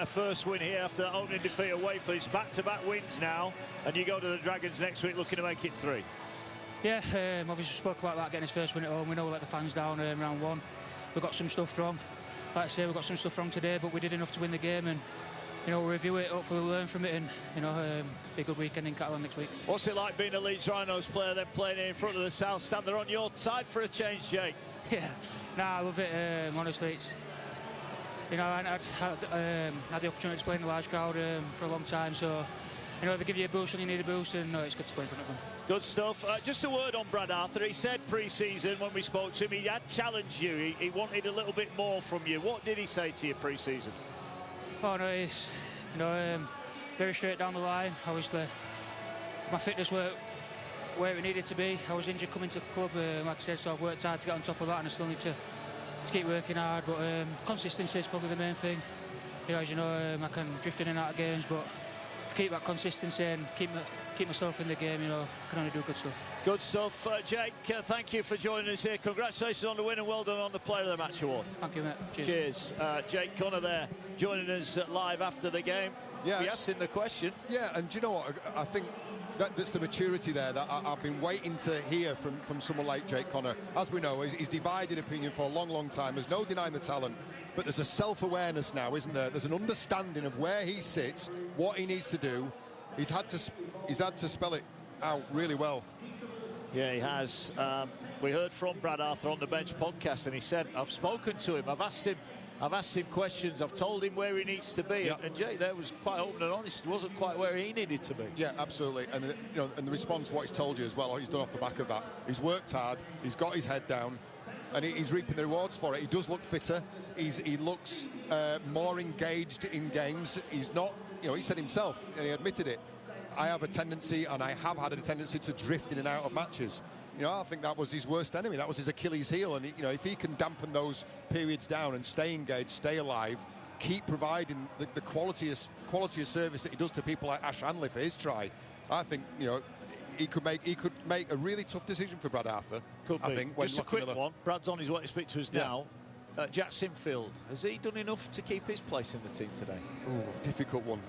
a first win here after that opening defeat away. For it's back-to-back wins now, and you go to the Dragons next week looking to make it 3. Yeah, obviously spoke about that, getting his first win at home. We know we let the fans down round 1. We got some stuff wrong. Like I say, we got some stuff wrong today, but we did enough to win the game, and we'll review it, hopefully we'll learn from it, and be a good weekend in Catalan next week. What's it like being a Leeds Rhinos player, then playing in front of the South Stand? They're on your side for a change, Jake. Yeah, I love it. Honestly, it's I had the opportunity to play in a large crowd for a long time, so they give you a boost when you need a boost, and it's good to play in front of them. Good stuff. Just a word on Brad Arthur. He said pre-season when we spoke to him, he had challenged you. He wanted a little bit more from you. What did he say to you pre-season? Oh no, it's very straight down the line. Obviously, my fitness were where it needed to be. I was injured coming to the club, like I said, so I've worked hard to get on top of that, and I still need to keep working hard. But consistency is probably the main thing. As you know, I can drift in and out of games, but if I keep that consistency and keep myself in the game, I can only do good stuff. Good stuff, Jake. Thank you for joining us here. Congratulations on the win and well done on the Player of the Match award. Thank you, mate. Cheers. Jake Connor there, joining us live after the game. Yeah, we asked him the question. Yeah, and do you know what? I think that's the maturity there that I've been waiting to hear from someone like Jake Connor. As we know, he's divided opinion for a long, long time. There's no denying the talent, but there's a self-awareness now, isn't there? There's an understanding of where he sits, what he needs to do. He's had to spell it out really well. Yeah, he has. We heard from Brad Arthur on the Bench podcast, and he said, I've spoken to him, I've asked him questions, I've told him where he needs to be. Yeah. And Jay there was quite open and honest. He wasn't quite where he needed to be. Yeah, absolutely. And and the response, what he's told you as well, he's done off the back of that. He's worked hard, he's got his head down, and he's reaping the rewards for it. He does look fitter. He looks more engaged in games. He's not, he said himself, and he admitted it, I have a tendency, and I have had a tendency to drift in and out of matches. I think that was his worst enemy. That was his Achilles heel. And if he can dampen those periods down and stay engaged, stay alive, keep providing the quality of service that he does to people like Ash Hanley for his try, I think he could make a really tough decision for Brad Arthur. Could be. I think. Just a quick one. Brad's on his way to speak to us now. Jack Sinfield, has he done enough to keep his place in the team today? Ooh, difficult one.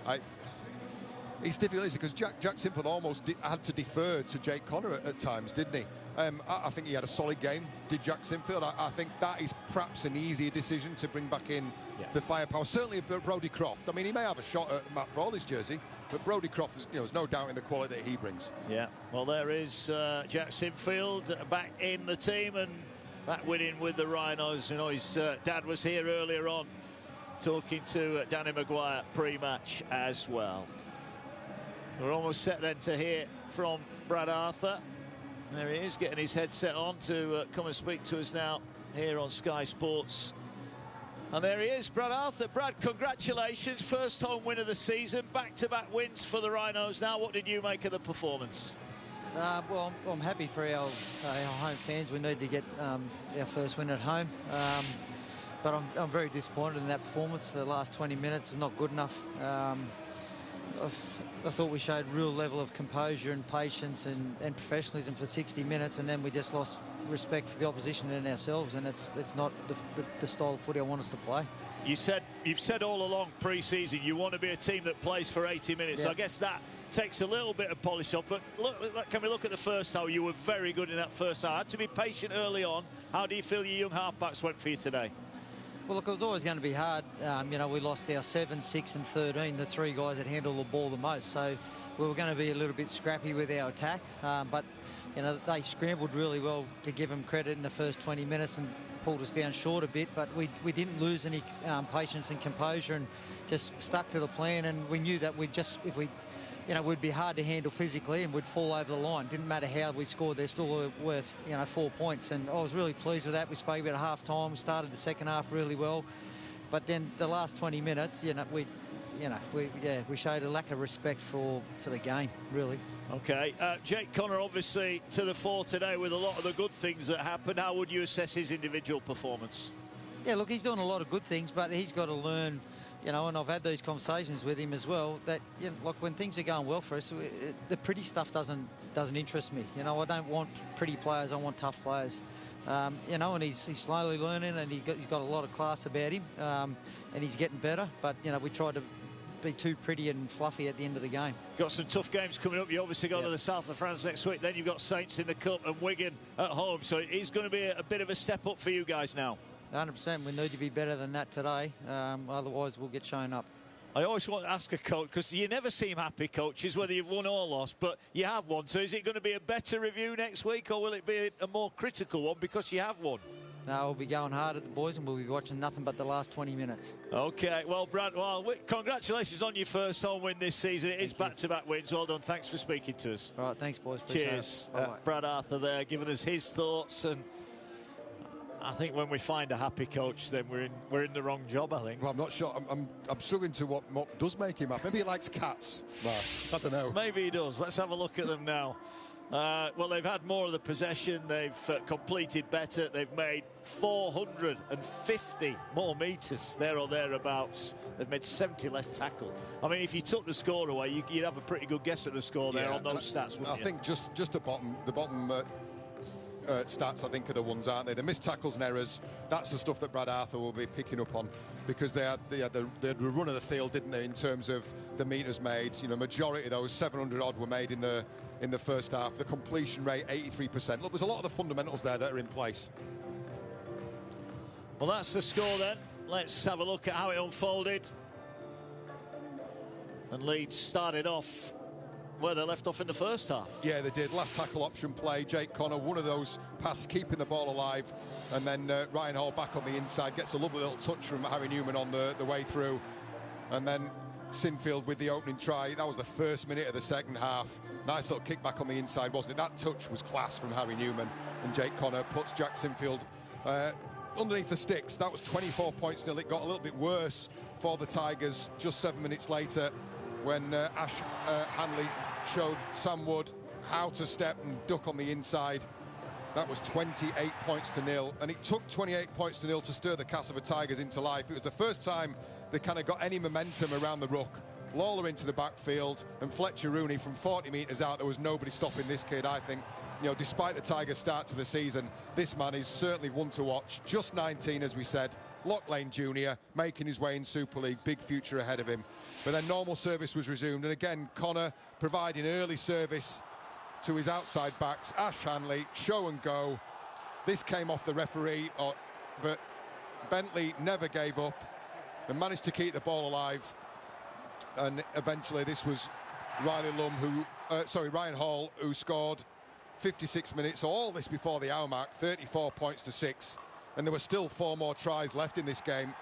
It's difficult because Jack Sinfield almost had to defer to Jake Connor at times, didn't he? I think he had a solid game, did Jack Sinfield. I think that is perhaps an easier decision to bring back in the firepower. Certainly Brodie Croft. I mean, he may have a shot at Matt Frawley's jersey, but Brodie Croft, there's no doubt in the quality that he brings. Yeah, well, there is Jack Sinfield back in the team and back winning with the Rhinos. His dad was here earlier on talking to Danny Maguire pre-match as well. We're almost set then to hear from Brad Arthur. There he is, getting his headset on to come and speak to us now here on Sky Sports. And there he is, Brad Arthur. Brad, congratulations. First home win of the season. Back-to-back wins for the Rhinos now. What did you make of the performance? Well, I'm happy for our home fans. We need to get our first win at home. But I'm very disappointed in that performance. The last 20 minutes is not good enough. I thought we showed real level of composure and patience and professionalism for 60 minutes, and then we just lost respect for the opposition and ourselves, and it's not the style of footy I want us to play. You've said all along pre-season you want to be a team that plays for 80 minutes. Yeah. So I guess that takes a little bit of polish off. But look, can we look at the first half? You were very good in that first half. Had to be patient early on. How do you feel your young halfbacks went for you today? Well, look, it was always going to be hard. You know, we lost our 7, 6 and 13, the 3 guys that handle the ball the most. So we were going to be a little bit scrappy with our attack. But, you know, they scrambled really well, to give them credit, in the first 20 minutes and pulled us down short a bit. But we didn't lose any patience and composure and just stuck to the plan. And we knew that we'd be hard to handle physically and we'd fall over the line. Didn't matter how we scored, they're still worth, 4 points. And I was really pleased with that. We spoke about half time. We started the second half really well. But then the last 20 minutes, we showed a lack of respect for the game, really. Okay, Jake Connor obviously to the fore today with a lot of the good things that happened. How would you assess his individual performance? Yeah, look, he's doing a lot of good things, but he's got to learn, and I've had these conversations with him as well, that, look, when things are going well for us, the pretty stuff doesn't interest me. I don't want pretty players, I want tough players. And he's slowly learning, and he's got a lot of class about him, and he's getting better. But, we tried to be too pretty and fluffy at the end of the game. Got some tough games coming up. You obviously go to the south of France next week. Then you've got Saints in the Cup and Wigan at home. So it's going to be a bit of a step up for you guys now. 100%. We need to be better than that today. Otherwise, we'll get shown up. I always want to ask a coach, because you never seem happy, coaches, whether you've won or lost, but you have won. So is it going to be a better review next week, or will it be a more critical one because you have won? No, we'll be going hard at the boys, and we'll be watching nothing but the last 20 minutes. OK, well, Brad, congratulations on your first home win this season. It is back-to-back wins. Well done. Thanks for speaking to us. All right, thanks, boys. Appreciate Cheers. it. Brad Arthur there, giving us his thoughts. And I think when we find a happy coach, then we're in the wrong job, I think. Well, I'm not sure. I'm struggling to what does make him happy. Maybe he likes cats. Well, I don't know. Maybe he does. Let's have a look at them now. Well, they've had more of the possession. They've completed better. They've made 450 more metres there or thereabouts. They've made 70 less tackles. I mean, if you took the score away, you'd have a pretty good guess at the score there on those stats, wouldn't you? I think just the bottom stats, I think, are the ones, aren't they? The missed tackles and errors, that's the stuff that Brad Arthur will be picking up on, because they had the run of the field, didn't they, in terms of the metres made. Majority of those, 700 odd, were made in the first half. The completion rate, 83%. Look, there's a lot of the fundamentals there that are in place. Well, that's the score then. Let's have a look at how it unfolded. And Leeds started off where they left off in the first half. Yeah, they did. Last tackle option play. Jake Connor, one of those passes, keeping the ball alive. And then Ryan Hall back on the inside, gets a lovely little touch from Harry Newman on the way through. And then Sinfield with the opening try. That was the first minute of the second half. Nice little kick back on the inside, wasn't it? That touch was class from Harry Newman. And Jake Connor puts Jack Sinfield underneath the sticks. That was 24 points nil. It got a little bit worse for the Tigers just 7 minutes later, when Ash Hanley showed Sam Wood how to step and duck on the inside. That was 28 points to nil, and it took 28 points to nil to stir the Castleford Tigers into life. It was the first time they kind of got any momentum around the ruck. Lawler into the backfield, and Fletcher Rooney from 40 metres out. There was nobody stopping this kid, I think. Despite the Tigers' start to the season, this man is certainly one to watch. Just 19, as we said. Lock Lane Junior, making his way in Super League. Big future ahead of him. But then normal service was resumed, and again, Connor providing early service to his outside backs. Ash Hanley, show and go. This came off the referee, but Bentley never gave up and managed to keep the ball alive. And eventually this was Ryan Hall, who scored 56 minutes. So all this before the hour mark, 34 points to 6. And there were still 4 more tries left in this game.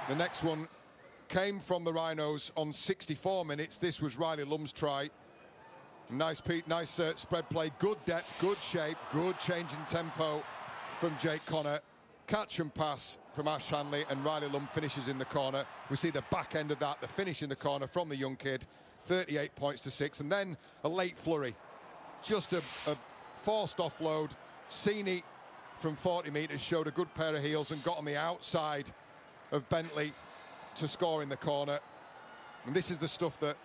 The next one came from the Rhinos on 64 minutes. This was Riley Lum's try. Nice spread play, good depth, good shape, good change in tempo from Jake Connor. Catch and pass from Ash Hanley, and Riley Lum finishes in the corner. We see the back end of that, the finish in the corner from the young kid. 38 points to 6, and then a late flurry. Just a forced offload. Sini from 40 metres showed a good pair of heels and got on the outside of Bentley to score in the corner. And this is the stuff that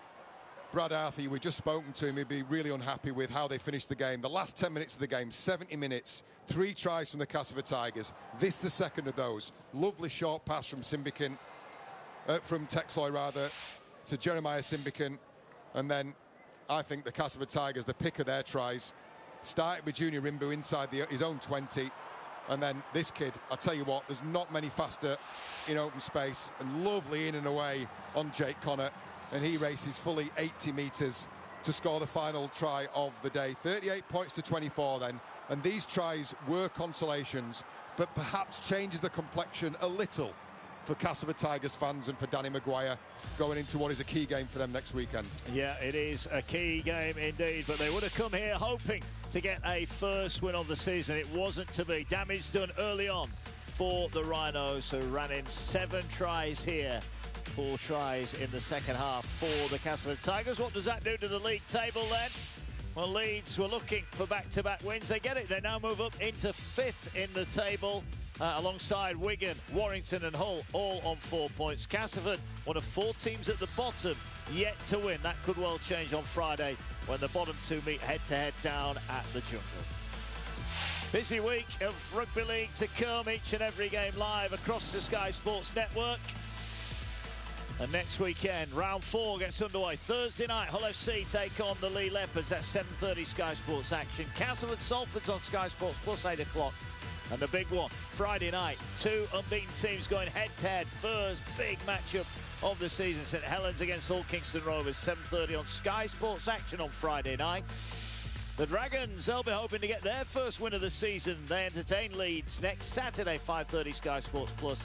Brad Arthur, we've just spoken to him, he'd be really unhappy with how they finished the game. The last 10 minutes of the game, 70 minutes, 3 tries from the Castleford Tigers. This the second of those. Lovely short pass from Simbican, from Texloy rather, to Jeremiah Simbican. And then I think the Castleford Tigers, the pick of their tries, started with Junior Rimbu inside his own 20. And then this kid, I'll tell you what, there's not many faster in open space, and lovely in and away on Jake Connor. And he races fully 80 metres to score the final try of the day. 38 points to 24 then. And these tries were consolations, but perhaps changes the complexion a little for Castleford Tigers fans and for Danny Maguire going into what is a key game for them next weekend. Yeah, it is a key game indeed, but they would have come here hoping to get a first win of the season. It wasn't to be. Damage done early on for the Rhinos, who ran in 7 tries here. 4 tries in the second half for the Castleford Tigers. What does that do to the league table then? Well, Leeds were looking for back-to-back wins. They get it. They now move up into 5th in the table, alongside Wigan, Warrington and Hull, all on 4 points. Castleford, one of 4 teams at the bottom, yet to win. That could well change on Friday when the bottom 2 meet head-to-head down at the Jungle. Busy week of rugby league to come, each and every game live across the Sky Sports Network. And next weekend, round 4 gets underway. Thursday night, Hull FC take on the Lee Leopards at 7:30 Sky Sports action. Castleford Salford's on Sky Sports Plus 8 o'clock. And the big one, Friday night, 2 unbeaten teams going head-to-head. First big matchup of the season. St Helens against Hull Kingston Rovers, 7:30 on Sky Sports action on Friday night. The Dragons, they'll be hoping to get their first win of the season. They entertain Leeds next Saturday, 5:30 Sky Sports Plus.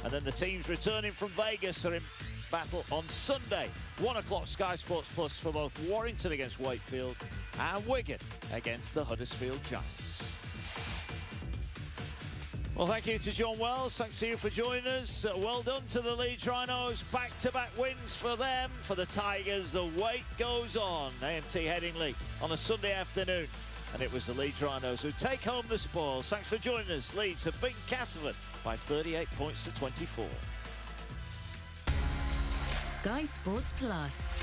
And then the teams returning from Vegas are in battle on Sunday, 1 o'clock Sky Sports Plus for both Warrington against Wakefield and Wigan against the Huddersfield Giants. Well, thank you to John Wells. Thanks to you for joining us. Well done to the Leeds Rhinos. Back-to-back wins for them. For the Tigers, the wait goes on. AMT Headingley on a Sunday afternoon. And it was the Leeds Rhinos who take home the spoils. Thanks for joining us. Leeds have beaten Castleford by 38 points to 24. Sky Sports Plus.